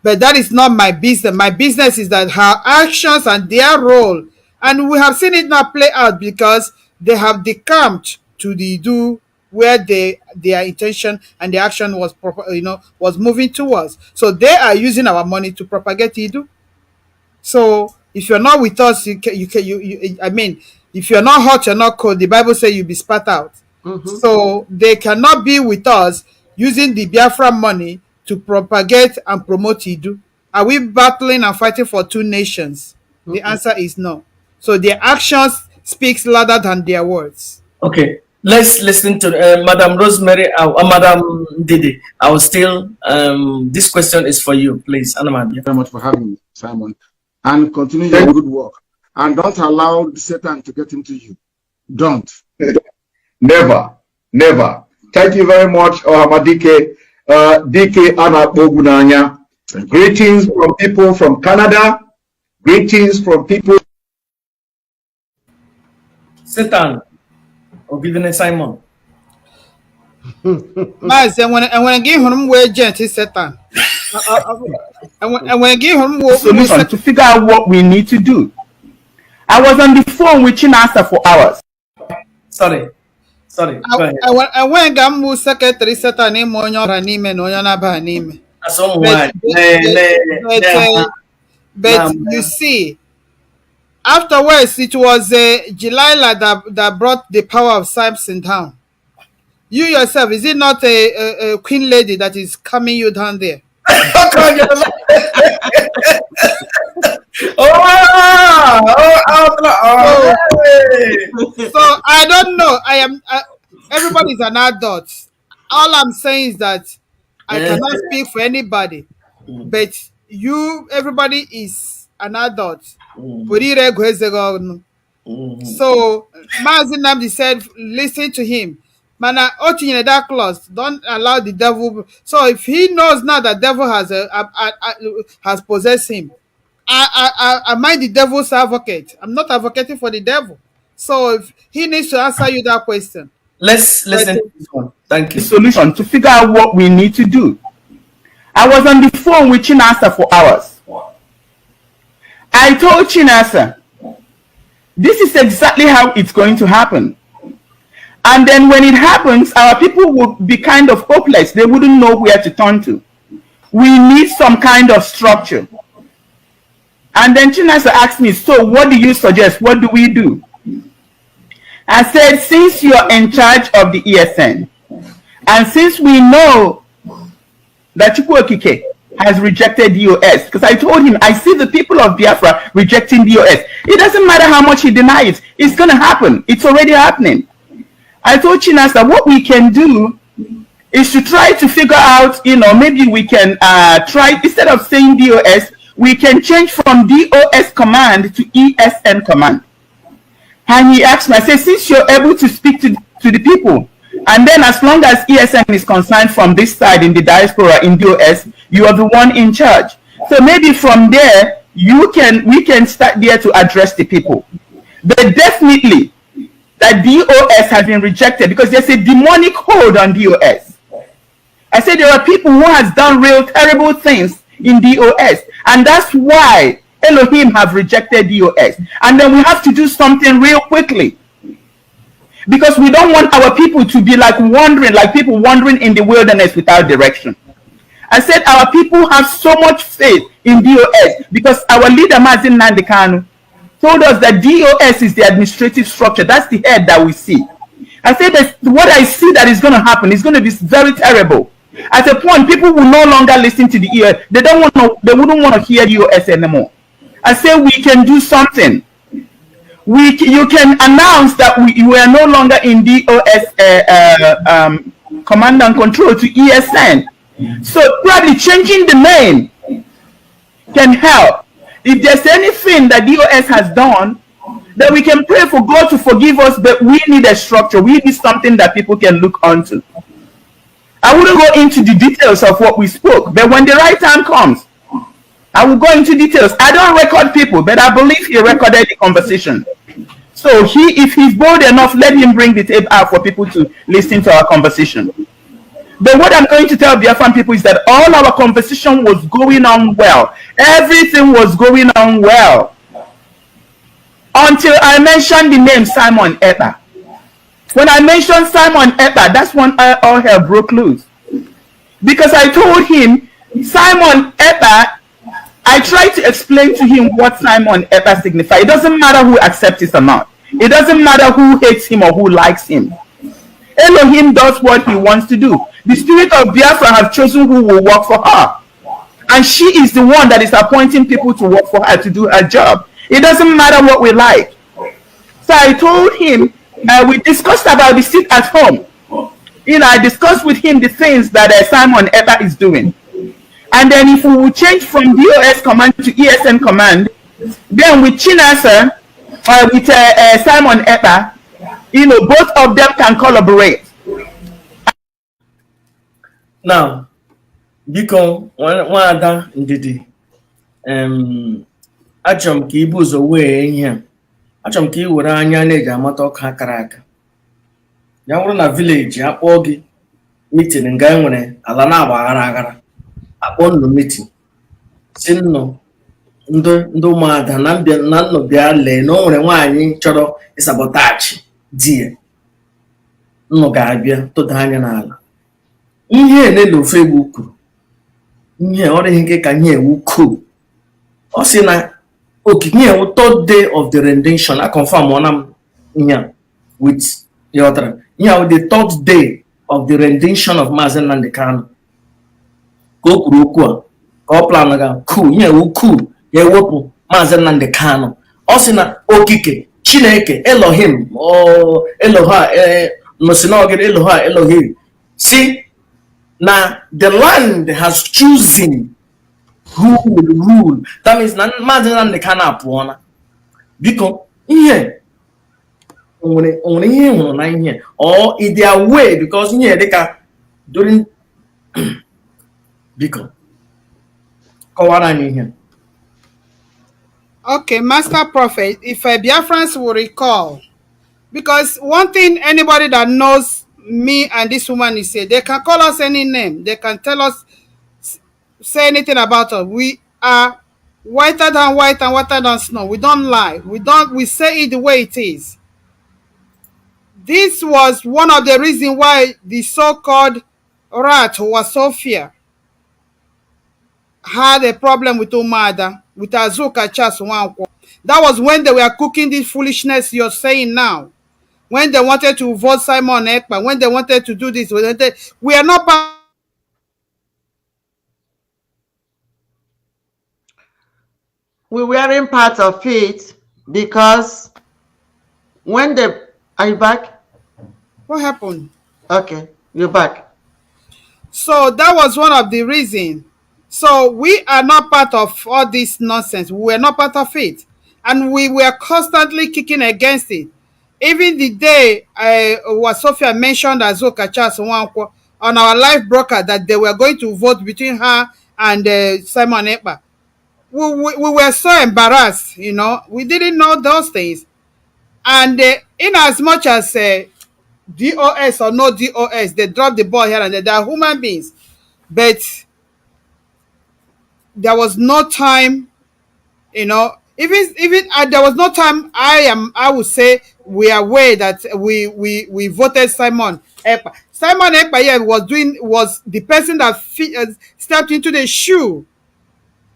but that is not my business. My business is that her actions and their role, and we have seen it now play out because they have decamped to the do where their intention and the action was was moving towards. So they are using our money to propagate Idu. So if you're not with us, I mean, if you're not hot, you're not cold. The Bible says you'll be spat out. So they cannot be with us using the Biafra money to propagate and promote Idu. Are we battling and fighting for two nations? The answer is no. So their actions speaks louder than their words. Okay, let's listen to Madam Rosemary, Madam Didi. I will still, this question is for you, please. Thank you very much for having me, Simon. And continue your good work. And don't allow Satan to get into you. Don't. Never, never. Thank you very much, Ohamadike. DK Ana Bogunanya. Greetings from people from Canada. Greetings from people. Satan, or giving Simon. And when I give him where gent is Satan. And when I give him solution to figure out what we need to do. I was on the phone with Chinasa for hours. Sorry. Go ahead. I went to secretary Satan in Monyo no Yanaba Nime. But you see, afterwards it was Delilah that brought the power of Samson down. You yourself, is it not a queen lady that is coming you down there? So I don't know. Everybody's an adult. All I'm saying is that I cannot speak for anybody, but everybody is an adult. So Mazi Namdi said, listen to him. Mana in that clause, don't allow the devil. So if he knows now that devil has possessed him, am I the devil's advocate? I'm not advocating for the devil. So if he needs to answer you that question. Let's listen to this one. Thank you. Solution to figure out what we need to do. I was on the phone with Chinasa for hours. I told Chinasa, this is exactly how it's going to happen. And then when it happens, our people would be kind of hopeless. They wouldn't know where to turn to. We need some kind of structure. And then Chinasa asked me, so what do you suggest? What do we do? I said, since you're in charge of the ESN, and since we know that Chukwuokike has rejected DOS, because I told him, I see the people of Biafra rejecting DOS. It doesn't matter how much he denies, it's going to happen. It's already happening. I told Chinasa what we can do is to try to figure out, maybe we can try, instead of saying DOS, we can change from DOS command to ESN command. And he asked me, I said, since you're able to speak to the people, and then as long as ESN is concerned from this side in the diaspora in DOS, you are the one in charge. So maybe from there, we can start there to address the people. But definitely, that DOS has been rejected because there's a demonic hold on DOS. I said there are people who has done real terrible things in DOS, and that's why Elohim have rejected DOS. And then we have to do something real quickly, because we don't want our people to be like people wandering in the wilderness without direction. I said our people have so much faith in DOS because our leader Mazin Nandekanu told us that DOS is the administrative structure. That's the head that we see. I said that what I see that is going to happen is going to be very terrible. At a point, people will no longer listen to the EOS. They wouldn't want to hear DOS anymore. I said we can do something. you can announce that we are no longer in DOS command and control to ESN. So probably changing the name can help. If there's anything that DOS has done, then we can pray for God to forgive us, but we need a structure. We need something that people can look onto. I wouldn't go into the details of what we spoke, but when the right time comes, I will go into details. I don't record people, but I believe he recorded the conversation. So if he's bold enough, let him bring the tape out for people to listen to our conversation. But what I'm going to tell Biafran people is that all our conversation was going on well. Everything was going on well. Until I mentioned the name Simon Ekpa. When I mentioned Simon Ekpa, that's when all hell broke loose. Because I told him, Simon Ekpa, I tried to explain to him what Simon Ekpa signifies. It doesn't matter who accepts it or not. It doesn't matter who hates him or who likes him. Elohim does what he wants to do. The spirit of Biafra has chosen who will work for her. And she is the one that is appointing people to work for her to do her job. It doesn't matter what we like. So I told him, we discussed about the seat at home. I discussed with him the things that Simon Ekpa is doing. And then if we will change from DOS command to ESN command, then with Chinasa, with Simon Ekpa, both of them can collaborate. Now, biko Umuada Ndidi, achọrọ m ka ibu ụzọ wee ihe a. Achọrọ m ka ị were anya na-eji amata ọka akara aka. Ya bụrụ na vileji akpọọ gị mitin nga e nwere ala na-agbaghara aghara, akpọ nnụ mitin si nnụ ndị ụmụada na nnụ bịa lee na o nwere nwaanyị chọrọ ịsabotachi di ya. Nnụ ga-abịa tụda anya n'ala. Ihe na ofe egbu kwuru, ihe ọ dịghị nke ka ihe ewu kwuru. Ọ sị na okike ewu third day of the rendition. I confirm one with the other. The third day of the rendition of Mazi Nnamdi Kanu. Go kwuru okwu a ka ọ plan ga ku ihe ewu ku ya ewepụ Mazi Nnamdi Kanu. Ọ sị na okike Chineke Elohim or Eloha nosinogir Eloha Elohim. See, now the land has chosen who will rule. That means na Mazi Nnamdi Kanu apụọna. Biko ihe onwere ihe hụrụ na ihe or in their way, because ihe dịka during biko kọwara anyị ihe. Okay, Master Prophet, if Biafrans will recall, because one thing anybody that knows me and this woman is say, they can call us any name, they can tell us, say anything about us. We are whiter than white and whiter than snow. We don't lie. We say it the way it is. This was one of the reasons why the so-called rat was Sophia had a problem with Umuada, with Azuka Chas Nwankwo. That was when they were cooking this foolishness you're saying now. When they wanted to vote Simon Ekpa, when they wanted to do this, we are not part. We weren't part of it because when they... Are you back? What happened? Okay, you're back. So that was one of the reasons. So we are not part of all this nonsense. We were not part of it. And we were constantly kicking against it. Even the day what Sophia mentioned Azuka Charles Nwankwo on our live broadcast that they were going to vote between her and Simon Ekpa. We were so embarrassed, We didn't know those things. And in as much as DOS or no DOS, they dropped the ball here and there. They are human beings. But there was no time, even there was no time. I would say we are aware that we voted Simon Ekpa. Simon Ekpa was the person that stepped into the shoe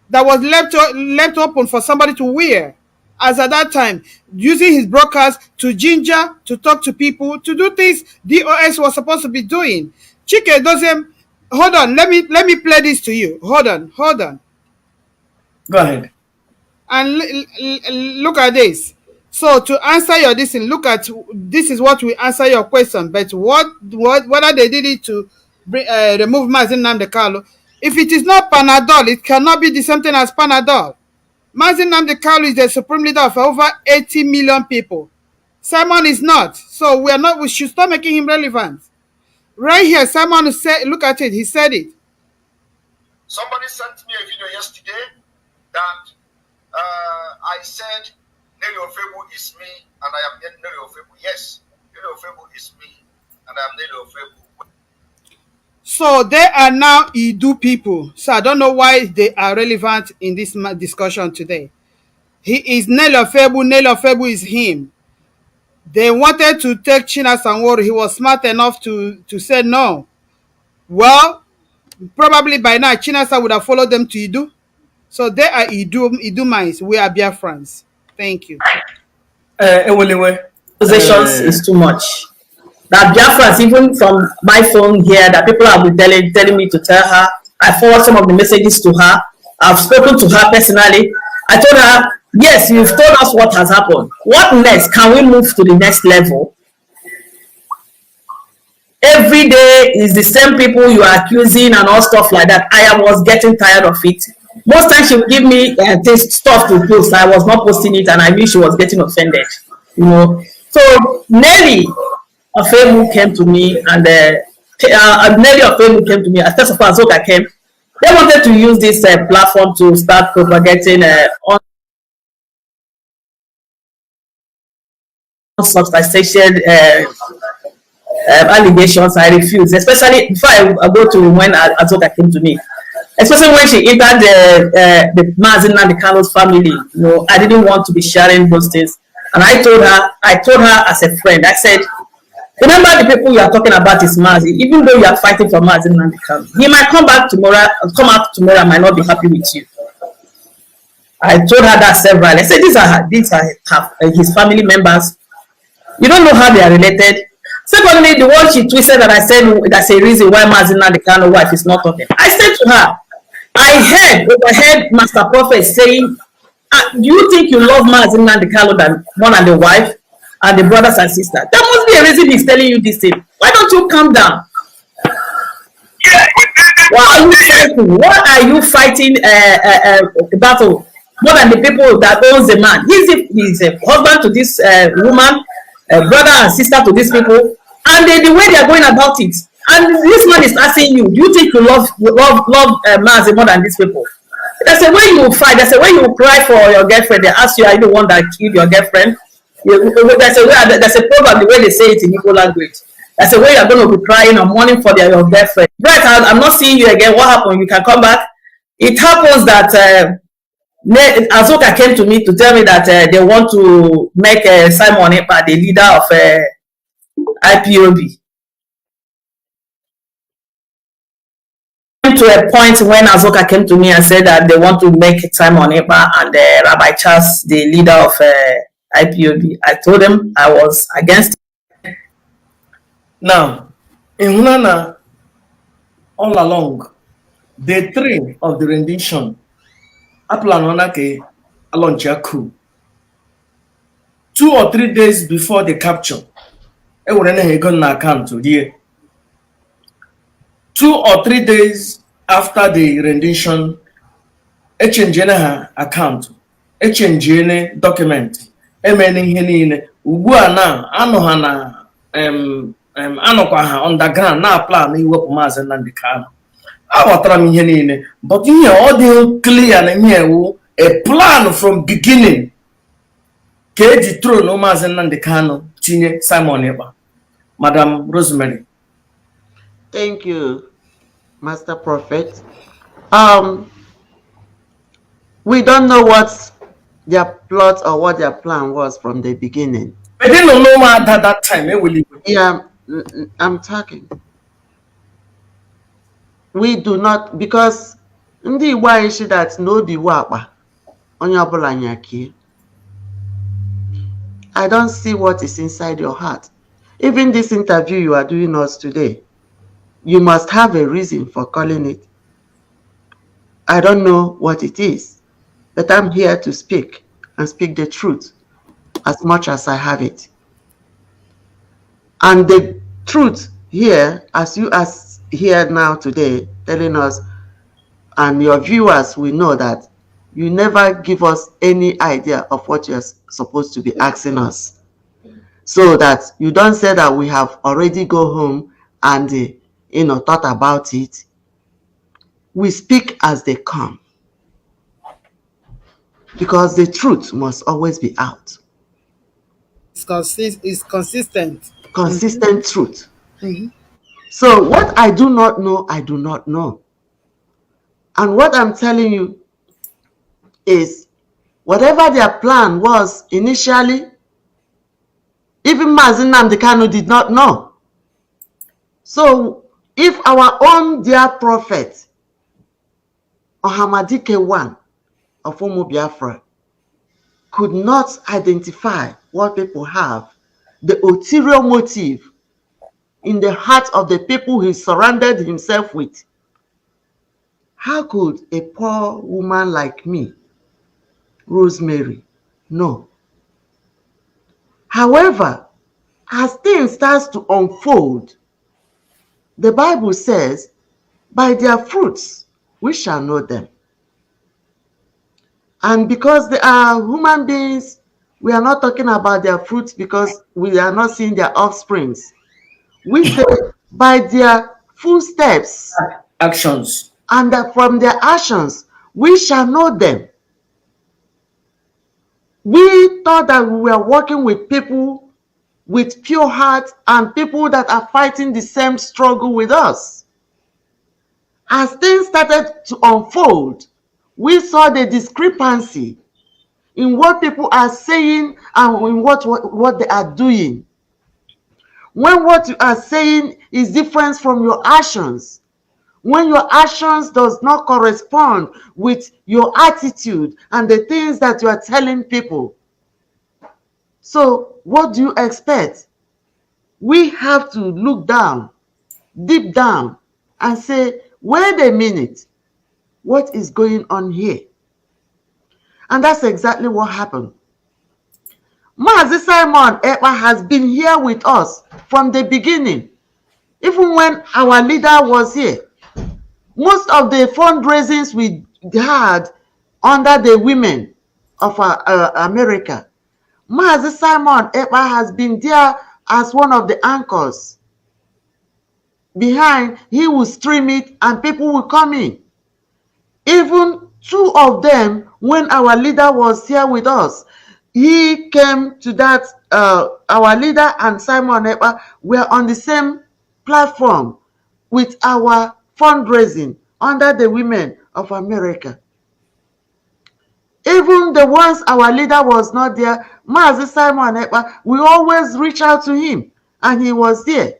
that was left open for somebody to wear. As at that time, using his broadcast to ginger, to talk to people, to do things DOS was supposed to be doing. Chike doesn't. Hold on, let me play this to you. Hold on. Go ahead. And look at this. So to answer your this, look at this is what we answer your question. But whether they did it to remove Mazin Namdekalo, if it is not Panadol, it cannot be the same thing as Panadol. Mazin Namdekalo is the supreme leader of over 80 million people. Simon is not. So we should stop making him relevant. Right here, Simon said, look at it, he said it. Somebody sent me a video yesterday that I said Nelly Ofebu is me and I am Nelly Ofebu. Yes, Nelly Ofebu is me and I am Nelly Ofebu. So they are now Idu people. So I don't know why they are relevant in this discussion today. He is Nelly Ofebu. Nelly Ofebu is him. They wanted to take China Sanworo. He was smart enough to say no. Well, probably by now Chinasa would have followed them to Idu. So they are Idumites. We are Biafrans. Thank you. Accusations is too much. That Biafrans, even from my phone here, that people have been telling me to tell her. I forward some of the messages to her. I've spoken to her personally. I told her, yes, you've told us what has happened. What next? Can we move to the next level? Every day is the same people you are accusing and all stuff like that. I was getting tired of it. Most times she would give me stuff to post. I was not posting it and I knew she was getting offended. You know. So Nelly Ofebu came to me and Nelly Ofebu came to me. First of all, Azoka came. They wanted to use this platform to start propagating unsubstantiated allegations. I refused, especially before I go to when Azoka came to me, especially when she entered the Mazin and the Carlos family. You know, I didn't want to be sharing those things, and I told her as a friend. I said, remember the people you are talking about is Mazi. Even though you are fighting for Mazin and the Carlos, he might come out tomorrow. I might not be happy with you. I told her that several. I said these are his family members. You don't know how they are related. Secondly, the one she twisted that I said that's a reason why Mazina the Kano wife is not talking. I said to her, I overheard Master Prophet saying, do you think you love Mazina the Kano more than the wife and the brothers and sisters? There must be a reason he's telling you this thing. Why don't you calm down? Why are you fighting the battle more than the people that owns the man? He's a husband to this woman, brother and sister to these people, and the way they are going about it. And this man is asking you, do you think you love Mazi more than these people? There's a way you fight. There's a way you cry for your girlfriend. They ask you, are you the one that killed your girlfriend? There's a program, the way they say it in Igbo language. There's a way you're going to be crying or mourning for your girlfriend. Right, I'm not seeing you again. What happened? You can come back. It happens that Azoka came to me to tell me that they want to make Simon Ekpa the leader of IPOB. To a point when Azoka came to me and said that they want to make Simon Ekpa and Rabbi Charles the leader of IPOB. I told them I was against it. Now, in Hunana, all along, day 3 of the rendition, Aplanonake Alonjaku. 2 or 3 days before the capture, I would na account to 2 or 3 days after the rendition, a change in her account, a change in document, a meaning henine, Uguana, Anohana, Anokaha underground, now plan, you work Mazen and the car. Our tram henine, but here all the clear and here a plan from beginning. Keji throne no Mazen and the Kano, Tine Simon Eba, Madam Rosemary. Thank you, Master Prophet. We don't know what their plot or what their plan was from the beginning. I didn't know at that time. Yeah, I'm talking. We do not, because ndi why is that no be wapa on your bolanyaki. I don't see what is inside your heart. Even this interview you are doing us today, you must have a reason for calling it. I don't know what it is, but I'm here to speak and speak the truth. as much as I have it. And the truth here, as you are here now today, telling us, and your viewers will know that you never give us any idea of what you're supposed to be asking us. So that you don't say that we have already go home and thought about it. We speak as they come, because the truth must always be out. It's consistent. Consistent truth. Mm-hmm. So what I do not know, I do not know. And what I'm telling you is, whatever their plan was initially, even Mazi Nnamdi Kanu did not know. So if our own dear prophet, Ohamadike I of Umu Biafra, could not identify what people have, the ulterior motive in the heart of the people he surrounded himself with, how could a poor woman like me, Rosemary, know? However, as things start to unfold, the Bible says, by their fruits we shall know them. And because they are human beings, we are not talking about their fruits because we are not seeing their offsprings. We say by their footsteps, Actions. and that from their actions we shall know them. We thought that we were working with people with pure heart and people that are fighting the same struggle with us. As things started to unfold, we saw the discrepancy in what people are saying and in what they are doing. When what you are saying is different from your actions, when your actions does not correspond with your attitude and the things that you are telling people. So what do you expect? We have to look down, deep down, and say, wait a minute, what is going on here? And that's exactly what happened. Mazi Simon Ekpa has been here with us from the beginning. Even when our leader was here, most of the fundraisings we had under the women of America, Mazi Simon Ekpa has been there as one of the anchors. Behind, he will stream it and people will come in. Even two of them, when our leader was here with us, he came to that, our leader and Simon Ekpa were on the same platform with our fundraising under the Women of America. Even the ones our leader was not there, Mazi Simon Ekpa, we always reach out to him and he was there.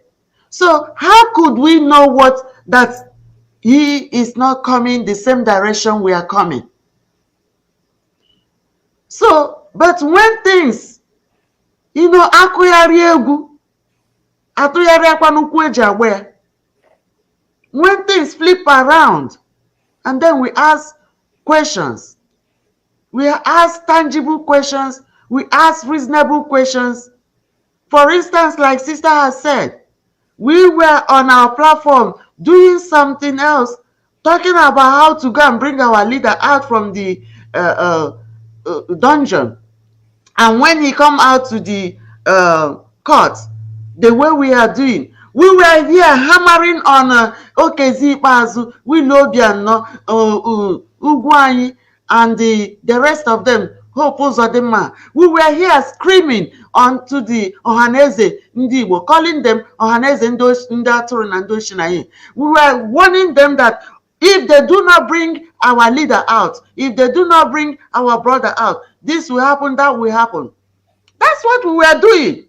So how could we know that he is not coming the same direction we are coming? So, but when things, akụghari egwu, atụghari akwa n'ụkwụ eji agba ya. When things flip around, and then we ask questions, we ask tangible questions, we ask reasonable questions. For instance, like Sister has said, we were on our platform doing something else, talking about how to go and bring our leader out from the dungeon. And when he come out to the court, the way we are doing, we were here hammering on Okezi Ikpeazu, Willobiano, Ugwuanyi, and the rest of them, Hope Uzodimma. We were here screaming onto the Ohaneze Ndị Igbo, calling them Ohaneze Ndị Atụrụ na Ndị Oshinayi. We were warning them that if they do not bring our leader out, if they do not bring our brother out, this will happen, that will happen. That's what we were doing.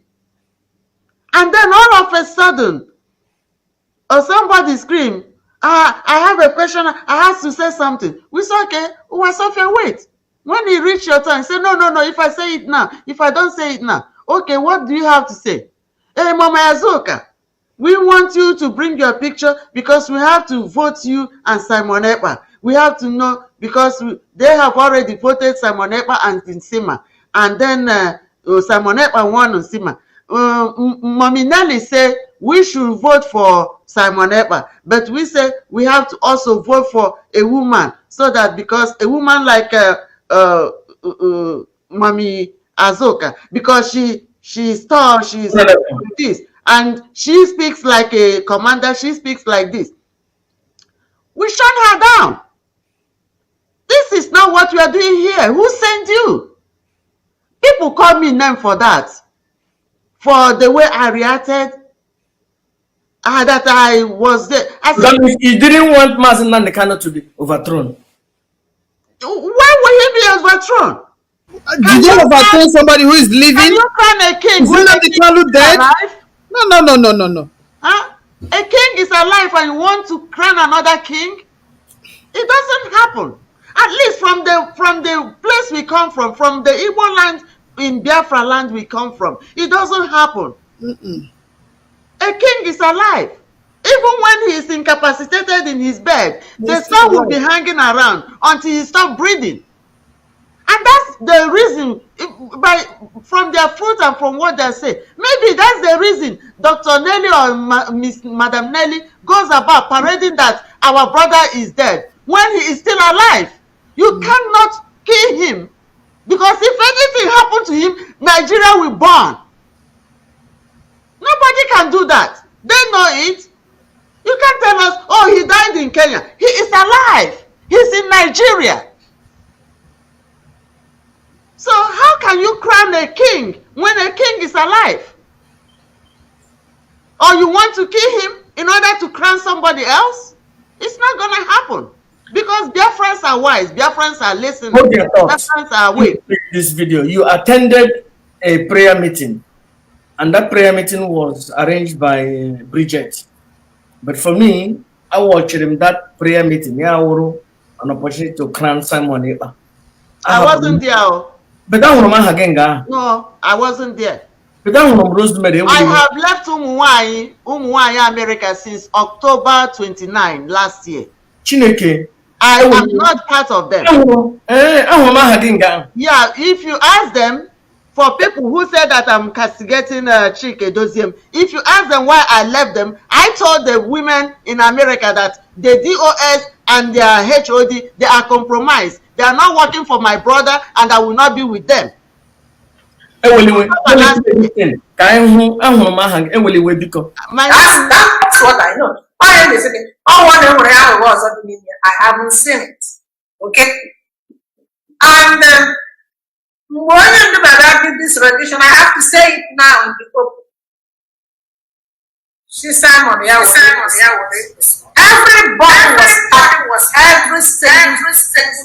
And then all of a sudden, somebody screamed, I have a question, I have to say something. We said, okay, wait. When he reached your turn, he said, no, if I say it now, if I don't say it now, okay, what do you have to say? Hey, Mama Azuka, we want you to bring your picture because we have to vote you and Simon Ekpa. We have to know because they have already voted Simon Ekpa and Tinsima. And then Simon Ekpa won Nsima. Mommy Nelly say we should vote for Simon Ekpa, but we say we have to also vote for a woman, so that because a woman like Mommy Azoka, because she's tall, she's this, and she speaks like a commander, she speaks like this. We shut her down. This is not what we are doing here. Who sent you? People call me name for that. For the way I reacted, that I was there. You didn't want Mazi Nnamdi Kanu to be overthrown. Why will he be overthrown? Did you overthrow somebody who is living? Can you crown a king? Is Nnamdi Kanu dead? Alive? No. Huh? A king is alive and you want to crown another king? It doesn't happen. At least from the place we come from the Igbo land, in Biafra land we come from, it doesn't happen. A king is alive. Even when he is incapacitated in his bed, the sun will be hanging around until he stops breathing. And that's the reason, from their fruit and from what they say, maybe that's the reason Dr. Nelly or Madam Nelly goes about parading that our brother is dead when he is still alive. You cannot kill him, because if anything happened to him, Nigeria will burn. Nobody can do that. They know it. You can't tell us, oh, he died in Kenya. He is alive. He's in Nigeria. So how can you crown a king when a king is alive? Or you want to kill him in order to crown somebody else? It's not going to happen. Because Biafrans are wise. Biafrans are listening. Biafrans are awake. This video, you attended a prayer meeting, and that prayer meeting was arranged by Bridget. But for me, I watched him that prayer meeting. Yeah, an opportunity to crown Simon Ekpa. I wasn't there. But that no, I wasn't there. But that I have left Umuada, America since October 29 last year. Chineke. I am not part of them. Yeah, if you ask them, for people who said that I'm castigating Chike Doziem, if you ask them why I left them, I told the women in America that the DOS and their HOD, they are compromised. They are not working for my brother, and I will not be with them. That's what I know. I haven't seen it. Okay? And when this rendition, I have to say it now because she's Simon. Everybody was every stage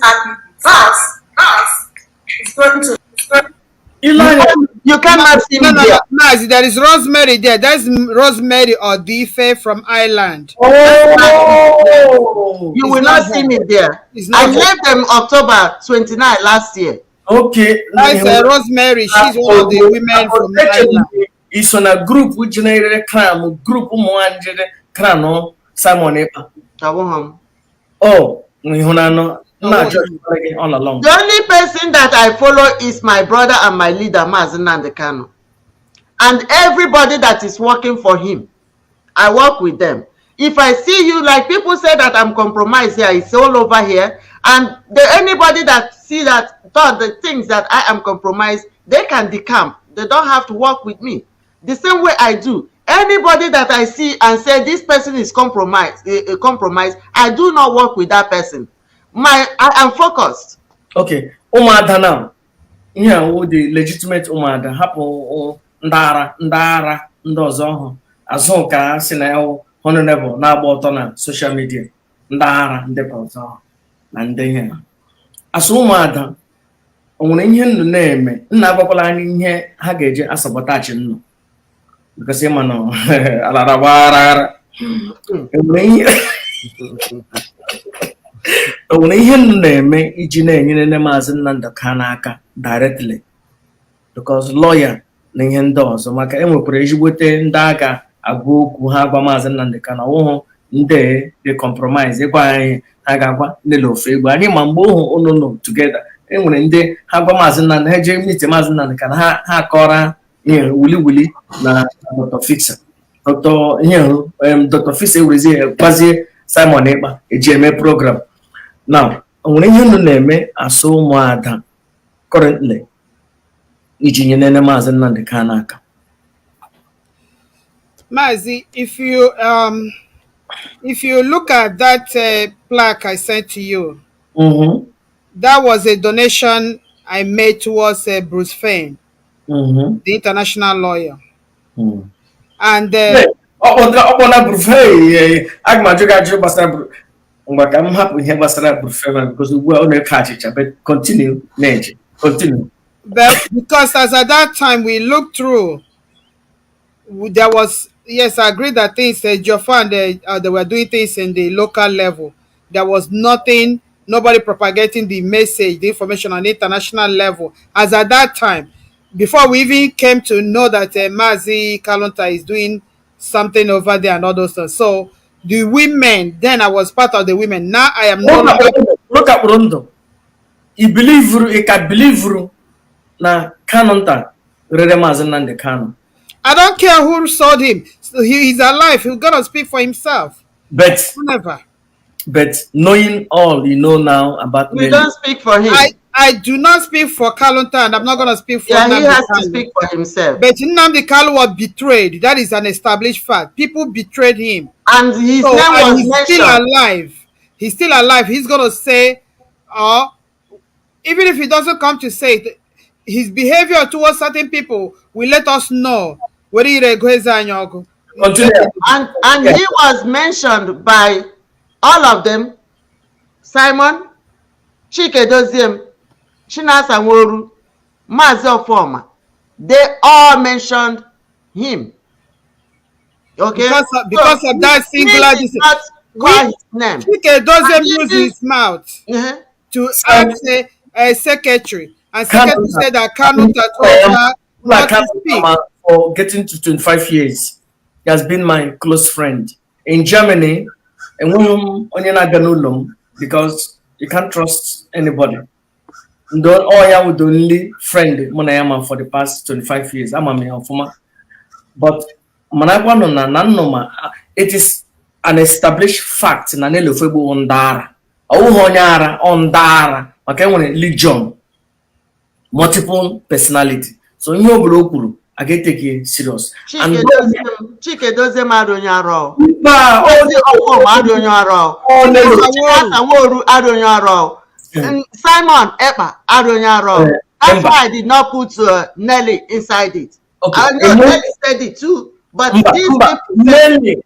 and it's going to. You cannot see me there. No, there is Rosemary there. That's Rosemary Odife from Ireland. Oh, you will not see me there. I left them October 29 last year. Okay. That's Rosemary. She's one of the women from Ireland. It's on a group which generated crime. Group Simon Ekpa. Oh, all along. The only person that I follow is my brother and my leader, Mazi Nnamdi Kanu. And everybody that is working for him, I work with them. If I see you, like people say that I'm compromised here, it's all over here. And anybody that see that, thought the things that I am compromised, they can decamp. They don't have to work with me. The same way I do. Anybody that I see and say this person is compromised, I do not work with that person. I am focused. Okay. Umuada now. Yeah, the legitimate Umuada. Hapo ndara ndozo azoka sina honorable na agba na social media. Ndara ndepozo na ndenye. Aso Umuada onwere ihe nnu na-eme nna agbakwala anyị ihe ha ga-eje asabotage nnu. Because mano alarabara onwere ihe nnu na-eme iji na-enyere nne Maazị Nnamdi Kanu aka directly, because lawyer na ihe ndị ọzọ maka enwekwara ezigbote ndị agha agwa okwu ha gwa Maazị Nnamdi Kanu ọhụụ ndị compromise ịgwa anyị ha ga-agwa ndị ofe egbe anyị ma mgbe ụhụ unu together enwere ndị ha gwa Maazị Nnamdi ha jee meet Maazị Nnamdi ka ha kọrọ ihe wuli na Dr. Fix Dr. Fix ewerezie gbazie Simon Ekpa eji eme program. Now onwere ihe unu na-eme asụ ụmụada currently iji nye nene Maazị Nnamdi Kanu aka? Mazi, if you look at that plaque I sent to you, that was a donation I made towards Bruce Fein, the international lawyer. And continue. But because as at that time we looked through, there was, yes, I agree that things Joffa and they were doing things in the local level. There was nothing, nobody propagating the message, the information on the international level. As at that time, before we even came to know that Mazi Kalonta is doing something over there and all those things. So the women, then I was part of the women. Now I am no longer. Look at Burundi. You can believe na Kalonta rere Mazi Nnamdi Kanu. I don't care who sold him. So he's alive. He's gonna speak for himself. But never. But knowing all you know now about we don't speak for him. I do not speak for Kalonta, and I'm not gonna speak for. Yeah, he has to speak for himself. But Nnamdi Kanu was betrayed. That is an established fact. People betrayed him, and his name was he's mentioned. Still alive. He's still alive. He's gonna say, even if he doesn't come to say it, his behavior towards certain people will let us know. And he was mentioned by all of them: Simon, Chike Doziem, Chinasa Nworu, Mazi Ofoma. They all mentioned him. Okay, because of that singular his name. Chike Doziem used his mouth to ask a secretary, and secretary said that Kalonta told her not to speak. For getting to 25 years, he has been my close friend in Germany, and because you can't trust anybody. I was the only friend for the past 25 years. I'm a but it is an established fact. Legion, multiple personality. So I get take it serious. Chike Doziem Adonyaro. Simon Ekpa Adonyaro. That's why I did not put Nelly inside it. Okay. I know Nelly said it too, but these people Nelly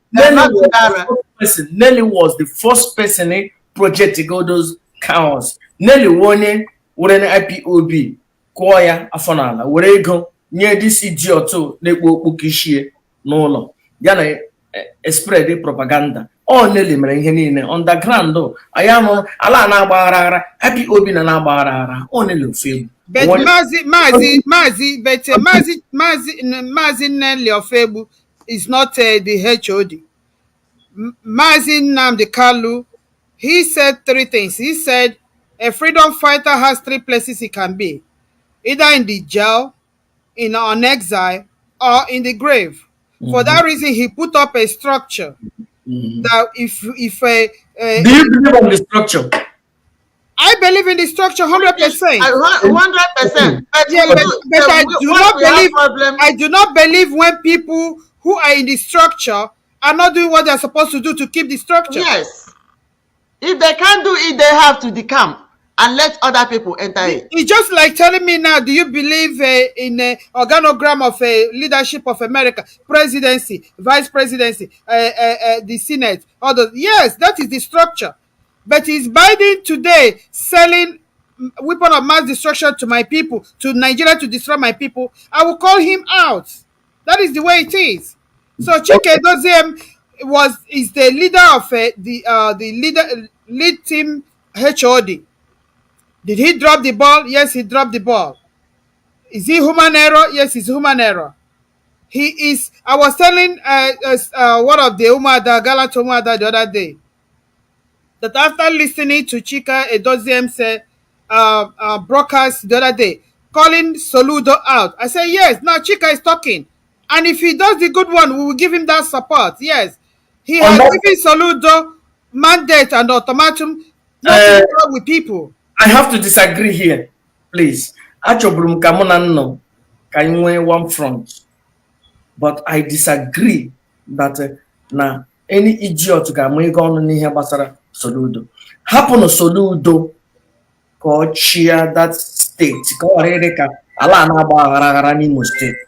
was the first person in project to go those cows. Nelly won IPOB, Koya Afonala, where you go. Near this idiot too, Neko Bukishie, no, Yana spread the propaganda. Oh, Nelly Merenine on the ground though. I am Alana Barara, happy Obin and Abarara, only film. But Mazi Nelly of Febu is not the HOD. Mazi Nnamdi Kanu, he said three things. He said a freedom fighter has three places he can be: either in the jail, on exile, or in the grave. For that reason, he put up a structure that if do you believe in the structure? I believe in the structure 100%. 100%. But I do not believe when people who are in the structure are not doing what they are supposed to do to keep the structure. Yes. If they can't do it, they have to decamp and let other people enter it. It's just like telling me now, do you believe in a organogram of a leadership of America, presidency, vice presidency, the Senate, all those? Yes, that is the structure. But is Biden today selling weapon of mass destruction to my people, to Nigeria to destroy my people? I will call him out. That is the way it is. So Chike Doziem is the leader of the lead team HOD. Did he drop the ball? Yes, he dropped the ball. Is he human error? Yes, it's human error. He is. I was telling one of the Umuada, Gallant Umuada the other day, that after listening to Chike Doziem say broadcast the other day, calling Soludo out. I said, yes, now Chika is talking. And if he does the good one, we will give him that support. Yes. He On has that, given Soludo mandate and ultimatum not to talk with people. I have to disagree here, please. Achobrum kamuna no ka one front, but I disagree that na any idiot ga-amụ ego ọnụ n'ihe gbasara Soludo. Hapụ na Soludo ka ọ chịa that steeti ka ọ ghara ịdị ka ala na-agba aghara aghara n'Imo steeti.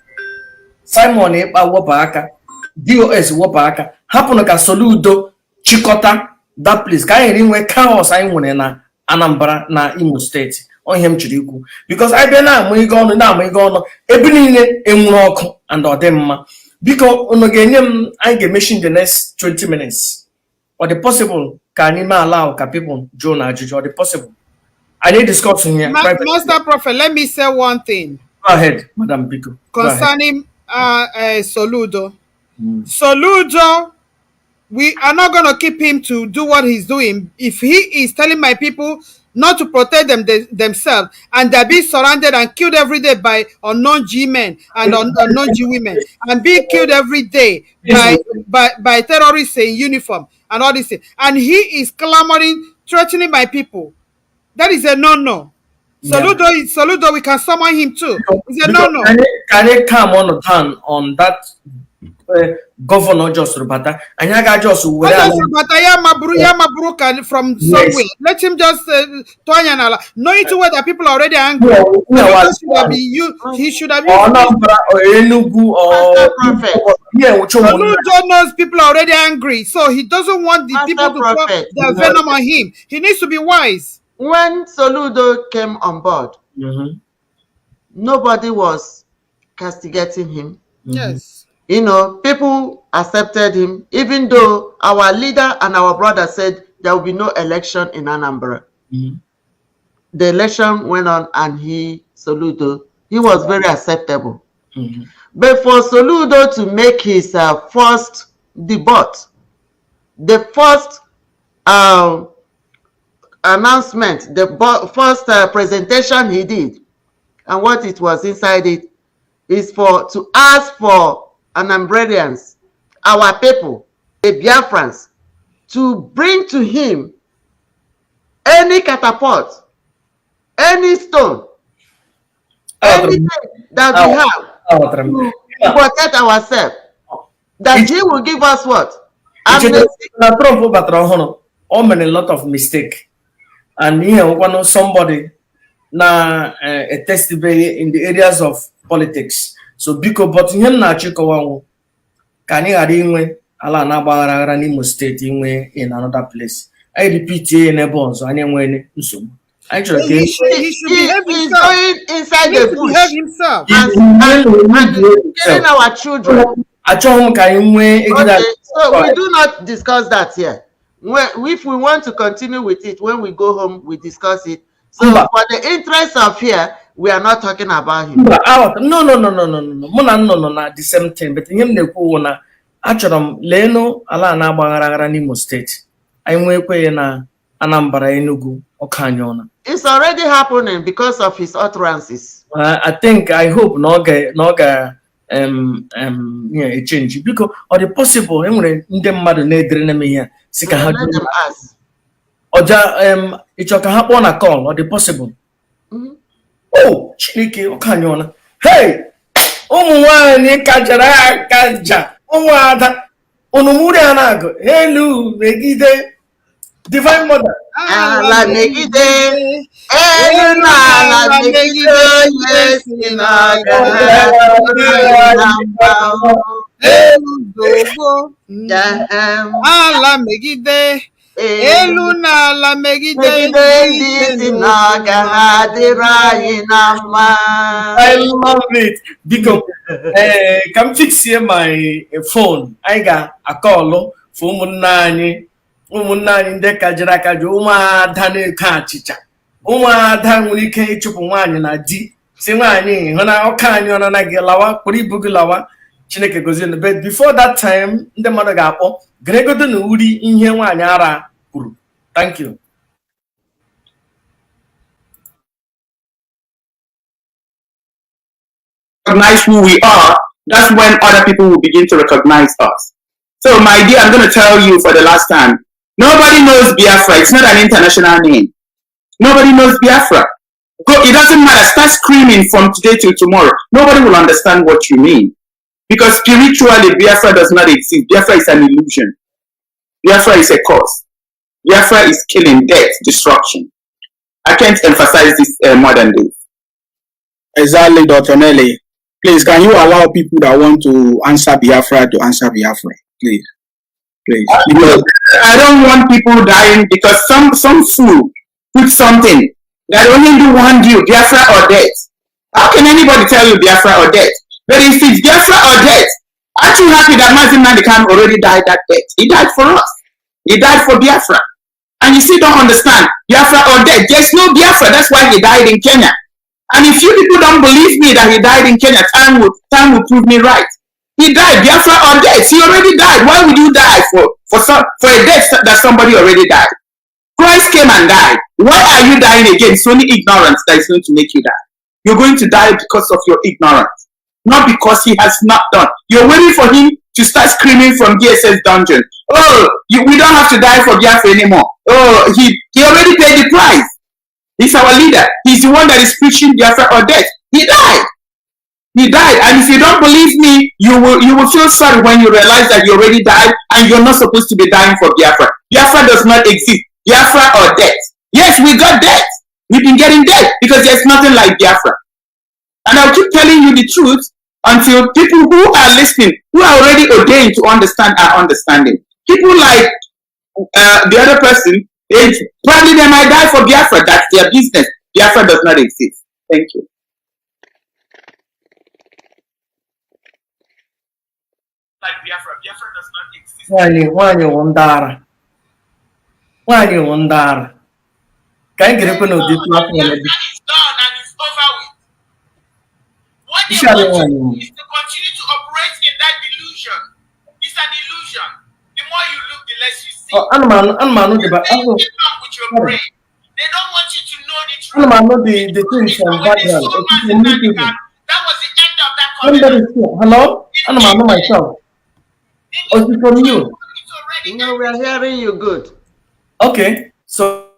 Simon Ekpa wepụ aka, DOS wepụ aka, hapụnụ ka Soludo chịkọta that place ka anyị inwe chaos anyị nwere na Anambra na Imo steeti. Onye m chiri ikwu because anyị bịa na-amụ ego ọnụ ebe niile enwuru ọkụ and ọ dị mma. Biko unu ga-enye m, anyị ga-emechi in the next 20 minutes. Ọ dị possible ka anyị ma allow ka people jụọ na ajụjụ? Ọ dị possible? I need discussing here. Master Prophet, let me say one thing. Go ahead, Madam Biko. Concerning Soludo. Soludo, we are not going to keep him to do what he's doing. If he is telling my people not to protect themselves, and they're being surrounded and killed every day by unknown G men and unknown G women, and being killed every day by terrorists in uniform and all this thing, and he is clamoring, threatening my people, that is a no-no. Soludo, we can summon him too. It's a no-no. Can they come on that governor just Rubata? And I got just from somewhere. Let him just knowing to where the people are already angry. He should have Soludo knows people are already angry, so he doesn't want the people to put their venom on him. He needs to be wise. When Soludo came on board, nobody was castigating him. Yes. You know, people accepted him, even though our leader and our brother said there will be no election in Anambra. The election went on and Soludo, he was very acceptable. But for Soludo to make his first debut, the first announcement, the first presentation he did, and what it was inside it, is to ask for Anambrarians, our people, the Biafrans, to bring to him any catapult, any stone, anything that we have to protect ourselves, that he will give us what? Amnesty. Trump made a lot of mistake. And here, one somebody na a test in the areas of politics. So because but him na chikowa can you inwe ala na bagara n'Imo state inwe in another place. I repeat in a bonds so anyway so actually he should behave himself. Going inside the bush himself. and killing our children. Okay, so we do not discuss that here. If we want to continue with it, when we go home, we discuss it. So for the interest of here, we are not talking about him. No. Not the same thing. But him ne ko na achorom leno ala na agbagara n'Imo state. I nwekwe na Anambra Enugu okanyona. It's already happening because of his utterances. I hope no a change because or the possible enwere ndị mmadụ na-edere na ihe sika ha oja ichoka ha kpọ na call or the possible. Oh Chineke okanyona. Hey ụmụ nwanyị kajara akaja Umuada unumuri anago elu megide divine mother ala megide elu ala megide yes ala megide elu na ala megide I love it because come fix here my phone. I got a call for Umunani ndị kajara akaja ụmụada na-eke achịcha ụmụada nwere ike ịchụpụ nwaanyị na di si nwaanyị hụ na ọka anyị ọna na gị lawa kpụrụ ibu gị lawa Chineke gozie na but before that time ndị mmadụ ga-akpọ geregodo na uri ihe nwaanyị ara kwuru. Thank you. recognize who we are, that's when other people will begin to recognize us. So, my dear, I'm going to tell you for the last time, nobody knows Biafra. It's not an international name. Nobody knows Biafra. It doesn't matter. Start screaming from today till tomorrow. Nobody will understand what you mean. Because spiritually, Biafra does not exist. Biafra is an illusion. Biafra is a cause. Biafra is killing, death, destruction. I can't emphasize this more than this. Exactly, Dr. Nelly. Please, can you allow people that want to answer Biafra to answer Biafra? Please. Please. Because I don't want people dying because some fool put something that only do one deal, Biafra or death. How can anybody tell you Biafra or death? But if it's Biafra or death, aren't you happy that Mazin Nandikan already died that death? He died for us. He died for Biafra. And you still don't understand Biafra or death. There's no Biafra. That's why he died in Kenya. And if you people don't believe me that he died in Kenya, time will prove me right. He died, Biafra or death. He already died. Why would you die for a death that somebody already died? Christ came and died. Why are you dying again? It's only ignorance that is going to make you die. You're going to die because of your ignorance, not because he has not done. You're waiting for him to start screaming from DSS dungeon. Oh, we don't have to die for Biafra anymore. Oh, he already paid the price. He's our leader. He's the one that is preaching Biafra or death. He died. He died. And if you don't believe me, you will feel sorry when you realize that you already died and you're not supposed to be dying for Biafra. Biafra does not exist. Biafra or death. Yes, we got death. We've been getting death because there's nothing like Biafra. And I'll keep telling you the truth until people who are listening, who are already ordained to understand, are understanding. People like the other person, probably they might die for Biafra. That's their business. Biafra does not exist. Thank you. Like Biafra does not exist. Why you wonder? Can you get no this platform? It's done and it's over with. What they want is to continue to operate in that delusion. It's an illusion. The more you look, the less you see. With your brain. They don't want you to know the truth. The things from background. That was the end of that conversation. Hello? I know myself. Oh, it's from you. No, we are hearing you good. Okay, so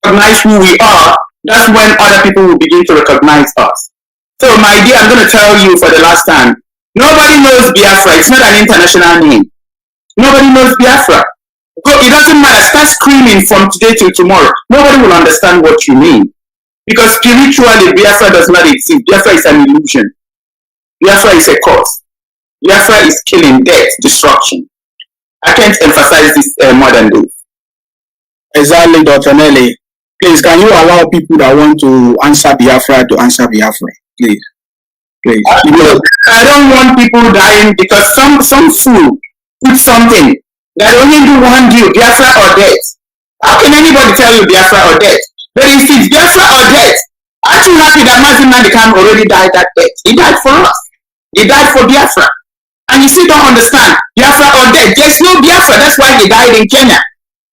recognize who we are, that's when other people will begin to recognize us. So, my dear, I'm going to tell you for the last time, nobody knows Biafra. It's not an international name. Nobody knows Biafra. It doesn't matter. Start screaming from today till tomorrow. Nobody will understand what you mean. Because spiritually, Biafra does not exist. Biafra is an illusion. Biafra is a cause. Biafra is killing, death, destruction. I can't emphasize this more than this. Exactly, Dr. Nelly. Please, can you allow people that want to answer Biafra to answer Biafra? Please. Please. I don't want people dying because some fool put something that only do one deal, Biafra or death. How can anybody tell you Biafra or death? But if it's Biafra or death, aren't you happy that Mazin Nandikan already died that death? He died for us. He died for Biafra. And you still don't understand Biafra or death. There's no Biafra. That's why he died in Kenya.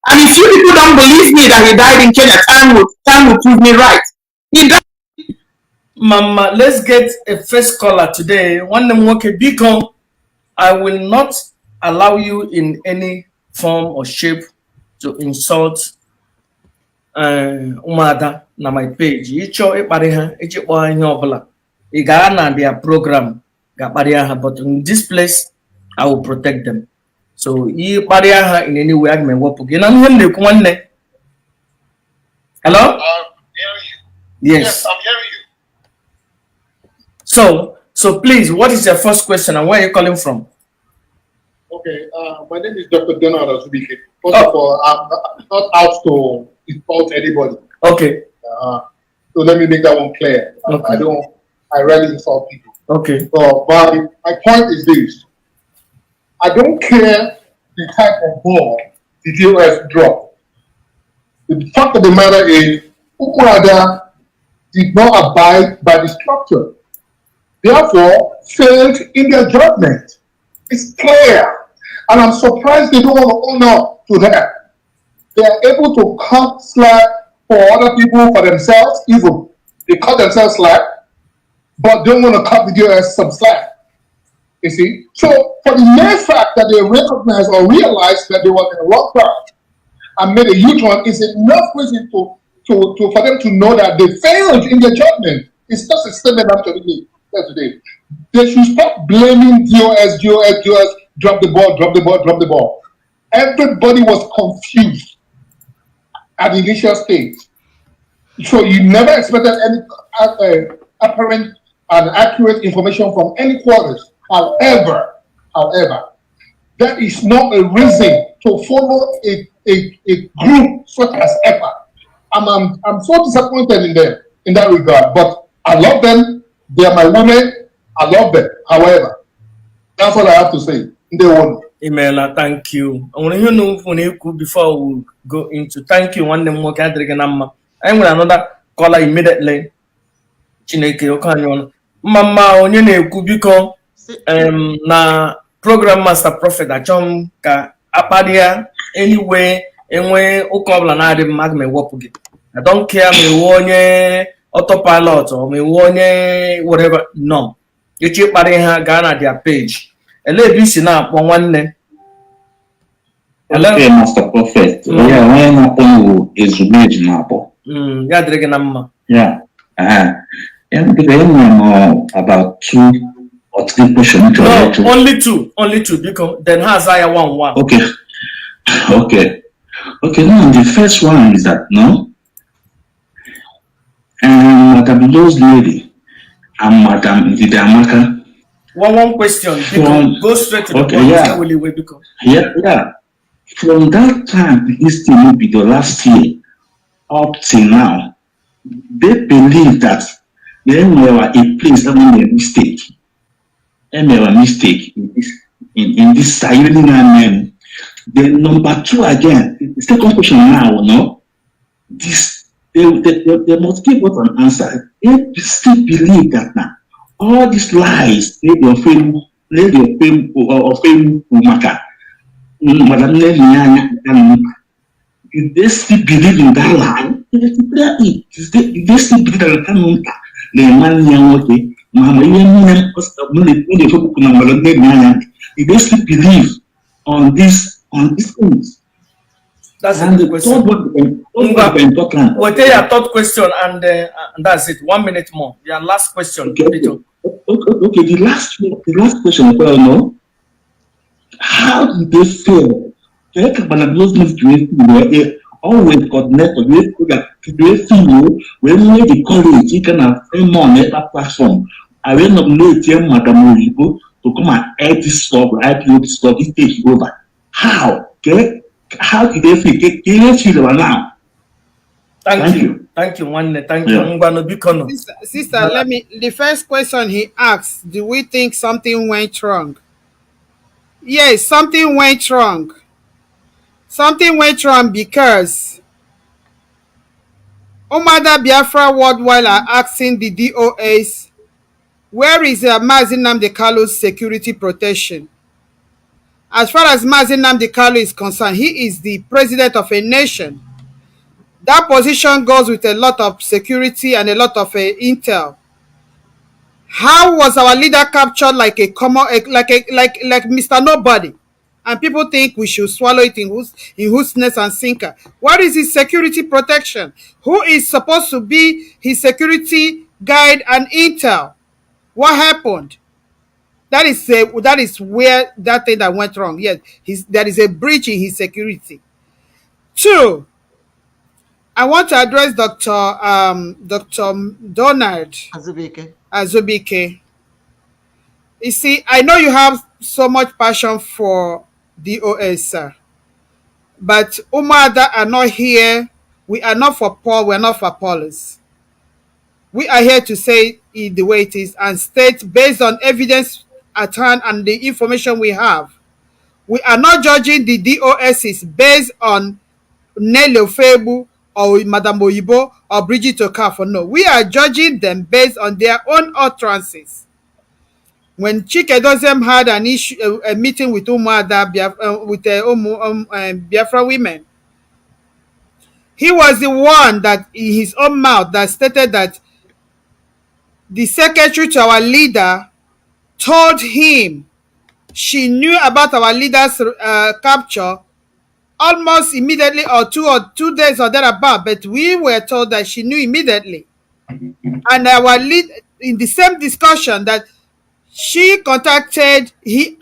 And if you people don't believe me that he died in Kenya, time will prove me right. He died. Mama, let's get a first caller today. One name okay, Beacon. I will not allow you in any form or shape to insult Umuada na my page. Icho ekpariha echekpo ihe obula. I ga na their program ga kpariha, but in this place I will protect them. So I kpariha in any way I may work again. I'm hearing you one day. Hello? I'm hearing you. Yes, I'm hearing you. So please, what is your first question and where are you calling from? Okay, my name is Dr. Donald Azubike. First of all, I'm not out to insult anybody. Okay. So let me make that one clear. Okay. I rarely insult people. Okay. So my point is this. I don't care the type of ball the DOS dropped. The fact of the matter is, Umuada did not abide by the structure. Therefore, failed in their judgment. It's clear. And I'm surprised they don't want to own up to that. They are able to cut slack for other people, for themselves, even. They cut themselves slack but don't want to cut the DOS some slack. You see? So for the mere fact that they recognize or realize that they were in a wrong path and made a U-turn is enough reason for them to know that they failed in their judgment. It's just a statement after today. They should stop blaming DOS, drop the ball, drop the ball, drop the ball. Everybody was confused at the initial stage. So you never expected any apparent and accurate information from any quarters. However, that is not a reason to follow a group such as EPA. I'm so disappointed in them in that regard. But I love them. They are my women. I love them. However, that's all I have to say. They won. Email, thank you. I want to know before we go into thank you. One more I'm another caller immediately. Chineke Okanyon. Mama onye na-ekwu biko na program master prophet achọm ka akpadia anyway enwe ụka ọbụla na-adị mma aga m ewepụ gị. I don't care ma iwu onye autopilot or ma iwu onye whatever. No. Echi kparị ha gaa na their page. Ele ebe isi na-akpọ nwanne. Okay, Master Prophet. Yeah, onye na-akpọ iwu ezumeji na-akpọ. Ya dịrị gị na mma. Yeah. About 2 or 3 questions. No, only two, because then has I 1. Okay. Now the first one is that Madam Lowe's lady and Madam Ndidamaka. One question. Go straight to the point. Yeah. From that time, this thing will be the last year up till now. They believe that they were a place that made a mistake. They made a mistake in this Sayuri name. Then number 2 again, the second question now, this they must give us an answer. They still believe that now all these lies, they were fame Umaka, Madam they still believe in that lie. They still believe that the man young they still believe on these things. That's the question. What is your third question? And that's it. 1 minute more. Your last question. Okay. The last question. Well, no. How did they feel? Always connect with when we the college, you can have a more platform. I will not know it, Madam Oyibo, to come and add this stuff, IPO this stuff, it takes over. How? Okay? How did they feel? Can you feel now? Thank you. Thank you. Sister, the first question he asked, do we think something went wrong? Yes, something went wrong. Something went wrong because Umuada Biafra worldwide are asking the DOS, where is Mazi Nnamdi Kalu's security protection? As far as Mazi Nnamdi Kalu is concerned, he is the president of a nation. That position goes with a lot of security and a lot of intel. How was our leader captured like a common, like Mr. Nobody? And people think we should swallow it in whose nest and sinker. What is his security protection? Who is supposed to be his security guide and intel? What happened? That is where that thing that went wrong. Yes, there is a breach in his security. 2, I want to address Dr. Donald Azubike. You see, I know you have so much passion for DOS, sir. But Umuada are not here. We are not for Paul. We are not for Apollos. We are here to say it the way it is and state based on evidence at hand and the information we have. We are not judging the DOSs based on Nelly Febu or Madam Oyibo or Bridget Okafor. No, we are judging them based on their own utterances. When Chikedozem had an issue, a meeting with Umuada, with Biafra women, he was the one that in his own mouth that stated that the secretary to our leader told him she knew about our leader's capture almost immediately, or 2 days or thereabout, but we were told that she knew immediately. And our lead, in the same discussion, that he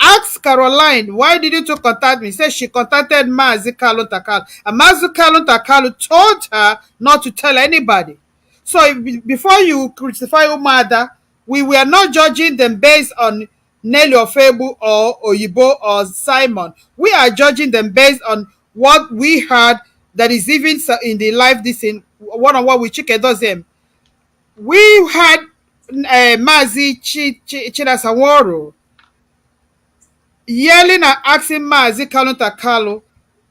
asked Caroline, why did you two contact me? He said she contacted Mazi Kalu Takalu. And Mazi Kalu Takalu told her not to tell anybody. So before you crucify Umuada, we were not judging them based on Nelly Ofebu or Oyibo or Simon. We are judging them based on what we heard, that is even in the live this in one-on-one with Chikedozem. We had Mazi Chinasaworo yelling and asking Mazi Kalu Takalu,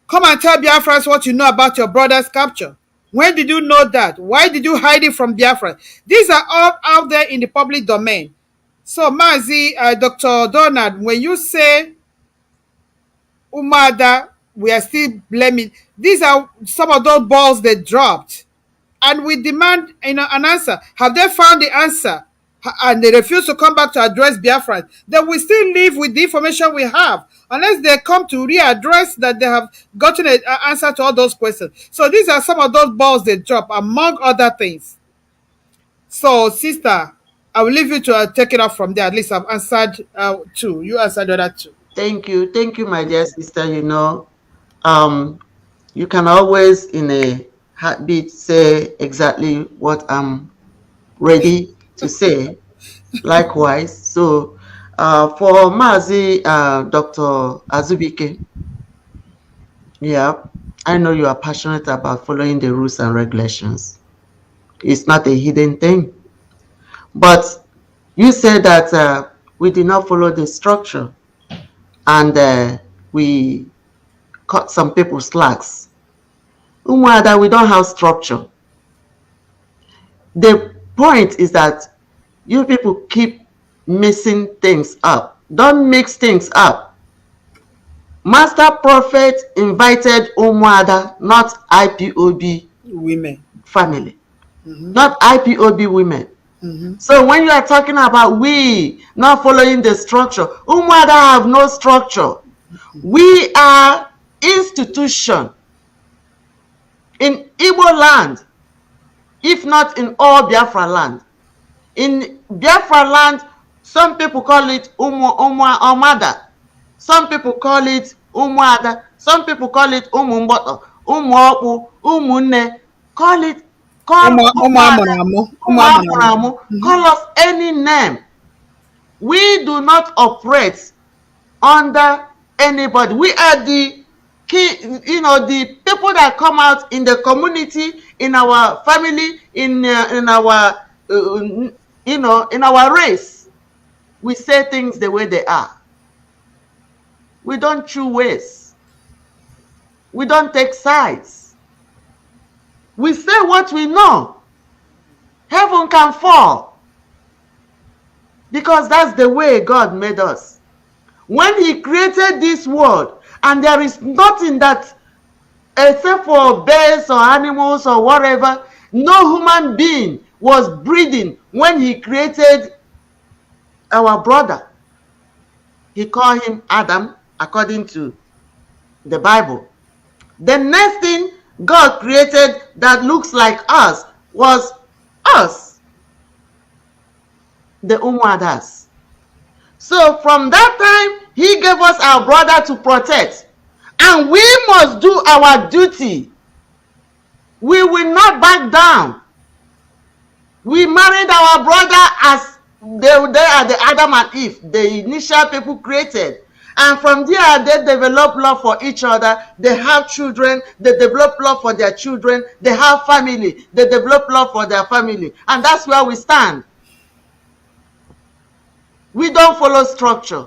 come and tell Biafrans what you know about your brother's capture. When did you know that? Why did you hide it from Biafra? These are all out there in the public domain. So Mazi, Dr. Donald, when you say Umuada, we are still blaming, these are some of those balls they dropped. And we demand an answer. Have they found the answer? And they refuse to come back to address Biafra. Then we still live with the information we have, unless they come to readdress that they have gotten an answer to all those questions. So these are some of those balls they drop, among other things. So, sister, I will leave you to take it up from there. At least I've answered two. You answered the other two. Thank you, my dear sister. You know, you can always, in a heartbeat, say exactly what I'm ready to say. Likewise. So, for Mazi, Dr. Azubike, yeah, I know you are passionate about following the rules and regulations. It's not a hidden thing. But you said that we did not follow the structure, and we cut some people slacks. Umuada, we don't have structure. The point is that you people keep mixing things up. Don't mix things up. Master Prophet invited Umuada, not IPOB women family, not IPOB women. So when you are talking about we not following the structure, Umuada have no structure. We are institution in Igbo land, if not in all Biafra land. In Biafra land, some people call it Umuada, some people call it Umuada, some people call it Umumboto, Umuopu, Umunne, call it, call us any name. We do not operate under anybody. We are the key, the people that come out in the community, in our family, in our in our race. We say things the way they are. We don't chew ways. We don't take sides. We say what we know. Heaven can fall, because that's the way God made us. When he created this world, and there is nothing that, except for birds or animals or whatever, no human being was breathing when he created our brother. He called him Adam, according to the Bible. The next thing God created that looks like us was us, the Umuadas. So from that time, he gave us our brother to protect. And we must do our duty. We will not back down. We married our brother as they are the Adam and Eve, the initial people created. And from there, they develop love for each other. They have children. They develop love for their children. They have family. They develop love for their family. And that's where we stand. We don't follow structure.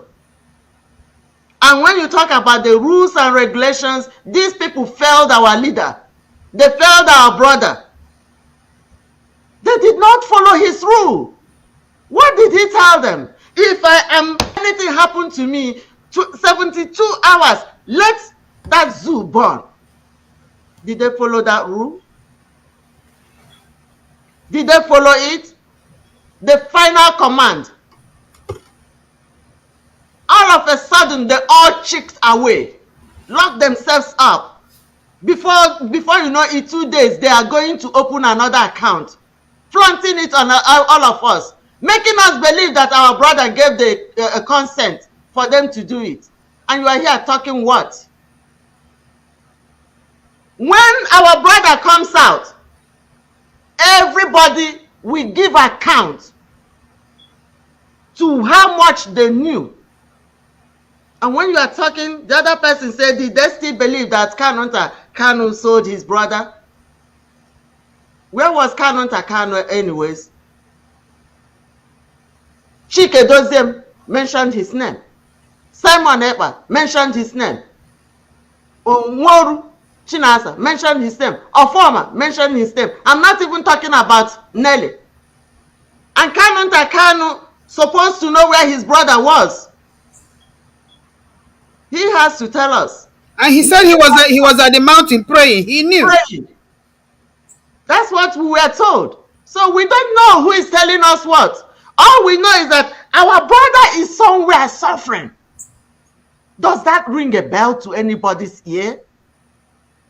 And when you talk about the rules and regulations, these people failed our leader. They failed our brother. They did not follow his rule. What did he tell them? If anything happened to me, 72 hours, let that zoo burn. Did they follow that rule? Did they follow it? the final command. All of a sudden, they all checked away, locked themselves up. Before you know it, 2 days, they are going to open another account, flaunting it on all of us, making us believe that our brother gave the consent for them to do it. And you are here talking what? When our brother comes out, everybody will give account to how much they knew. And when you are talking, the other person said, did they still believe that Kanu sold his brother? Where was Kanu anyways? Chike Dozem mentioned his name. Simon Ekpa mentioned his name. Onworu Chinasa mentioned his name. Ofoma mentioned his name. I'm not even talking about Nelly. And Kanu supposed to know where his brother was. He has to tell us. And he said he was at the mountain praying. He knew. Praying. That's what we were told. So we don't know who is telling us what. All we know is that our brother is somewhere suffering. Does that ring a bell to anybody's ear?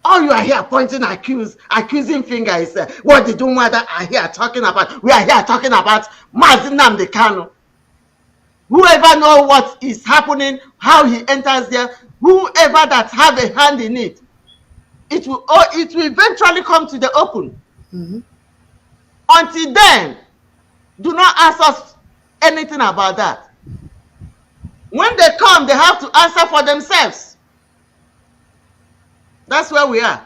All you are here pointing accusing finger is what the Umuada are here talking about. We are here talking about Mazi Nnamdi Kanu. Whoever knows what is happening, how he enters there, whoever that have a hand in it, it will eventually come to the open. Mm-hmm. Until then, do not ask us anything about that. When they come, they have to answer for themselves. That's where we are.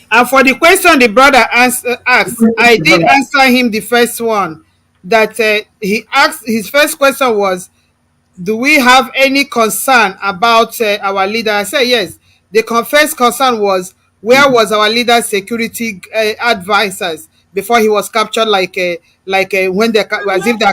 And for the question the brother asked, I did answer him the first one. That he asked, his first question was, do we have any concern about our leader? I said yes. The first concern was, where was our leader's security advisors before he was captured? Like when they as if they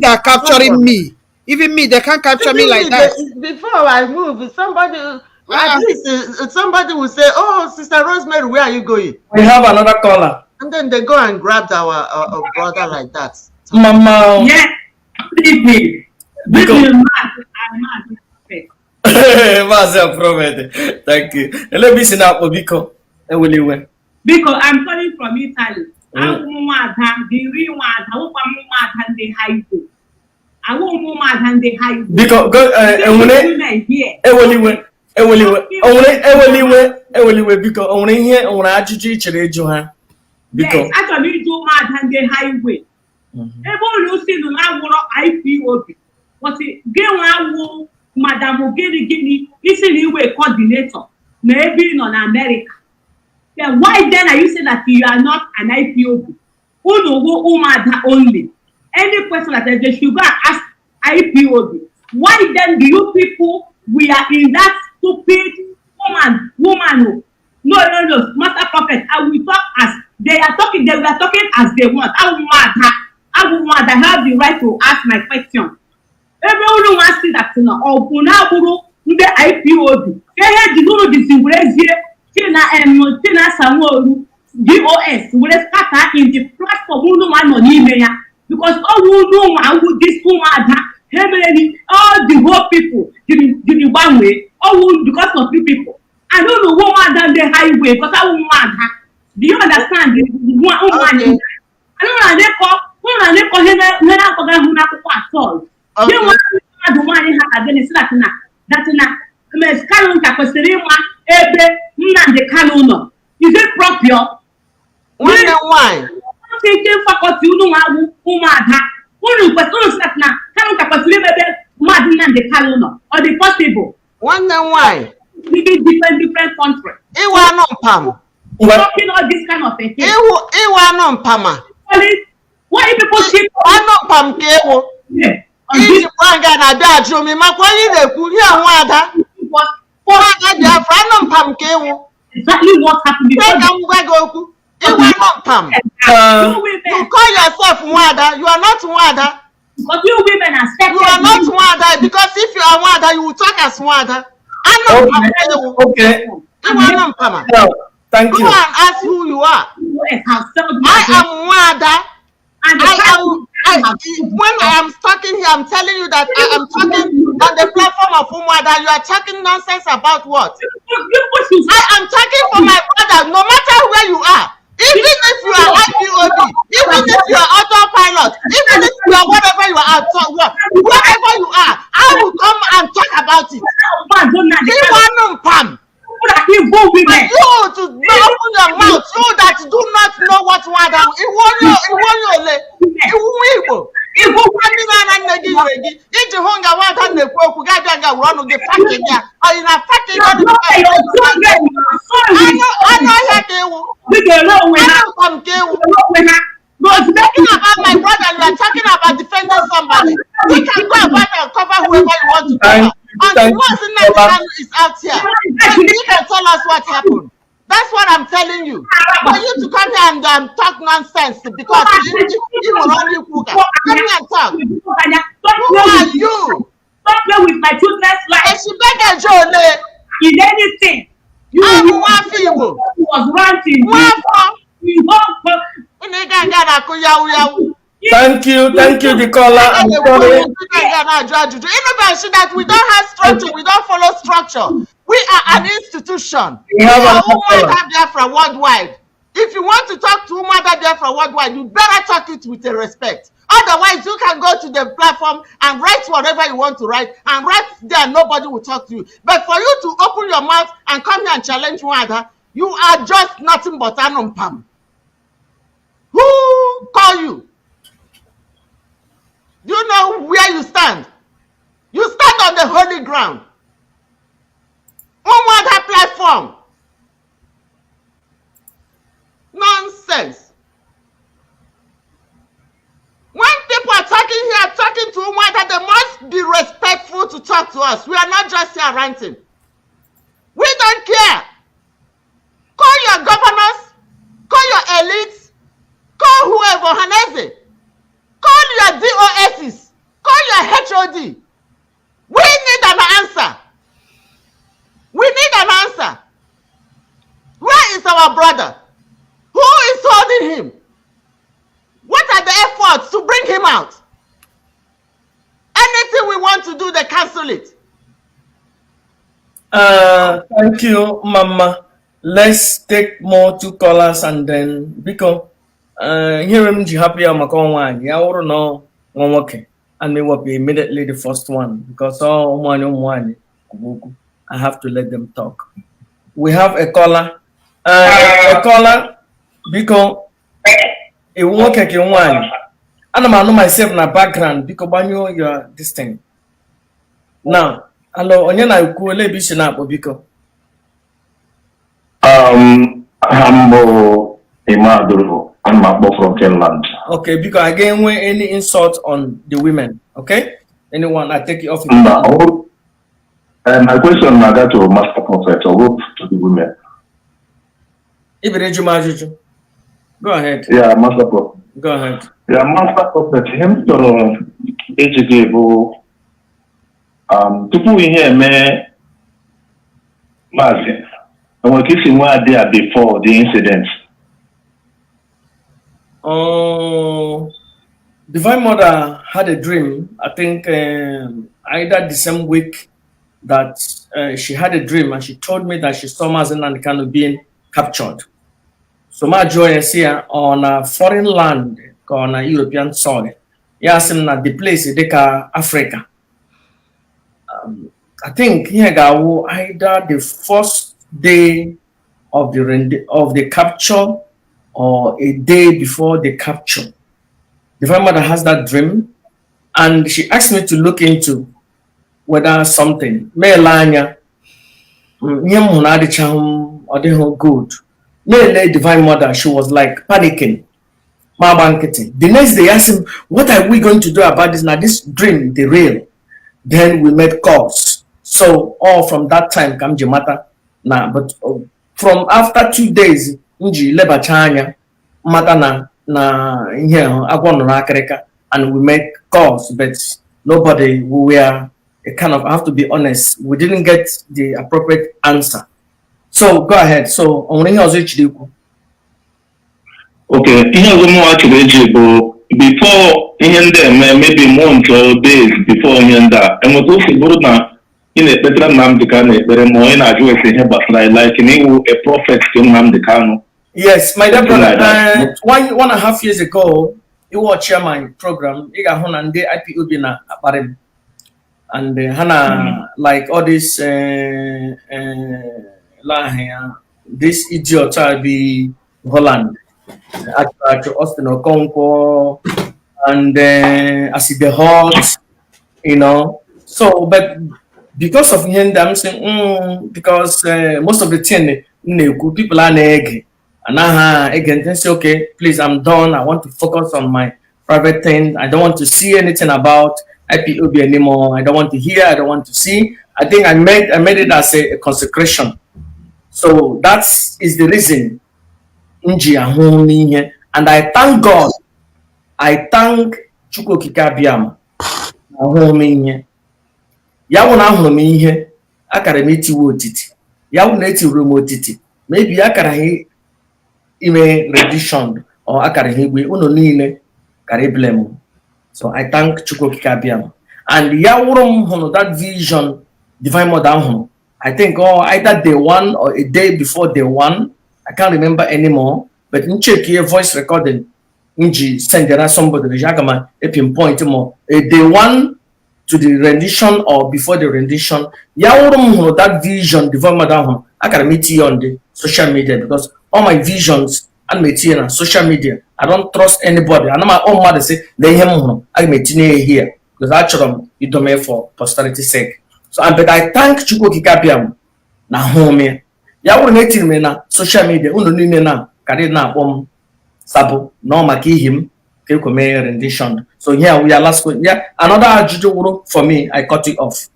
are capturing me. Even me, they can't capture me like that. Before I move, somebody at least somebody will say, "Oh, Sister Rosemary, where are you going?" We have another caller. And then they go and grab our brother like that. Mama. Yeah, please. Thank you. Let me see now, Biko. Because I'm calling from Italy. The real yes, actually do mad and the highway. Evolution now IPOB. But again, Madam Ogeni is a coordinator, maybe in America. Then why then are you saying that you are not an IPOB? Who know Umuada only? Any question that they should go ask IPOB. Why then do you people we are in that stupid woman? No, Master Prophet, I will talk as they are talking, they were talking as they want. I have the right to ask my question. Everyone wants to see that or the IPOB. They had to do this Tina Samuel DOS will start in the platform because all who know this woman all the whole people the one way, all because of few people. I don't know woman than the highway because I won't mad her. Do you understand? I don't know they call him they want to one in her against that is it proper? Why? Thinking faculty or the possible. Why? Living different countries. Talking all this kind of thing. Why people keep exactly what happened you call yourself Umuada, you are not Umuada. Because you women are you are not Umuada, because if you are Umuada, you will talk as Umuada. Okay. No, thank you. Go and ask who you are. I am Umuada. When I am talking here, I'm telling you that I am talking on the platform of Umuada. You are talking nonsense about what? I am talking for my brother, no matter where you are. Even if you are IPOB, even if you are autopilot, even if you are whatever you are, whatever you are, I will come and talk about it. But you to open your mouth, you that do not know what Wada talking about my brother, you are talking about defending somebody. You can go about and cover whoever you want to cover. And once in is out here, you can tell us what happened. That's what I'm telling you. For you to come here and talk nonsense because you will only cook. Come here and talk. Who are you? Stop playing with my children's life. She begged Joe. In anything. You was ranting. Thank you, the caller. I'm sorry. That we don't have structure, we don't follow structure. We are an institution. We have Biafra worldwide. If you want to talk to Umuada Biafra worldwide, you better talk it with a respect. Otherwise, you can go to the platform and write whatever you want to write, and write there, nobody will talk to you. But for you to open your mouth and come here and challenge Umuada, you are just nothing but an umpam. Who call you? Do you know where you stand? You stand on the holy ground. Umuada platform. Nonsense. When people are talking here, talking to Umuada, they must be respectful to talk to us. We are not just here ranting. We don't care. Call your governors, call your elites, call whoever, Hanese. Call your DOSs. Call your HOD. We need an answer. We need an answer. Where is our brother? Who is holding him? What are the efforts to bring him out? Anything we want to do, they cancel it. Thank you, Mama. Let's take more 2 callers and then because here I'm happy I'm one. Yeah, or no one working. And me will be immediately the first one because all one I have to let them talk. We have a caller. A caller because it won't take you one. And I know myself in the background because I know you are this thing. Now, hello, Onyana Kuele Bishina Bobiko. Hambo Imaduro and Mabo from Finland. Okay, because again, when any insult on the women, okay? Anyone, I take it off. No. My question now to Master Prophet or to the women. Go ahead. Yeah, Master Prophet. Go ahead. Yeah, Master Prophet. Him to educate people in here, man. Mazi. And we're kissing where they are before the incident. Divine Mother had a dream. I think either the same week that she had a dream, and she told me that she saw Mazen and Kano being captured. So my joy is here on a foreign land, on a European soil. Yes, in the place is Africa. I think here go either the first day of the capture or a day before the capture. The mother has that dream, and she asked me to look into whether something good. Divine Mother, she was like panicking. The next day, I asked him, what are we going to do about this? Now, this dream, the real. Then we made calls. So, all from that time, come Jamata. Now, but from after 2 days, and we make calls, but nobody, we were kind of, I have to be honest, we didn't get the appropriate answer. So go ahead. So on okay, before ihe ndị maybe months or days before ihe ndị a enweta osi bụrụ na ị na-ekpetara Nnamdi Kanu ekpere ma onye na-ajụ ese ihe gbasara like na iwu a prophet to Nnamdi Kanu. Yes, my dear brother, 1.5 years ago, you watch my program, you got on the IPOB na aparem. And Hana like all this this idiot will be Holland, actually Austin Okonkwo, and I see the hot, you know. So, but because of him, I'm saying because most of the thing, people are egg. And again, they say, okay, please, I'm done. I want to focus on my private thing. I don't want to see anything about IPOB anymore. I don't want to hear. I don't want to see. I think I made it as a consecration. So that is the reason. And I thank God. I thank Chukwu Kikabiam. Yawuna homihe akara meti wotiti. Yawuna eti remotiti. Maybe akara he ime rendition or akara higwe uno niile kare blame. So I thank Chukwu Kikabiam. And yawurum hono that vision divine mother hono. I think either day one or a day before day one. I can't remember anymore. But in check here voice recording. Inji send there somebody the jagama a pinpoint more a day one to the rendition or before the rendition. Yawurum hono that vision divine mother hono. I can meet you on the social media because all my visions and meeting on social media. I don't trust anybody. I know my own mother say they him I meet here because actually you don't make for posterity's sake. So but I thank Chukwu Kikabiam na home. Ya wuru meeting me na social media unu niile na kare na akpom sabo no maki him ke ko me rendition. So here we are last question. Yeah, another ajuju wuru for me I cut it off.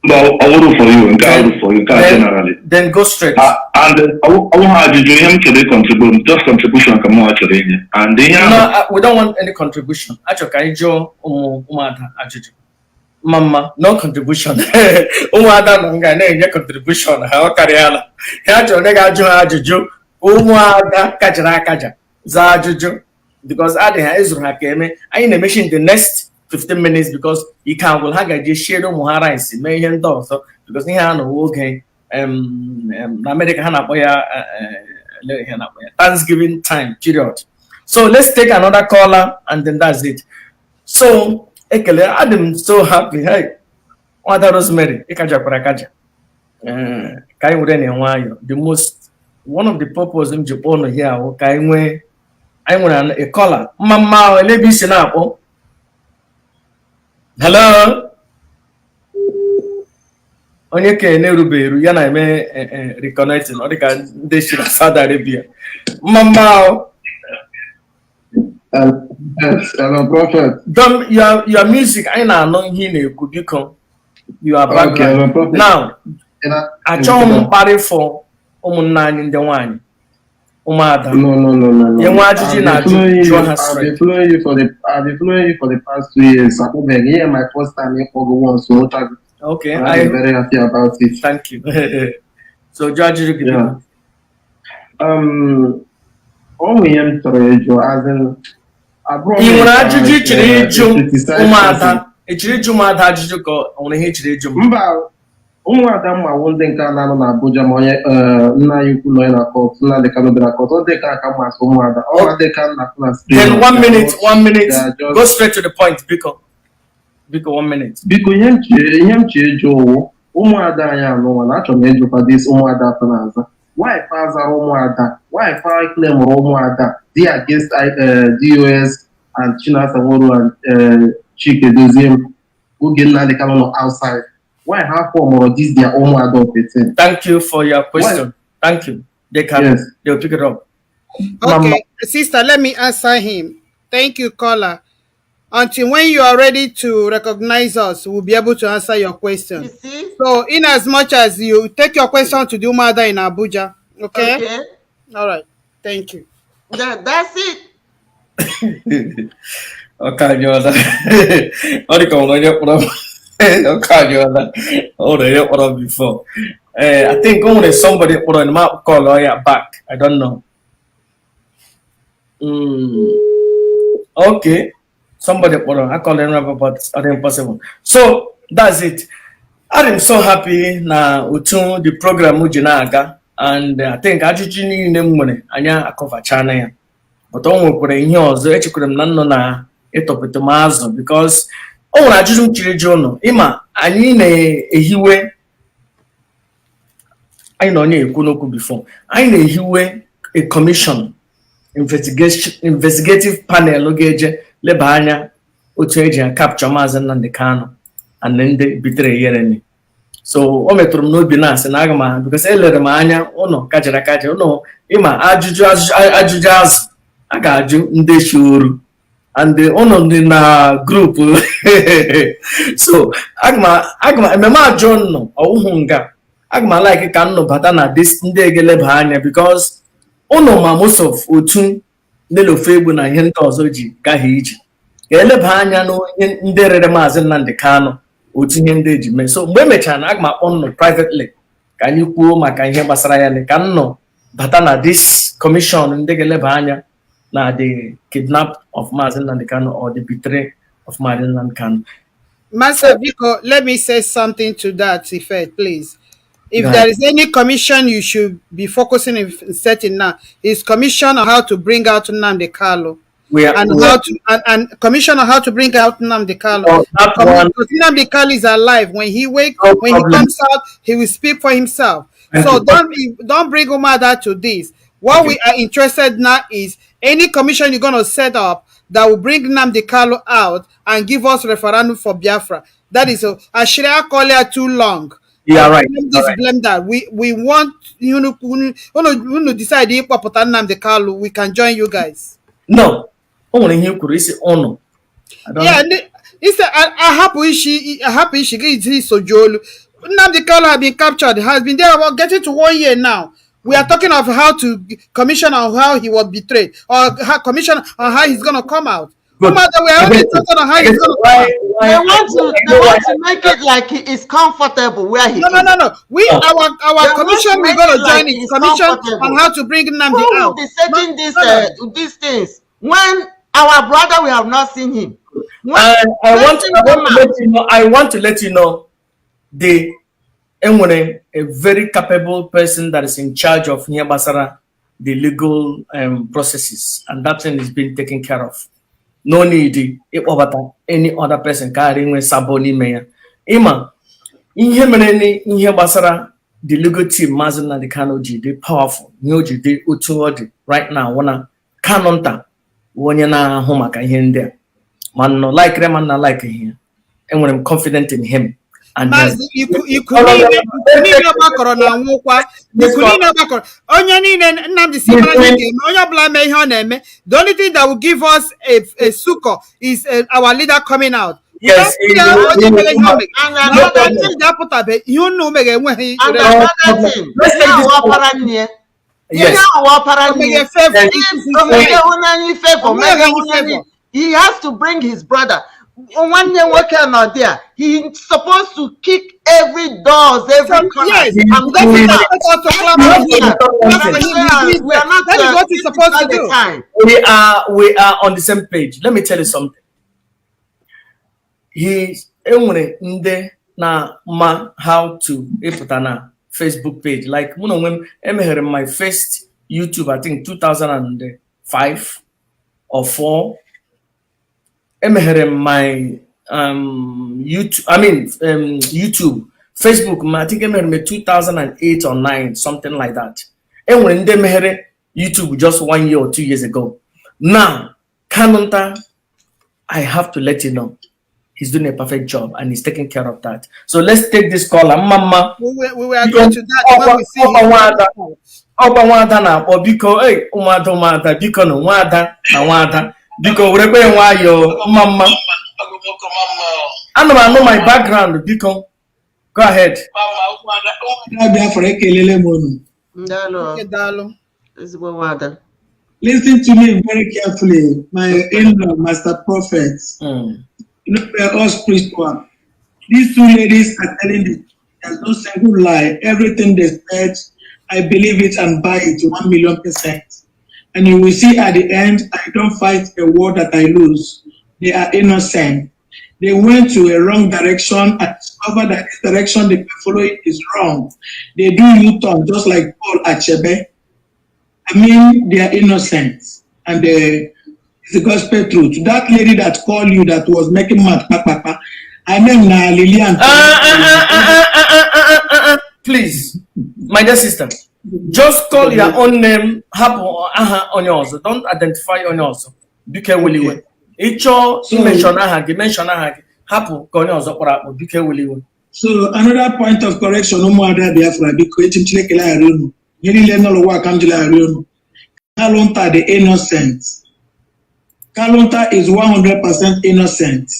Well, I will for you, generally. Then go straight. And I will have you contribute, just contribution come out of it. And no, we don't want any contribution. Actually, Kaijo Umuada Ajuju. Mama, no contribution. Umuada no ngane contribution. How kariala? Kajo nega ajuju. Umuada kajara kaja. Za ajuju. Because ade ha Israel hakeme. I in the mission the next 15 minutes because you can will have a share muhara is million dollars because he had no okay America Thanksgiving time period. So let's take another caller and then that's it. So Ekele, I'm so happy. Hey, what Rosemary? Ekaja Parakaja. The most one of the purpose in Japan here, okay, I'm a caller. Mama, let me see now. Hello. Onye ke Neruberu ya na eme reconnecting or ka ndị shi na Saudi Arabia. Mama. Yes, hello, prophet. Your music I na-anọ ihe na-ekwu biko. You are back. Okay, now. Achọ m mkparị for ụmụnna anyị ndị nwanyị. Umuada. No. I've been following you for the past 2 years. I've been here my first time here for once, so okay. I'm very happy about it. Thank you. So George, yeah. Only him to as in I brought Umuada ma wonde nka na na Abuja ma onye nna ya ukwu nọ na court nna de Kanu na court o de ka aka ma so Umuada o de ka na class. Then 1 minute go straight to the point biko 1 minute biko ihe m che ejo Umuada anya no na achọ na ejo pa this Umuada Panaza why father Umuada why father claim Umuada they against DOS and Chinasa Woro and Chike Doziem who get na de Kanu outside. Why have more this their own adult? Thank you for your question. Why? Thank you. They'll pick it up. Okay, Mama. Sister, let me answer him. Thank you, caller. Until when you are ready to recognize us, we'll be able to answer your question. You see? So, in as much as you take your question to the Umuada in Abuja, okay? All right. Thank you. That's it. Okay, you're before. I think only somebody put on my call lawyer back. I don't know. Okay. Somebody I call them but it's impossible. So that's it. I'm so happy na utu the program Ujinaga, and I think ajụjụ niile m nwere anya akọvachana ya. But o nwekwara ihe ọzọ echekwara m na nnọ na ịtọpụta m azụ because o nwere ajụjụ m chiri jụ ụnụ ịma anyị na-ehiwe anyị na onye ekwu n'okwu before anyị na-ehiwe a commission investigative panel ga-eje leba anya otu eji capture Maazị Nnamdi Kanu and ndị bitere Yereni. So o metụrụ m n'obi na-asị na aga m because elere m anya ụnọ kajara kaja ụnọ ịma ajụjụ azụ a ga-ajụ ndị shuru and ụnọ dị na group so aga m ememe ajụ nnọ ọwụhụ nga aga m like ka nnọ bata na ndị egeleba anya because ụnọ ma most of otu na-elofe egwu na ihe ndị ọzọ ji gaghị iji ga-eleba anya n'onye ndị rere Maazị Nnamdi Kanu otu ihe ndị eji mee. So mgbe emechara na aga m akpọ nnọ privately ka anyị kwuo maka ihe gbasara ya ka nnọ bata na this commission ndị ga-eleba anya na the kidnap of Maazị Nnamdi Kanu or the betrayal of Maazị Nnamdi Kanu. Master Biko, let me say something to that effect, please. If there is any commission you should be focusing in setting now, is commission on how to bring out Nnamdi Kanu. And commission on how to bring out Nnamdi Kanu. Nnamdi Kanu is alive. When he comes out, he will speak for himself. So don't bring Umuada to this. What we are interested now is any commission you're going to set up that will bring Nnamdi Kanu out and give us referendum for Biafra. That is a Sharia call it too long. Yeah, right. Blame that. We want you to decide if Nnamdi Kanu, we can join you guys. No. Only you could say honor. Yeah, it's a happy she gets so Joel. Nnamdi Kanu has been captured, has been there about getting to 1 year now. We are talking of how to commission on how he was betrayed, or commission on how he's gonna come out. No matter we are only talking on how he's gonna come out. They want to make it like he is comfortable where he is. No. Our commission we're gonna join it. Commission on how to bring Nnamdi out. Who will be setting these things when our brother we have not seen him? I want to let you know a very capable person that is in charge of Nyabasara, the legal processes, and that thing is being taken care of. No need any other person carrying Saboni Mayor. Ima, in Nyabasara, the legal team, Maazị Nnamdi Kanu, they powerful. Nyoji, they utuodi right now. Wana kanonta, wanyana homaka here. Man, no like them, man, not like him. And when I'm confident in him. And you could the only thing that will give us a succor is our leader coming out. Yes, he has to bring his brother. 1 year worker not there. He's supposed to kick every doors, every corner. Yes, we are not that is what he's supposed to do. We are on the same page. Let me tell you something. He's na how to put on a Facebook page. Like when my first YouTube, I think 2005 or 4. My YouTube, Facebook, I think I 2008 or 9, something like that. And when they made YouTube just 1 year or 2 years ago. Now, Kanonta, I have to let you know, he's doing a perfect job and he's taking care of that. So let's take this call. Mama, we were going to that when we see Umuada. Because mama. I know my background. Because go ahead. Listen to me very carefully, my in-law, Master Prophet. You know, we are all spiritual. These two ladies are telling the there's no single lie. Everything they said, I believe it and buy it 1,000,000%. And you will see at the end, I don't fight a war that I lose. They are innocent. They went to a wrong direction and discovered that the direction they were following is wrong. They do U-turn just like Paul Achebe. I mean, they are innocent. And it's the gospel truth. That lady that called you that was making mad, I name na Lillian. Please, my dear sister, just call your own name, happen on yours. Don't identify on yours. Be careful. Each mention happen on yours. Be careful. So another point of correction, Umuada Biafra, because Kalonta the innocent. Kalonta is 100% innocent.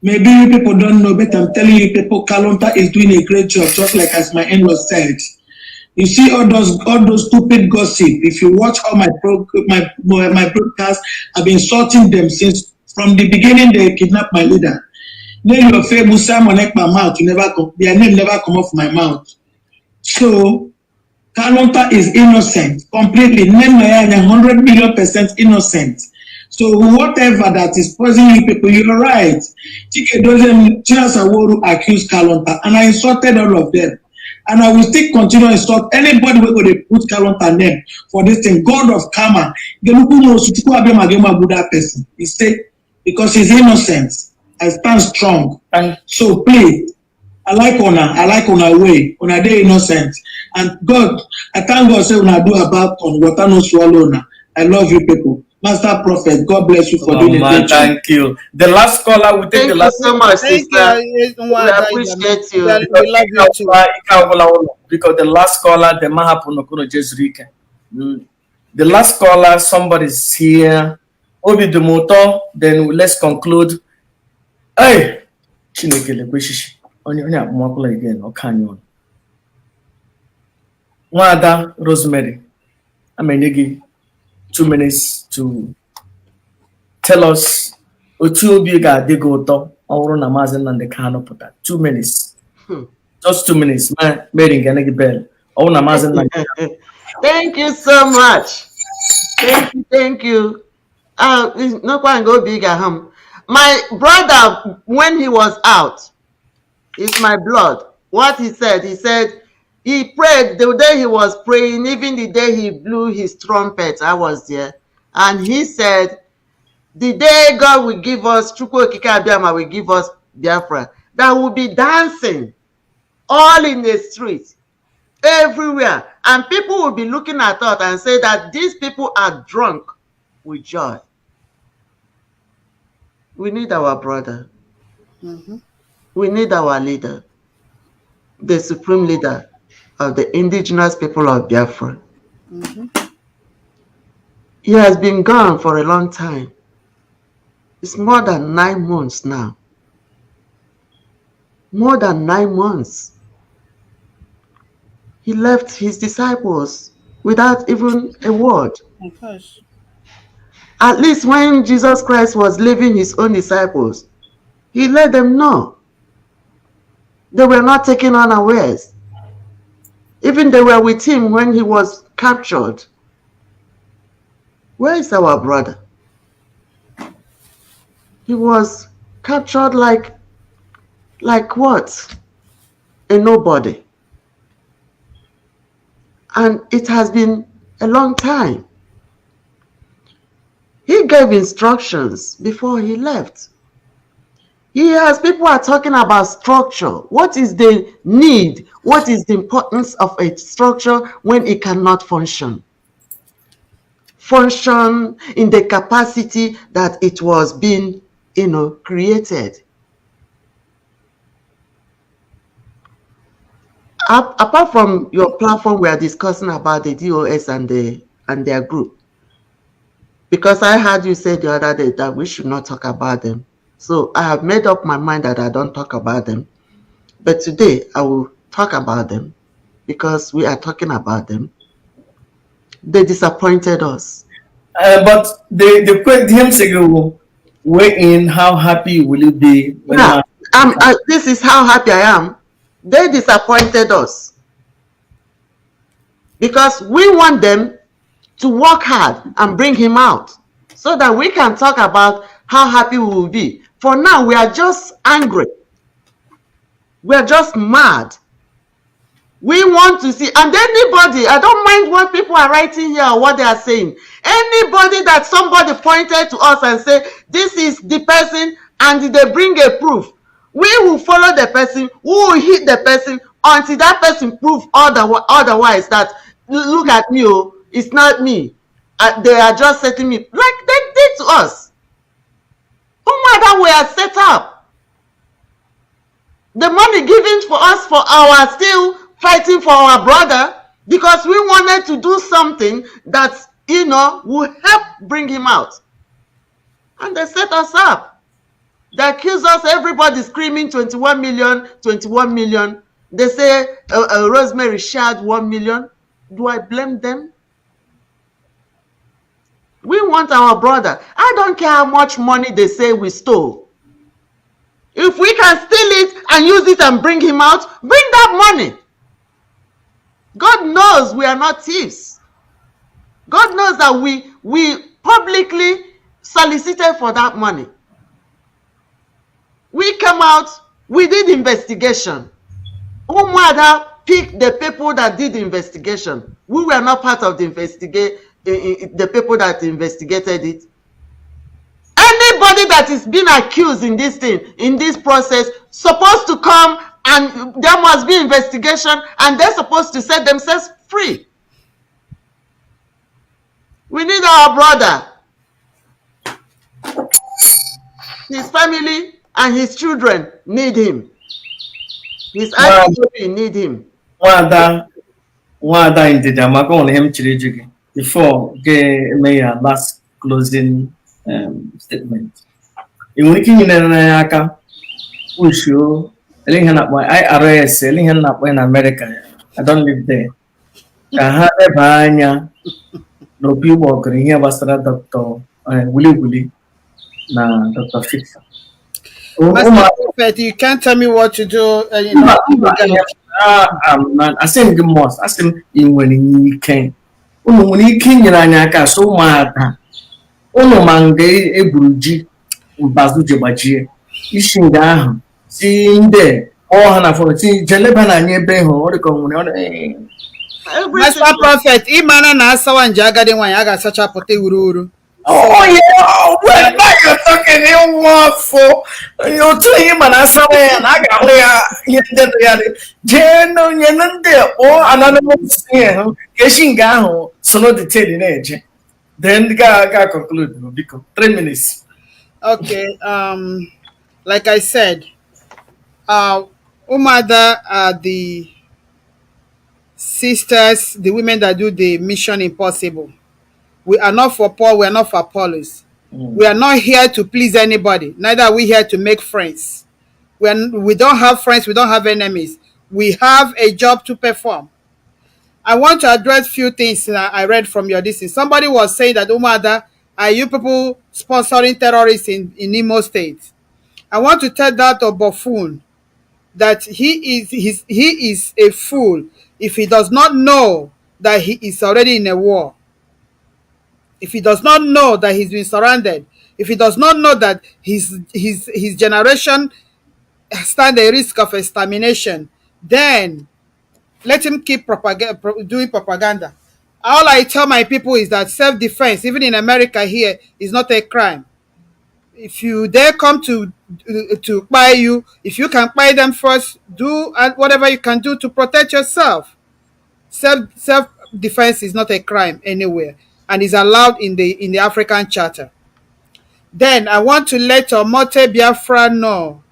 Maybe you people don't know, but I'm telling you people, Kalonta is doing a great job, just like as my in-law said. You see all those stupid gossip. If you watch all my broadcasts, I've been sorting them since from the beginning. They kidnapped my leader. Name your famous Simon my mouth. Their name never come off my mouth. So Kalonta is innocent completely. Name my 100 million% innocent. So whatever that is poisoning you people, you're right. Chike doesn't Chinasaworu accuse Kalonta, and I insulted all of them. And I will still continue to insult anybody who will put Kalonta name for this thing. God of karma. He said, because he's innocent, I stand strong. And so please, I like on way, on a day innocent. And God, I thank God say when I do about on what I know swallow. I love you people. Master Prophet, God bless you for doing it. Thank you. The last caller will take the last. Thank you so much, sister. We appreciate you. We love you too. Because the last caller, the man happen to just recap. The last caller, somebody's here. Obi the motor. Then let's conclude. Hey, Chinekele Kwishishi. Only more again. Or can you? Umuada Rosemary. Amenegi. 2 minutes to tell us otu obi ga-adịgo ụtọ ọhụrụ na Maazị Nnamdi Kanu pụta. 2 minutes. Just 2 minutes. Mary Ngenegi Bell. Ọhụrụ na Maazị Nnamdi. Thank you so much. Thank you. No one go big at him. My brother, when he was out, it's my blood. What he said he prayed the day he was praying, even the day he blew his trumpet, I was there. And he said, the day God will give us, Chukwu Okike Abiama will give us Biafra, that will be dancing all in the street, everywhere. And people will be looking at us and say that these people are drunk with joy. We need our brother. We need our leader, the supreme leader of the indigenous people of Biafra. He has been gone for a long time. It's more than 9 months now. More than 9 months. He left his disciples without even a word. At least when Jesus Christ was leaving his own disciples, he let them know. They were not taken unawares. Even they were with him when he was captured. Where is our brother? He was captured like what? A nobody. And it has been a long time. He gave instructions before he left. People are talking about structure. What is the need? What is the importance of a structure when it cannot function? Function in the capacity that it was being, created. Apart from your platform, we are discussing about the DOS and their group. Because I heard you say the other day that we should not talk about them. So I have made up my mind that I don't talk about them. But today I will talk about them because we are talking about them. They disappointed us. But the question weigh in, how happy will you be? When this is how happy I am. They disappointed us. Because we want them to work hard and bring him out so that we can talk about how happy we will be. For now, we are just angry. We are just mad. We want to see, and anybody, I don't mind what people are writing here or what they are saying. Anybody that somebody pointed to us and say, this is the person, and they bring a proof, we will follow the person, we will hit the person until that person prove otherwise that, look at me, oh, it's not me. They are just setting me, like they did to us. Umuada, we are set up. The money given for us for our still fighting for our brother, because we wanted to do something that, will help bring him out. And they set us up. They accuse us, everybody screaming 21 million, 21 million. They say Rosemary shared 1 million. Do I blame them? We want our brother. I don't care how much money they say we stole. If we can steal it and use it and bring him out, bring that money. God knows we are not thieves. God knows that we publicly solicited for that money. We came out, we did investigation. Umuada picked the people that did the investigation. We were not part of the the people that investigated it. Anybody that is being accused in this thing, in this process, supposed to come, and there must be investigation, and they're supposed to set themselves free. We need our brother. His family and his children need him. His auntie need him. Wada in the Jamaica on him chiri before make a last closing statement. In working in America, push you, telling up my IRS, selling up in America. I don't live there. I have a banya, no people here was Doctor Willy na Dr. Fixer. But you can't tell me what to do. I said, most. I said, in when he came. When he came, Yanaka, so mad. Ono mange e buruji mbazu jebaji ishin ga si nde o hana for si jeleba na nye be ho o de ko mun Master Prophet imana na asawa nje agade nwan ya ga sacha pote uru. Oh yeah, well now you're talking in one for you to him and asawa na ga ya yende ya jeno nyenende o anonymous here keshin ga ho so no detail na eje. Then the guy conclude because 3 minutes. Okay, like I said, Umuada are the sisters, the women that do the Mission Impossible. We are not for Paul, we are not for Apollos. We are not here to please anybody. Neither are we here to make friends. We don't have friends, we don't have enemies. We have a job to perform. I want to address few things that I read from your distance. Somebody was saying that, Umuada, are you people sponsoring terrorists in Imo State? I want to tell that of buffoon that he is a fool if he does not know that he is already in a war. If he does not know that he's been surrounded, if he does not know that his generation stand a risk of extermination, then let him keep doing propaganda. All I tell my people is that self-defense, even in America here, is not a crime. If you dare come to buy you, if you can buy them first, do whatever you can do to protect yourself. Self-defense is not a crime anywhere, and is allowed in the African Charter. Then I want to let Omote Biafra know.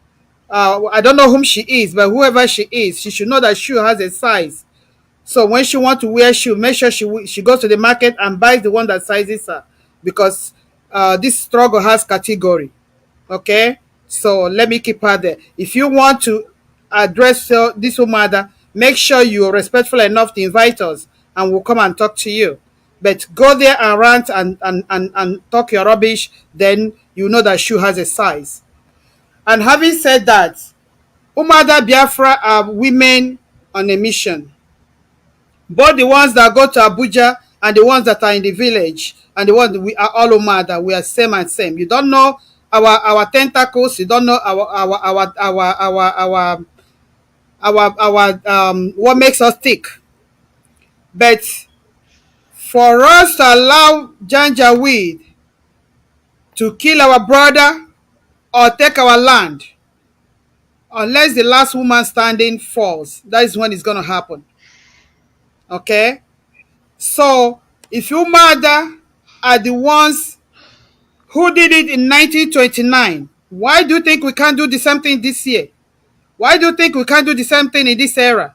I don't know whom she is, but whoever she is, she should know that shoe has a size. So when she wants to wear shoe, make sure she goes to the market and buys the one that sizes her, because this struggle has category. Okay, so let me keep her there. If you want to address this Umuada, make sure you are respectful enough to invite us, and we'll come and talk to you. But go there and rant and talk your rubbish, then you know that shoe has a size. And having said that, Umuada Biafra are women on a mission. Both the ones that go to Abuja and the ones that are in the village, and the ones that we are all Umuada, we are same and same. You don't know our tentacles, you don't know our what makes us tick. But for us to allow Janjaweed to kill our brother or take our land, unless the last woman standing falls, that is when it's going to happen. Okay? So, if Umuada are the ones who did it in 1929, why do you think we can't do the same thing this year? Why do you think we can't do the same thing in this era?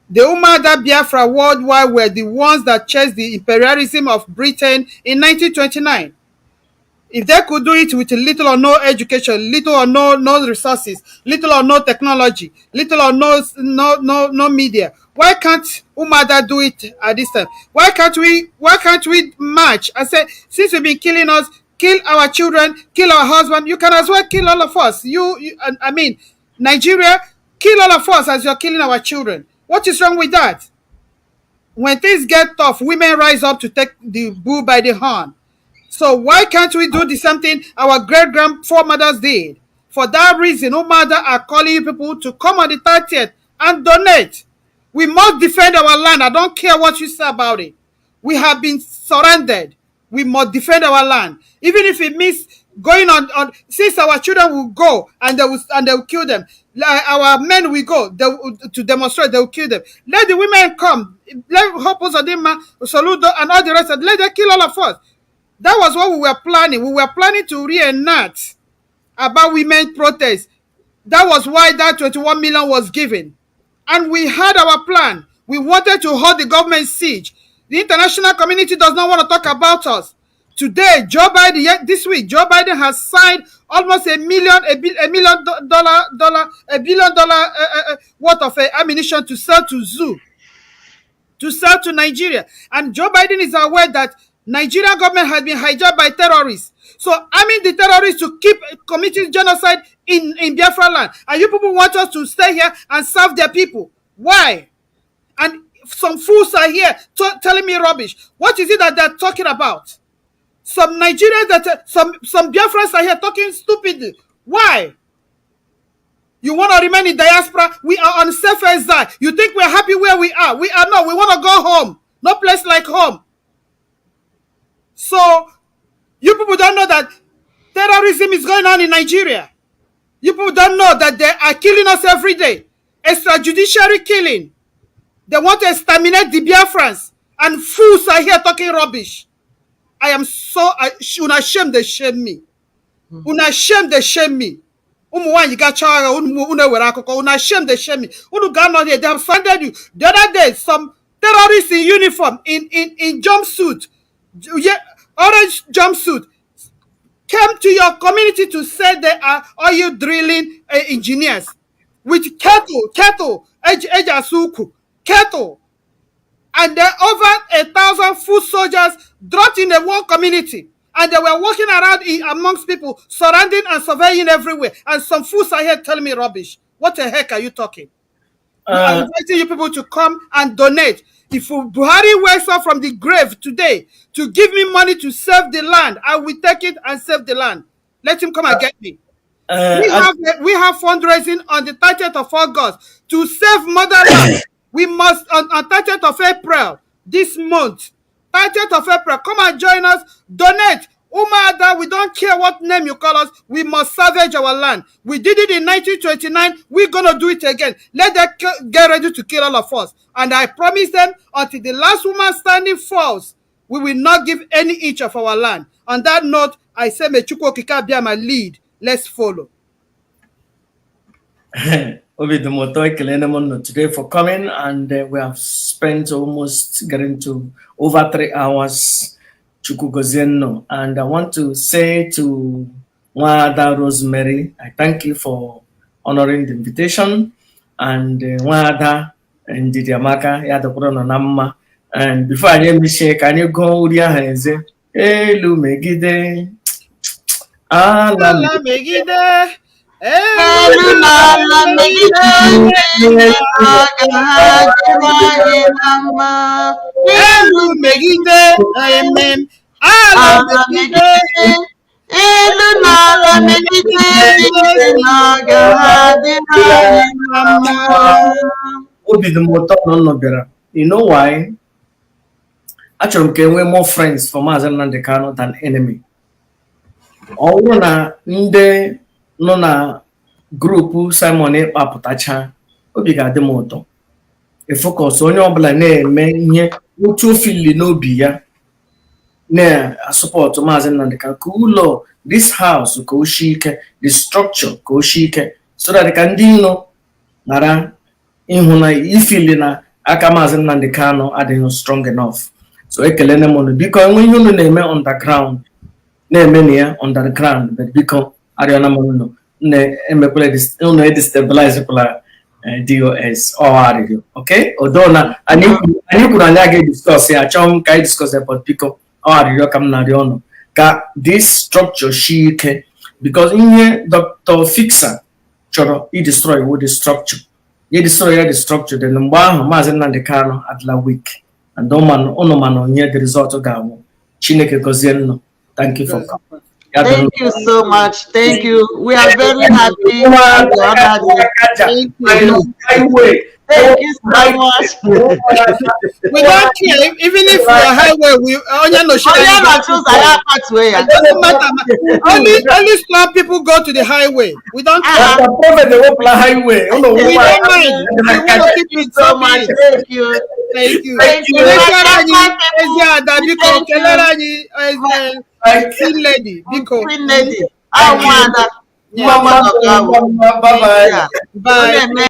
The Umuada Biafra worldwide were the ones that chased the imperialism of Britain in 1929. If they could do it with little or no education, little or no resources, little or no technology, little or no media, why can't Umuada do it at this time? Why can't we march and say, since you've been killing us, kill our children, kill our husband, you can as well kill all of us. I mean, Nigeria, kill all of us as you're killing our children. What is wrong with that? When things get tough, women rise up to take the bull by the horn. So why can't we do the same thing our great-grandfathers did? For that reason, Umuada are calling people to come on the 30th and donate. We must defend our land. I don't care what you say about it. We have been surrendered. We must defend our land. Even if it means going on since our children will go and they will kill them. Our men will go to demonstrate, they will kill them. Let the women come. Let Hopo Zodima, Soludo, and all the rest. Let them kill all of us. That was what we were planning. We were planning to reenact about women protest. That was why that 21 million was given. And we had our plan. We wanted to hold the government siege. The international community does not want to talk about us. Today, this week, Joe Biden has signed almost $1 billion worth of ammunition to sell to zoo, to sell to Nigeria. And Joe Biden is aware that Nigerian government has been hijacked by terrorists. So arming the terrorists to keep committing genocide in Biafra land. And you people want us to stay here and serve their people. Why? And some fools are here telling me rubbish. What is it that they're talking about? Some Nigerians, some Biafrans are here talking stupidly. Why? You want to remain in diaspora? We are on safe exile. You think we're happy where we are? We are not. We want to go home. No place like home. So, you people don't know that terrorism is going on in Nigeria. You people don't know that they are killing us every day. Extrajudiciary killing. They want to exterminate the Biafrans. And fools are here talking rubbish. I am so unashamed they shame me. Unashamed they shame me. Unashamed they shame me. They have funded you. The other day, some terrorists in uniform, in jumpsuit, orange jumpsuit, came to your community to say they are oil drilling engineers with kettle, and there are over 1,000 foot soldiers dropped in the one community, and they were walking around amongst people, surrounding and surveying everywhere. And some fools are here telling me rubbish. What the heck are you talking? I'm inviting you people to come and donate. If Buhari wakes up from the grave today to give me money to save the land, I will take it and save the land. Let him come and get me. We have fundraising on the 30th of August to save motherland. We must, on 30th of April, this month, 30th of April, come and join us, donate. Umuada, we don't care what name you call us, we must salvage our land. We did it in 1929, we're going to do it again. Let them get ready to kill all of us. And I promise them, until the last woman standing falls, we will not give any inch of our land. On that note, I say, Mechukwu Okike be my lead. Let's follow. Today for coming, and we have spent almost getting to over 3 hours. And I want to say to Umuada Rosemary, I thank you for honoring the invitation, and Umuada and Didiamaka Yadokrononama. And before I name shake, can you go with your hands? Elu Megide. Ala Megide. elu n'ala megide ndị ọgaranya na mma. elu megide amen ala megide elu n'ala megide ndị ọgaranya na mma. Obi dị m ụtọ na unu bịara. You know why? Achọrọ m ka enwee more friends for Maazị Nnamdi Kanu than enemy. Ọ bụrụ na ndị nọ na grupu Simon ịkpapụtacha, obi ga-adị m ụtọ. Efokọs onye ọbụla na-eme ihe otu ofili n'obi ya na-asọpọtụ Maazị Nnamdi Kanu ka ụlọ this house ka o shie ike, the structure ka o shie ike, so that ka ndị ilo ghara ịhụ na ifili na aka Maazị Nnamdi Kanu adịghị strong enough. So ekelene m unu biko enwe ihe unu na-eme underground na-eme na ya underground, but biko arịọna m unu na-emekwala unu edestabilize kwala DOS ọ arịrịọ. Okay, odo na anyị kwuru anyị aga discuss ya, achọghị m ka anyị discuss ya, but biko ọ arịrịọ ka m na-arịọ unu ka this structure shie ike, because ihe Dr. Fixer chọrọ i-destroy with the structure. Ye destroy the structure, then mgbe ahụ Maazị Nnamdi Kanu adịla weak, and unu ma na onye the result ga-awụ. Chineke gozie nnụ. Thank you for coming. Thank you so much. Thank you. We are very happy. Thank you. Thank you so much. We don't care, even if we are highway, we it doesn't matter. Only strong people go to the highway. We don't care. The prophet they will highway. We don't mind. We want to keep it so much. Thank you. Thank you. Thank you. Queen lady. Queen lady. Umuada. Bye bye. Bye.